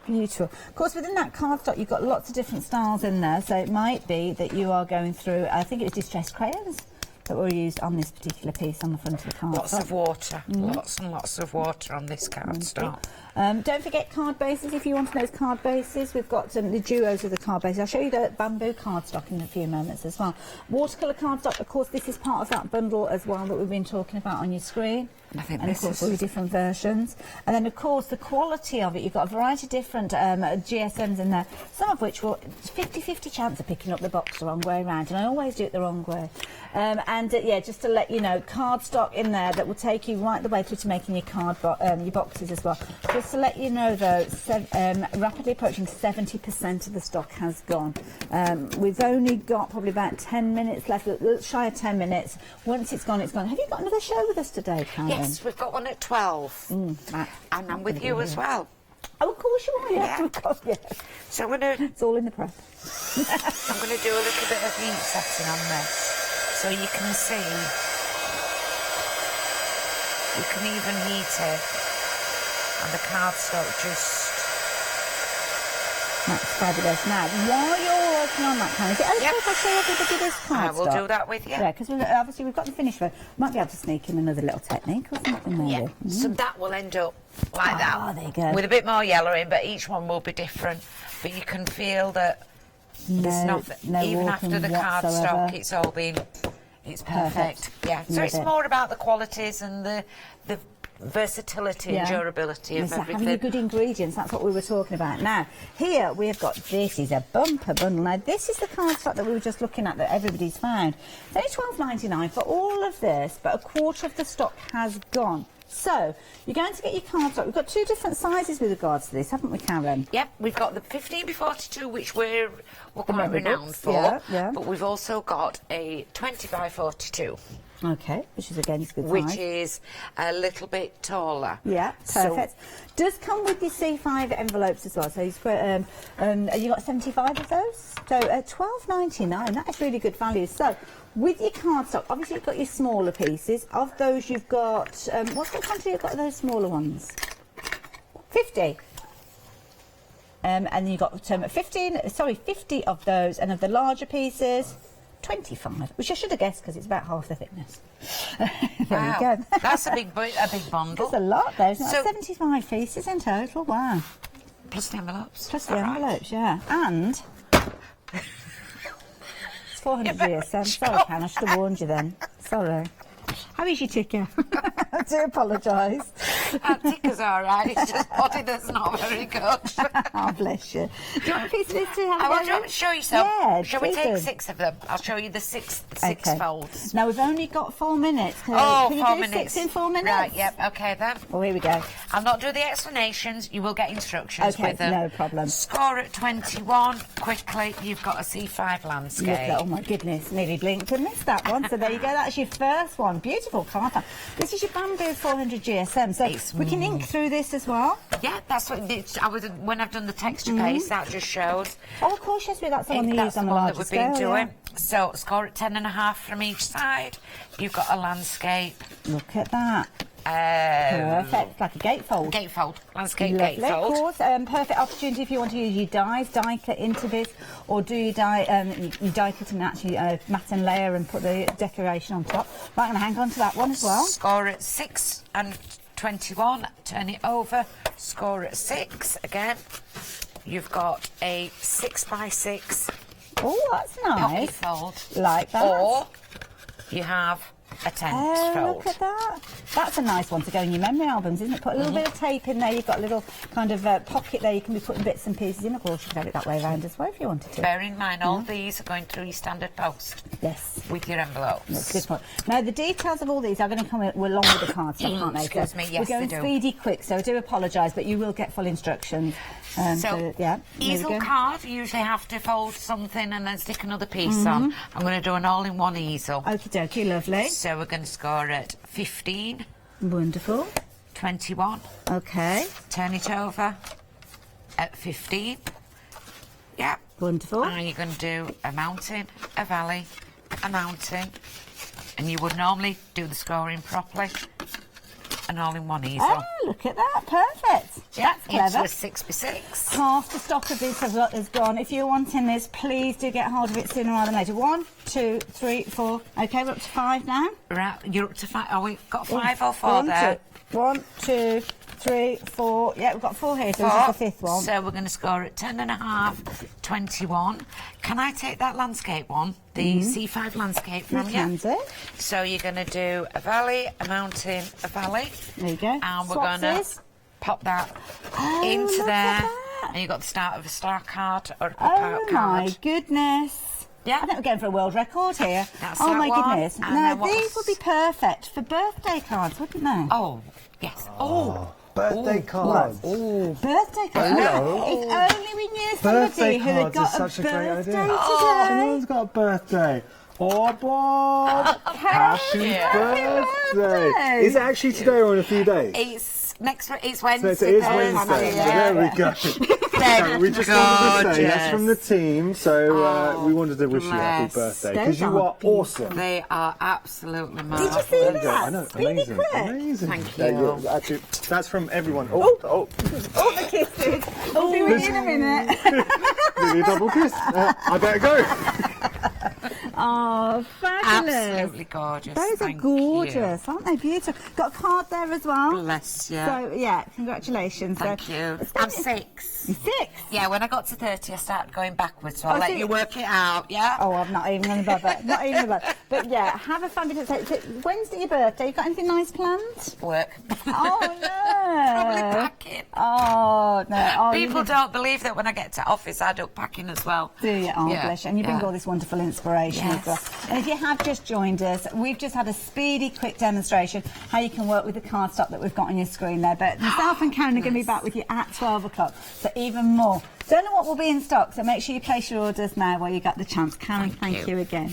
Beautiful. Of course, within that cardstock, you've got lots of different styles in there, so it might be that you are going through, I think it was distressed crayons that were used on this particular piece on the front of the cardstock. Lots of water, lots and lots of water on this cardstock. Don't forget card bases. If you want those card bases, we've got the duos of the card bases. I'll show you the bamboo cardstock in a few moments as well. Watercolour cardstock, of course, this is part of that bundle as well that we've been talking about on your screen. And of course, all the different versions. And then, of course, the quality of it. You've got a variety of different GSMs in there, some of which will 50-50 chance of picking up the box the wrong way around, and I always do it the wrong way. Yeah, just to let you know, cardstock in there that will take you right the way through to making your your boxes as well. Just to let you know, though, rapidly approaching 70% of the stock has gone. We've only got probably about 10 minutes left, shy of 10 minutes. Once it's gone, it's gone. Have you got another show with us today, Karen? Yes, we've got one at 12. And I'm with you as well. Oh, of course you are, yeah. So I'm going to... It's all in the press. I'm going to do a little bit of heat setting on this. So you can see, you can even heat it, and the cardstock just... That's fabulous. Now, while you're working on that, Karen, is it okay if I show everybody this cardstock? I will do that with you. Yeah, because obviously we've got the finished one. Might be able to sneak in another little technique or something maybe. Yeah, so that will end up like that. Oh, there you go. With a bit more yellow in, but each one will be different. But you can feel that there's nothing, even after the cardstock, it's all been... It's perfect. Yeah. So it's more about the qualities and the versatility and durability of everything. Having the good ingredients, that's what we were talking about. Now, here we have got, this is a bumper bundle. Now, this is the cardstock that we were just looking at that everybody's found. It's only $12.99 for all of this, but a quarter of the stock has gone. So, you're going to get your cardstock. We've got 2 different sizes with regards to this, haven't we, Karen? Yep, we've got the 15x42, which we're quite renowned for. Yeah. But we've also got a 20x42. Okay, which is again is good size. Which is a little bit taller. Yeah, perfect. Does come with your C5 envelopes as well. So you've got, you got 75 of those. So £12.99. That is really good value. So with your cardstock, obviously you've got your smaller pieces. Of those, you've got what's the quantity you've got of those smaller ones? 50. And then you've got 50 of those, and of the larger pieces, 25, which I should have guessed because it's about half the thickness. There you go. That's a big bundle. There's a lot there, isn't it? So 75 pieces in total, wow. Plus the envelopes. Plus the envelopes, yeah. And it's 400 GSM. Sorry, Karen, I should have warned you then. Sorry. How is your ticker? I do apologise. That ticker's all right. It's just body that's not very good. Oh, bless you. Do you want a piece of this too? I want to show you some. Yeah, Shall we take 6 of them? I'll show you the six folds. Now, we've only got 4 minutes. Can you 4 do minutes. 6 in 4 minutes? Right, yep, okay then. Well, here we go. I'll not do the explanations. You will get instructions with them. No problem. Score at 21. Quickly, you've got a C5 landscape. Oh, my goodness. Nearly blinked and missed that one. So there you go. That's your first one. Beautiful card. This is your Bamboo 400 GSM. So we can ink through this as well. Yeah, that's what when I've done the texture paste, that just shows. Oh, of course, yes, that's the one you use on the larger scale. That we've been doing. So score at 10.5 from each side. You've got a landscape. Look at that. Perfect, like a gatefold. Gatefold, landscape Lovely, gatefold. Of course, perfect opportunity if you want to use your die cut into this, or do your die cut and actually mat and layer and put the decoration on top. Right, I'm going to hang on to that one as well. Score at 6 and 21. Turn it over. Score at 6 again. You've got a 6x6. Oh, that's nice. Fold. Like that. Or you have a tent fold. Look at that. That's a nice one to go in your memory albums, isn't it? Put a little bit of tape in there. You've got a little kind of pocket there. You can be putting bits and pieces in. Of course, you could have it that way around as well if you wanted to. Bear in mind, all these are going through your standard post. Yes. With your envelopes. That's a good point. Now, the details of all these are going to come along with the cardstock, aren't they? Excuse me, yes, we're going they do. speedy quick, so I do apologise, but you will get full instructions. Easel card, you usually have to fold something and then stick another piece on. I'm going to do an all-in-one easel. Okie dokie, lovely. So we're going to score at 15. Wonderful. 21. Okay. Turn it over at 15. Yeah. Wonderful. And you're going to do a mountain, a valley, a mountain. And you would normally do the scoring properly. An all-in-one easel. Oh, look at that. Perfect. Yeah, that's clever. Into a 6x6. Half the stock of this has gone. If you're wanting this, please do get hold of it sooner rather than later. 1, 2, 3, 4. OK, we're up to 5 now. Right, you're up to 5. Oh, we've got 5 or 4 there. 1, 2, 3, 4. Yeah, we've got 4 here, so this is the 5th one. So we're going to score at 10.5, 21. Can I take that landscape one, the C5 landscape from you? Can do. So you're going to do a valley, a mountain, a valley. There you go. And we're going to pop that into there. And you've got the start of a star card or a pop-out card. Oh, my goodness. Yeah. I think we're going for a world record here. That's oh, that my one. goodness. And Now, these would be perfect for birthday cards, wouldn't they? Oh, yes. Oh. Birthday cards. Oh, birthday cards. Hello. If only we knew somebody who had got a birthday today. Someone's got a birthday. Oh, Bob! Happy birthday! Is it actually today or in a few days? It's Wednesday. So it is Wednesday. There we go. So we just wanted to say that's from the team. So we wanted to wish you a happy birthday because you are awesome. They are absolutely marvellous. Did you see that? I know, amazing, amazing. Thank you. Actually, that's from everyone. Oh, the kisses. I'll be with you in a minute. Maybe a double kiss. I better go. Oh, fabulous. Absolutely gorgeous. Those are gorgeous, aren't they? Beautiful. Got a card there as well. Bless you. So, yeah, congratulations. Thank you. I'm 6. You're 6? Yeah, when I got to 30, I started going backwards, so I'll let you work it out, yeah? Oh, I'm not even going to bother. Not even going to bother. But, yeah, have a fabulous day. When's your birthday? You got anything nice planned? Work. Oh, no. Probably packing. Oh, no. Oh, People don't believe that when I get to office, I do packing as well. Do you? Oh, yeah. bless you. And you bring all this wonderful inspiration as well. And if you have just joined us, we've just had a speedy, quick demonstration how you can work with the cardstock that we've got on your screen there. But myself and Karen are going to be back with you at 12 o'clock, so even more. Don't know what will be in stock, so make sure you place your orders now while you got the chance. Karen, thank you again.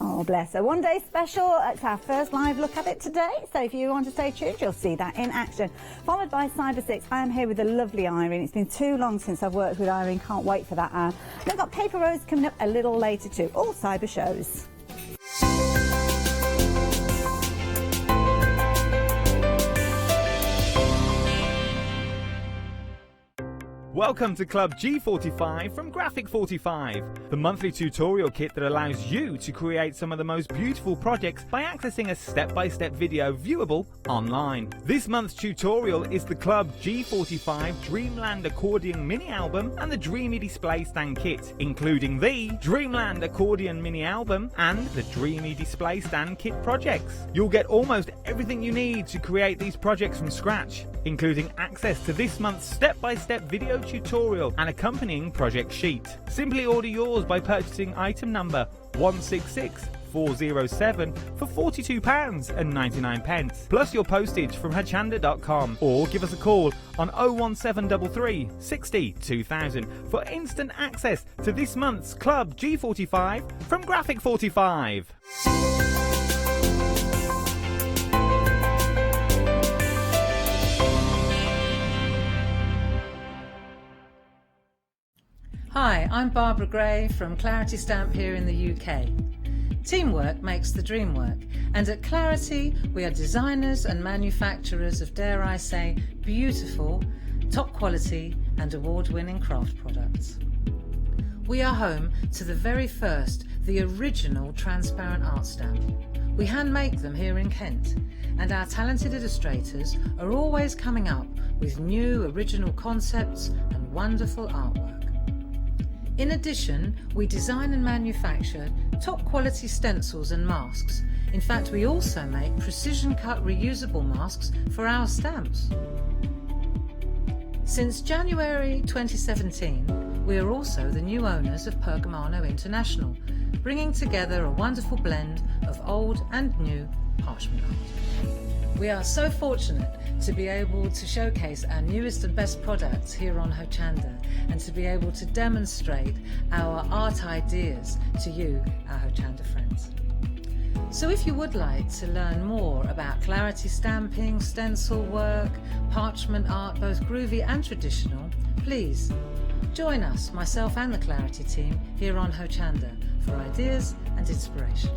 Oh, bless her. One day special. It's our first live look at it today. So if you want to stay tuned, you'll see that in action. Followed by Cyber 6. I am here with the lovely Irene. It's been too long since I've worked with Irene. Can't wait for that hour. We've got Paper Rose coming up a little later too. All cyber shows. Welcome to Club G45 from Graphic 45, the monthly tutorial kit that allows you to create some of the most beautiful projects by accessing a step-by-step video viewable online. This month's tutorial is the Club G45 Dreamland Accordion Mini Album and the Dreamy Display Stand Kit, including the Dreamland Accordion Mini Album and the Dreamy Display Stand Kit projects. You'll get almost everything you need to create these projects from scratch, including access to this month's step-by-step video tutorial and accompanying project sheet. Simply order yours by purchasing item number 166407 for £42.99 plus your postage from Hochanda.com, or give us a call on 01733 60 2000 for instant access to this month's Club G45 from Graphic 45. Hi, I'm Barbara Gray from Clarity Stamp here in the UK. Teamwork makes the dream work, and at Clarity we are designers and manufacturers of, dare I say, beautiful, top quality and award-winning craft products. We are home to the very first, the original transparent art stamp. We hand make them here in Kent, and our talented illustrators are always coming up with new original concepts and wonderful artwork. In addition, we design and manufacture top quality stencils and masks. In fact, we also make precision cut reusable masks for our stamps. Since January 2017, we are also the new owners of Pergamano International, bringing together a wonderful blend of old and new parchment art. We are so fortunate to be able to showcase our newest and best products here on Hochanda, and to be able to demonstrate our art ideas to you, our Hochanda friends. So if you would like to learn more about Clarity stamping, stencil work, parchment art, both groovy and traditional, please join us, myself and the Clarity team, here on Hochanda for ideas and inspiration.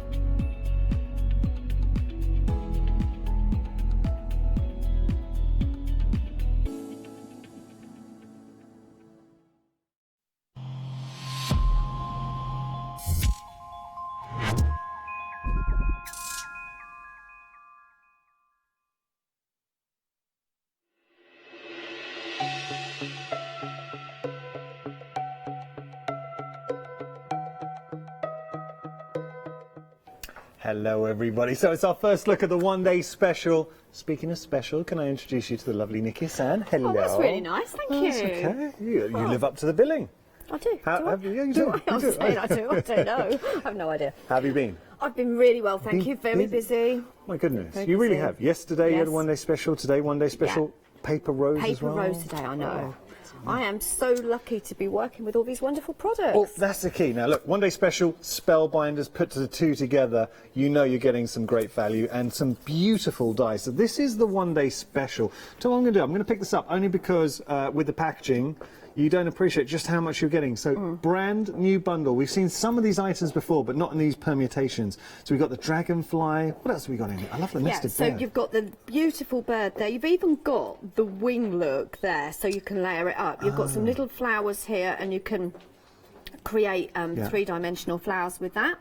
Hello everybody, so it's our first look at the one-day special. Speaking of special, can I introduce you to the lovely Nikki San? Hello. Oh, that's really nice, thank you. That's okay. You live up to the billing. I do. Yeah, you do. I don't know. I don't know. I have no idea. How have you been? I've been really well, thank you. Very busy. My goodness, Very you really busy. have. Yesterday you had a Yes. one-day special, today one-day special. Yeah. Paper Rose as Paper well. Rose today, I know. I am so lucky to be working with all these wonderful products. Well, that's the key. Now, look, one-day special, Spellbinders, put the two together, you know you're getting some great value and some beautiful dies. So this is the one-day special. So what I'm going to do, I'm going to pick this up only because with the packaging, you don't appreciate just how much you're getting. So brand new bundle. We've seen some of these items before, but not in these permutations. So we've got the dragonfly. What else have we got in it? I love the nested so bird. you've got the beautiful bird there. You've even got the wing look there, so you can layer it up. You've got some little flowers here, and you can create three-dimensional flowers with that.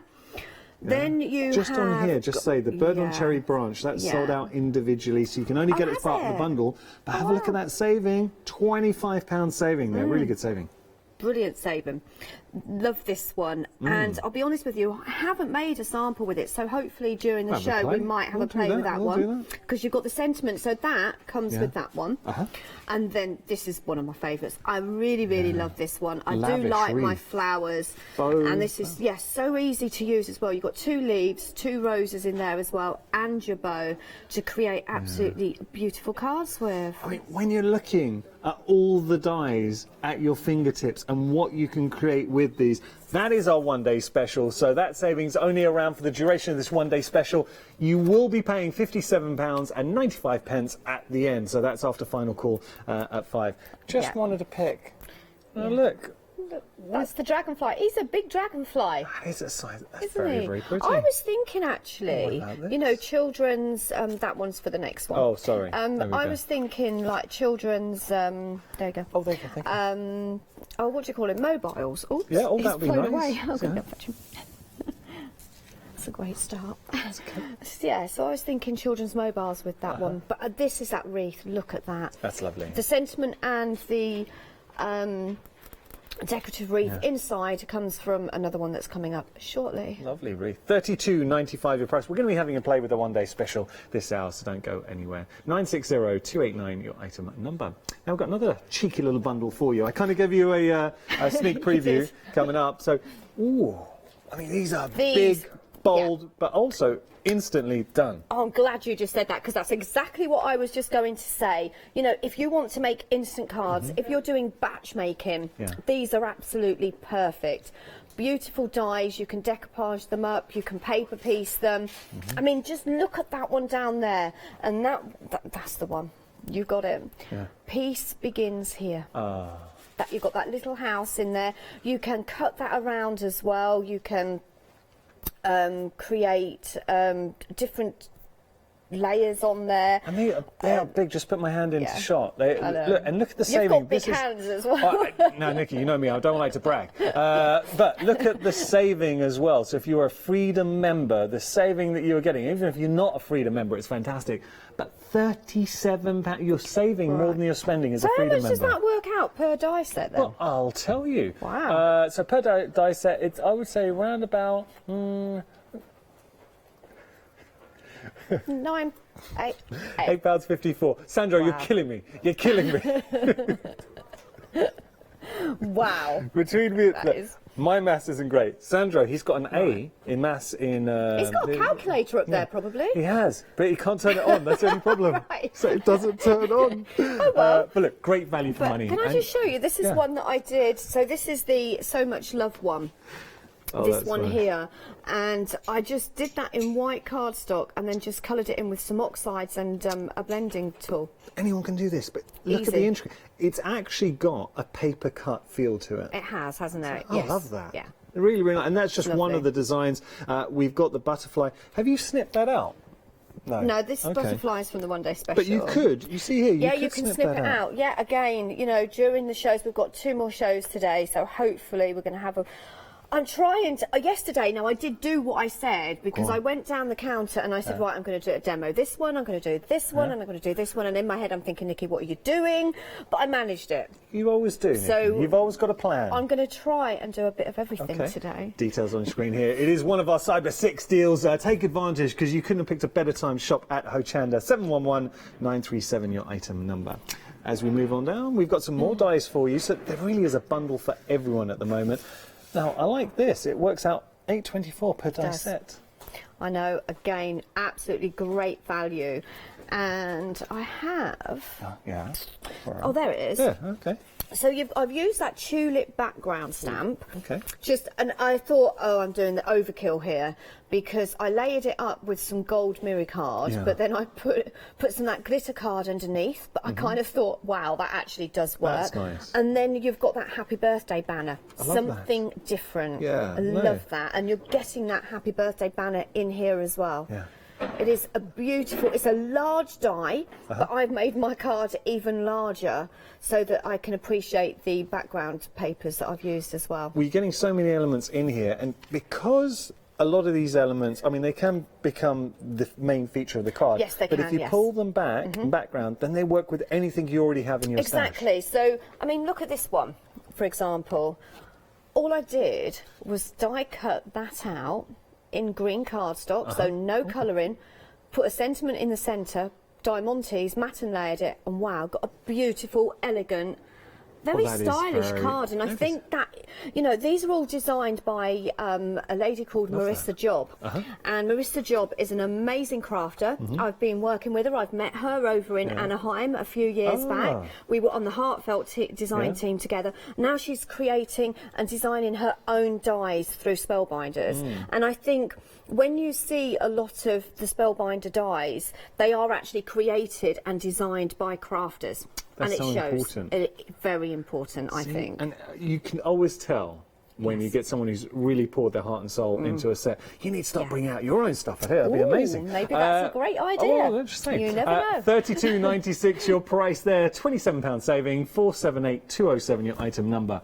Then you just have on here, just say the bird on cherry branch, that's sold out individually, so you can only get it as part of the bundle. But have a look at that saving, £25 saving there, really good saving. Brilliant saving. love this one, and I'll be honest with you, I haven't made a sample with it, so hopefully during the show we might have a play with that one, because you've got the sentiment. So that comes with that one, and then this is one of my favourites. I really love this one. I do like my flowers, and this is so easy to use as well. You've got 2 leaves, 2 roses in there as well, and your bow to create absolutely beautiful cards with. I mean, when you're looking at all the dies at your fingertips and what you can create with these, that is our one-day special. So that savings only around for the duration of this one-day special. You will be paying £57.95 at the end. So that's after final call at 5. Just wanted to pick. Oh, look. That's the dragonfly. He's a big dragonfly. That is a size. That's Isn't very, he? very pretty. I was thinking actually, you know, children's. That one's for the next one. Oh, sorry. I was thinking like children's. There you go. Oh, there you go. Thank you. Oh, what do you call it? Mobiles. Oops. Yeah. Oh, he's that'd be flown nice. away. I'll go fetch him. That's a great start. Yeah, so I was thinking children's mobiles with that one, but this is that wreath. Look at that. That's lovely. The sentiment and the decorative wreath inside comes from another one that's coming up shortly. Lovely wreath. £32.95 your price. We're going to be having a play with the one-day special this hour, so don't go anywhere. 960-289 your item number. Now we've got another cheeky little bundle for you. I kind of gave you a sneak preview coming up. So, ooh, I mean, these are big, bold, but also instantly done. Oh, I'm glad you just said that, because that's exactly what I was just going to say. You know, if you want to make instant cards, if you're doing batch making, these are absolutely perfect. Beautiful dies, you can decoupage them up, you can paper piece them. I mean, just look at that one down there, and that's the one. You got it. Peace begins here. That you've got that little house in there. You can cut that around as well. You can create different layers on there. And they are big. Just put my hand into shot. Look at the saving. You've got big hands as well. No, Nikki, you know me. I don't like to brag. But look at the saving as well. So if you're a Freedom member, the saving that you're getting, even if you're not a Freedom member, it's fantastic. But £37, you're saving more than you're spending as a Freedom member. How much does that work out per die set then? Well, I'll tell you. Wow. So per die set, it's, I would say, around about... £8.54. Sandra, you're killing me. You're killing me. Wow. Between me, my maths isn't great. Sandro, he's got an A in maths in... he's got a calculator up there, probably. He has, but he can't turn it on. That's the only problem. So it doesn't turn on. Oh, well. But look, great value for money. Can I just show you? This is one that I did. So this is the So Much Love one. This one here, and I just did that in white cardstock and then just coloured it in with some oxides and a blending tool. Anyone can do this, but look at the intricate. It's actually got a paper cut feel to it. It has, hasn't it? I love that. Yeah. Really, really nice. And that's just one of the designs. We've got the butterfly. Have you snipped that out? No, this butterfly is from the one-day special. But you could. You see here, you can snip it out. Yeah, again, you know, during the shows, we've got 2 more shows today, so hopefully we're going to have a... I'm trying to... yesterday, now, I did do what I said, because I went down the counter and I said, right, I'm going to do a demo. This one, I'm going to do this one, and I'm going to do this one. And in my head, I'm thinking, Nikki, what are you doing? But I managed it. You always do, Nikki. So you've always got a plan. I'm going to try and do a bit of everything today. Details on the screen here. It is one of our Cyber 6 deals. Take advantage, because you couldn't have picked a better time. Shop at Hochanda. 711-937, your item number. As we move on down, we've got some more dies for you. So there really is a bundle for everyone at the moment. Now, I like this. It works out £8.24 per die set. I know. Again, absolutely great value. And I have... Oh, there it is. Yeah, okay. So I've used that tulip background stamp. Okay. And I thought, oh, I'm doing the overkill here, because I layered it up with some gold mirror card, but then I put some of that glitter card underneath. But I kind of thought, wow, that actually does work. That's nice. And then you've got that happy birthday banner, something different. Yeah, I love that, and you're getting that happy birthday banner in here as well. Yeah. It is a beautiful, it's a large die, but I've made my card even larger so that I can appreciate the background papers that I've used as well. We're getting so many elements in here, and because a lot of these elements, I mean, they can become the main feature of the card. Yes, they can, But if you pull them back in background, then they work with anything you already have in your stash. Exactly. So, I mean, look at this one, for example. all I did was die cut that out in green cardstock, so no colouring, put a sentiment in the centre, diamantes, matte and layered it, and wow, got a beautiful, elegant, very stylish card. And I think that, you know, these are all designed by a lady called Marissa Job. And Marissa Job is an amazing crafter. I've been working with her. I've met her over in Anaheim a few years back. We were on the Heartfelt design team together. Now she's creating and designing her own dies through Spellbinders. And I think when you see a lot of the Spellbinder dies, they are actually created and designed by crafters. That's and it so shows. important. Very important, I think. And you can always tell when you get someone who's really poured their heart and soul into a set. You need to start bringing out your own stuff. I think that'd be amazing. Maybe that's a great idea. Oh, interesting. You never know. £32.96 your price there. £27 saving. 478207 your item number.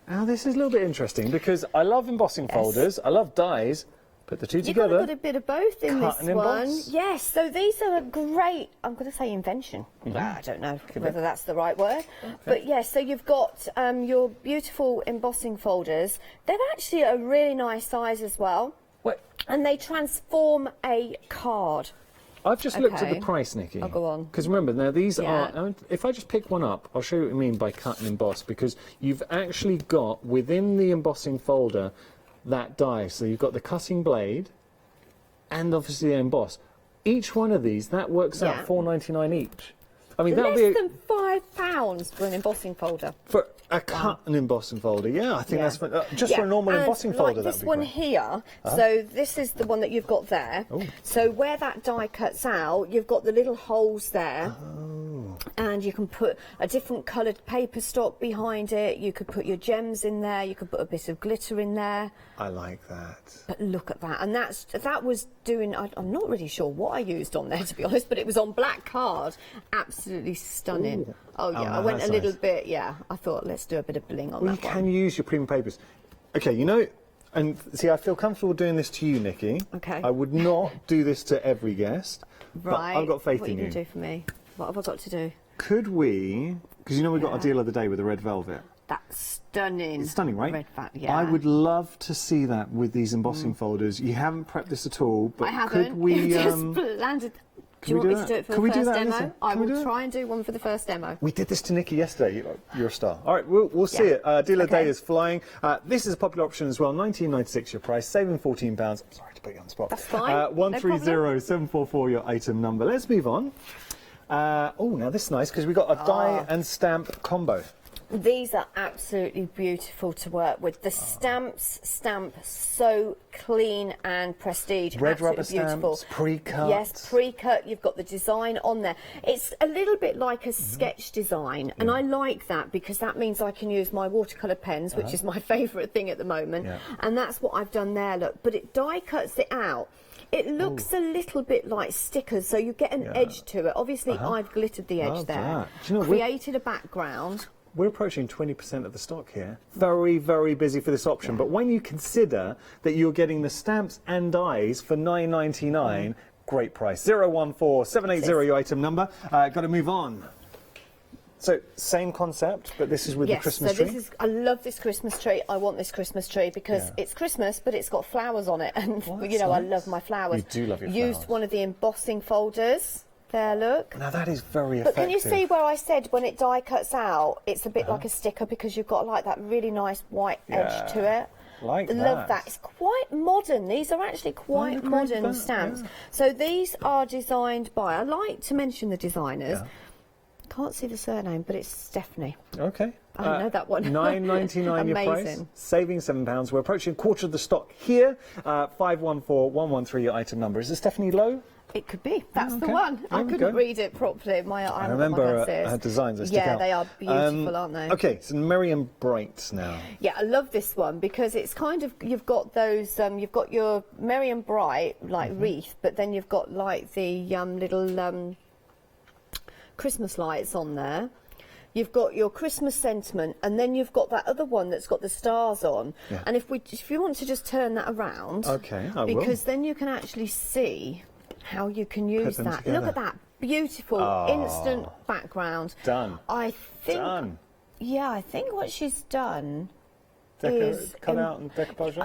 Now this is a little bit interesting because I love embossing folders. I love dies. Put the two together. You've got a bit of both in Cut this and one. emboss. Yes, so these are a great, I'm going to say invention. I don't know whether that's the right word. But yes, so you've got your beautiful embossing folders. They're actually a really nice size as well. And they transform a card. I've just looked at the price, Nikki. I'll go on. Because remember, now these are, if I just pick one up, I'll show you what I mean by cut and emboss, because you've actually got, within the embossing folder, that die. So you've got the cutting blade and obviously the emboss. Each one of these, that works out $4.99 each. I mean, that'll less be than £5 for an embossing folder. for a cut and embossing folder. Yeah, I think that's just for a normal embossing folder. Like That this would be one great. here. So this is the one that you've got there. So where that die cuts out, you've got the little holes there. And you can put a different coloured paper stock behind it. You could put your gems in there. You could put a bit of glitter in there. I like that. But look at that. And that was doing, I'm not really sure what I used on there, to be honest, but it was on black card. Absolutely stunning. Ooh. Oh, yeah. Oh, I went that's a little nice. bit, I thought, let's do a bit of bling on Well, that you one. can use your premium papers. Okay, you know, and see, I feel comfortable doing this to you, Nikki. Okay. I would not do this to every guest. But I've got faith what in are you you. going to do for me? What have I got to do? Could we, because you know we got a deal of the day with the red velvet. That's stunning. It's stunning, right? Red fat, yeah. I would love to see that with these embossing folders. You haven't prepped this at all, but I haven't. could we... Just landed. Do you want me to do it for the first demo? I will try and do one for the first demo. We did this to Nikki yesterday. You're a star. All right, we'll see it. Deal of the day is flying. This is a popular option as well. £19.96 your price, saving £14. I'm sorry to put you on the spot. That's fine. 130744 your item number. Let's move on. Oh, now this is nice because we've got a die and stamp combo. These are absolutely beautiful to work with. The stamps stamp so clean and prestige. Red absolutely rubber beautiful. stamps, pre-cut. Yes, pre-cut. You've got the design on there. It's a little bit like a sketch design, and I like that because that means I can use my watercolour pens, which is my favourite thing at the moment, and that's what I've done there. Look, but it die cuts it out. It looks a little bit like stickers, so you get an edge to it. Obviously, I've glittered the edge there, Do you know, created a background. We're approaching 20% of the stock here. Very, very busy for this option. But when you consider that you're getting the stamps and dies for $9.99, great price. 014780 your item number. Got to move on. So, same concept, but this is with the Christmas tree? This is, I love this Christmas tree. I want this Christmas tree because it's Christmas, but it's got flowers on it. And, you know, I love my flowers. You do love your flowers. Used one of the embossing folders. There, look. Now, that is very effective. But can you see where I said when it die cuts out, it's a bit like a sticker because you've got, like, that really nice white edge to it. Like that. Love that. It's quite modern. These are actually quite modern stamps. So these are designed by, I like to mention the designers. Can't see the surname, but it's Stephanie. Okay. I know that one. $9.99 your price, Amazing. saving £7. We're approaching a quarter of the stock here. 514113 your item number. Is it Stephanie Lowe? It could be. That's the one. I couldn't read it properly. I remember her designs. They stick out. Yeah, they are beautiful, aren't they? Okay, so Merriam Bright now. Yeah, I love this one because it's kind of, you've got those, you've got your Merriam Bright, like wreath, but then you've got like the little Christmas lights on there. You've got your Christmas sentiment, and then you've got that other one that's got the stars on. Yeah. And if you want to just turn that around, okay, I will. because then you can actually see how you can use that. Together. Look at that beautiful instant background. Done. I think. Done. Yeah, I think what she's done. is cut out and decoupage?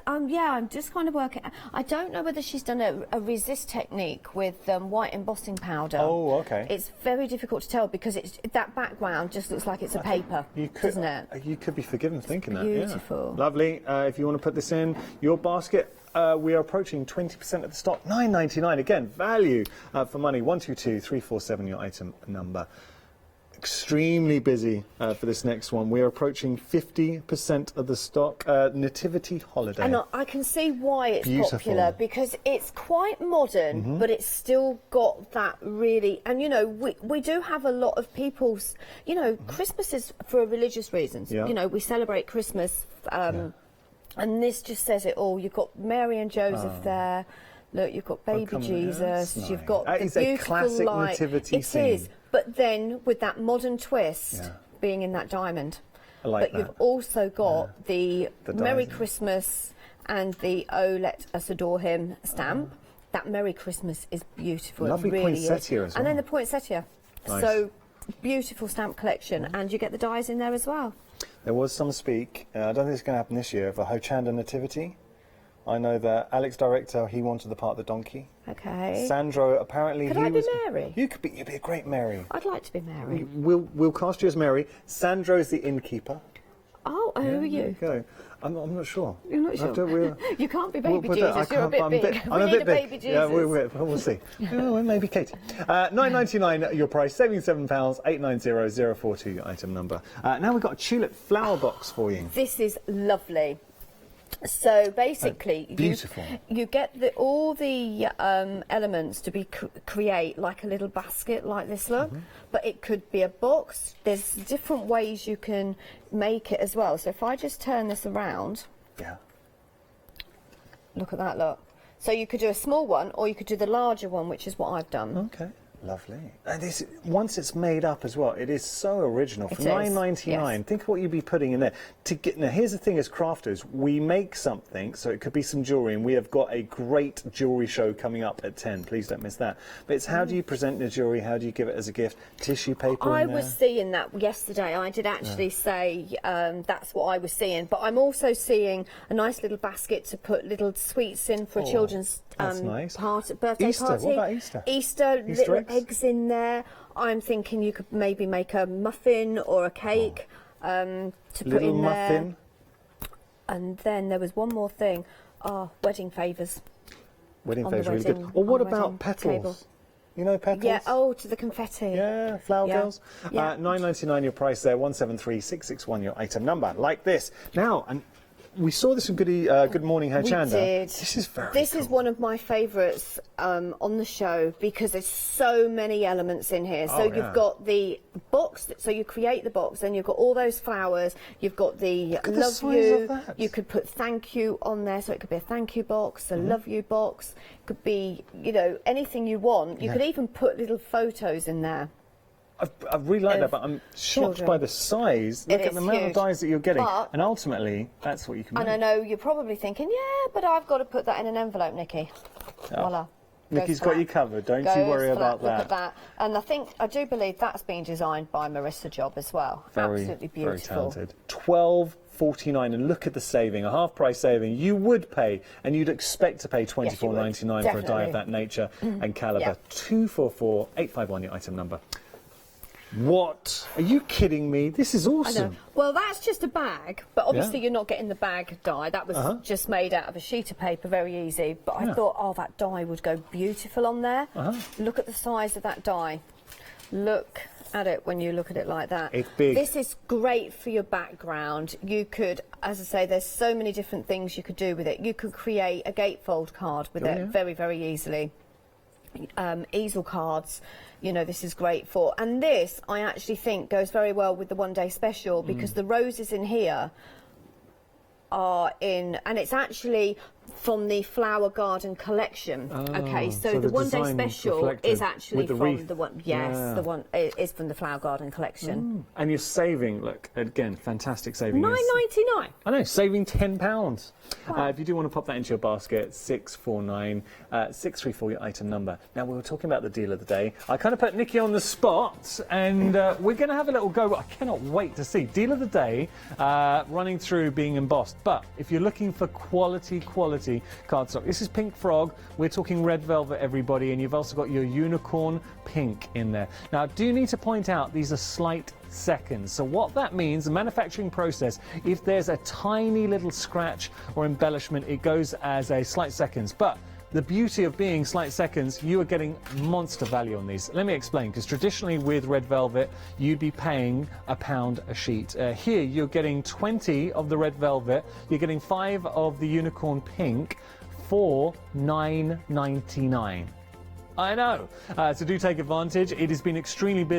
I'm just kind of working. I don't know whether she's done a resist technique with white embossing powder. Oh, okay. It's very difficult to tell because that background just looks like it's a paper, doesn't it? You could be forgiven thinking that. Beautiful. Yeah. Lovely. If you want to put this in your basket, we are approaching 20% of the stock. £9.99 again. Value for money. 122347 your item number. Extremely busy for this next one. We are approaching 50% of the stock. Nativity Holiday. And I can see why it's Beautiful. popular because it's quite modern, but it's still got that really. And you know, we do have a lot of people's. You know, Christmas is for religious reasons. Yeah. You know, we celebrate Christmas, and this just says it all. You've got Mary and Joseph there. Look, you've got baby Jesus. Nice. You've got That the is a beautiful classic light. nativity scene. It is, but then with that modern twist, being in that diamond. I like but you've also got the Merry diamond. Christmas and the Oh Let Us Adore Him stamp. That Merry Christmas is beautiful. Lovely it really poinsettia is. as And then well. the poinsettia. Nice. So beautiful stamp collection, and you get the dies in there as well. There was some speak, I don't think it's going to happen this year, of a Hochanda nativity. I know that Alex Director, he wanted the part of the donkey. Okay. Sandro, apparently Could he I be was... Mary? You'd be a great Mary. I'd like to be Mary. We'll cast you as Mary. Sandro's the innkeeper. Oh, who are you? There you go. I'm not sure. You're not sure? You can't be baby Jesus, you're a bit big. I'm We a need bit a big. baby Yeah, Jesus. we'll see. Well, maybe Katie. £9.99 your price, saving £7, 890042 your item number. Now we've got a tulip flower box for you. This is lovely. So basically, beautiful. You get all the elements to create like a little basket like this look, but it could be a box. There's different ways you can make it as well. So if I just turn this around, look at that look. So you could do a small one, or you could do the larger one, which is what I've done. Okay. Lovely. And once it's made up as well, it is so original. For £9.99, yes. think of what you'd be putting in there. Now, here's the thing as crafters, we make something, so it could be some jewellery, and we have got a great jewellery show coming up at 10. Please don't miss that. But it's how do you present the jewellery, how do you give it as a gift? Tissue paper I in there? was seeing that yesterday. I did actually say that's what I was seeing. But I'm also seeing a nice little basket to put little sweets in for a children's nice. birthday Easter. party. What about Easter? Easter little eggs in there. I'm thinking you could maybe make a muffin or a cake to put Little in there. muffin. And then there was one more thing. Wedding favours. Wedding on the favours really good. wedding- Or what on the about wedding petals? table. You know petals? Yeah, to the confetti. Yeah, flower girls. Yeah. £9.99 your price there, 173661 your item number. Like this. Now, and we saw this in Good Morning Hochanda. We did. This is very This is one of my favourites on the show because there's so many elements in here. So you've got the box, so you create the box, then you've got all those flowers, you've got the love size you, of that. you could put thank you on there, so it could be a thank you box, a love you box, it could be, you know, anything you want. You could even put little photos in there. I really like that, but I'm shocked by the size. Look at the amount of dies that you're getting. And ultimately, that's what you can make. And I know you're probably thinking, yeah, but I've got to put that in an envelope, Nikki. Voila. Nikki's got you covered, don't you worry about that. Look at that. And I do believe that's been designed by Marissa Job as well. Absolutely beautiful. Very talented. £12.49, and look at the saving, a half price saving. You would pay, and you'd expect to pay £24.99 for a die of that nature and calibre. 244851 your item number. What? Are you kidding me? This is awesome. I know. Well, that's just a bag, but obviously you're not getting the bag die. That was just made out of a sheet of paper, very easy. But I thought, that die would go beautiful on there. Look at the size of that die. Look at it when you look at it like that. It's big. This is great for your background. You could, as I say, there's so many different things you could do with it. You could create a gatefold card with it very, very easily. Easel cards, you know, this is great for. And this, I actually think, goes very well with the one-day special because the roses in here are in, and it's actually from the Flower Garden collection. Okay, so the the one day design special reflected is actually with the from wreath. the one. Yes, Yeah. the one is from the Flower Garden collection. And you're saving, look, again, fantastic saving. £9.99. I know, saving £10. If you do want to pop that into your basket, 649 634 your item number. Now, we were talking about the deal of the day. I kind of put Nikki on the spot, and we're going to have a little go. I cannot wait to see. Deal of the day, running through being embossed. But if you're looking for quality cardstock, this is Pink Frog. We're talking red velvet, everybody, and you've also got your unicorn pink in there. Now, I do need to point out these are slight seconds. So what that means, the manufacturing process, if there's a tiny little scratch or embellishment, it goes as a slight seconds. But the beauty of being slight seconds, you are getting monster value on these. Let me explain, because traditionally with red velvet, you'd be paying £1 a sheet. Here, you're getting 20 of the red velvet, you're getting 5 of the unicorn pink for £9.99. I know. So do take advantage. It has been extremely busy.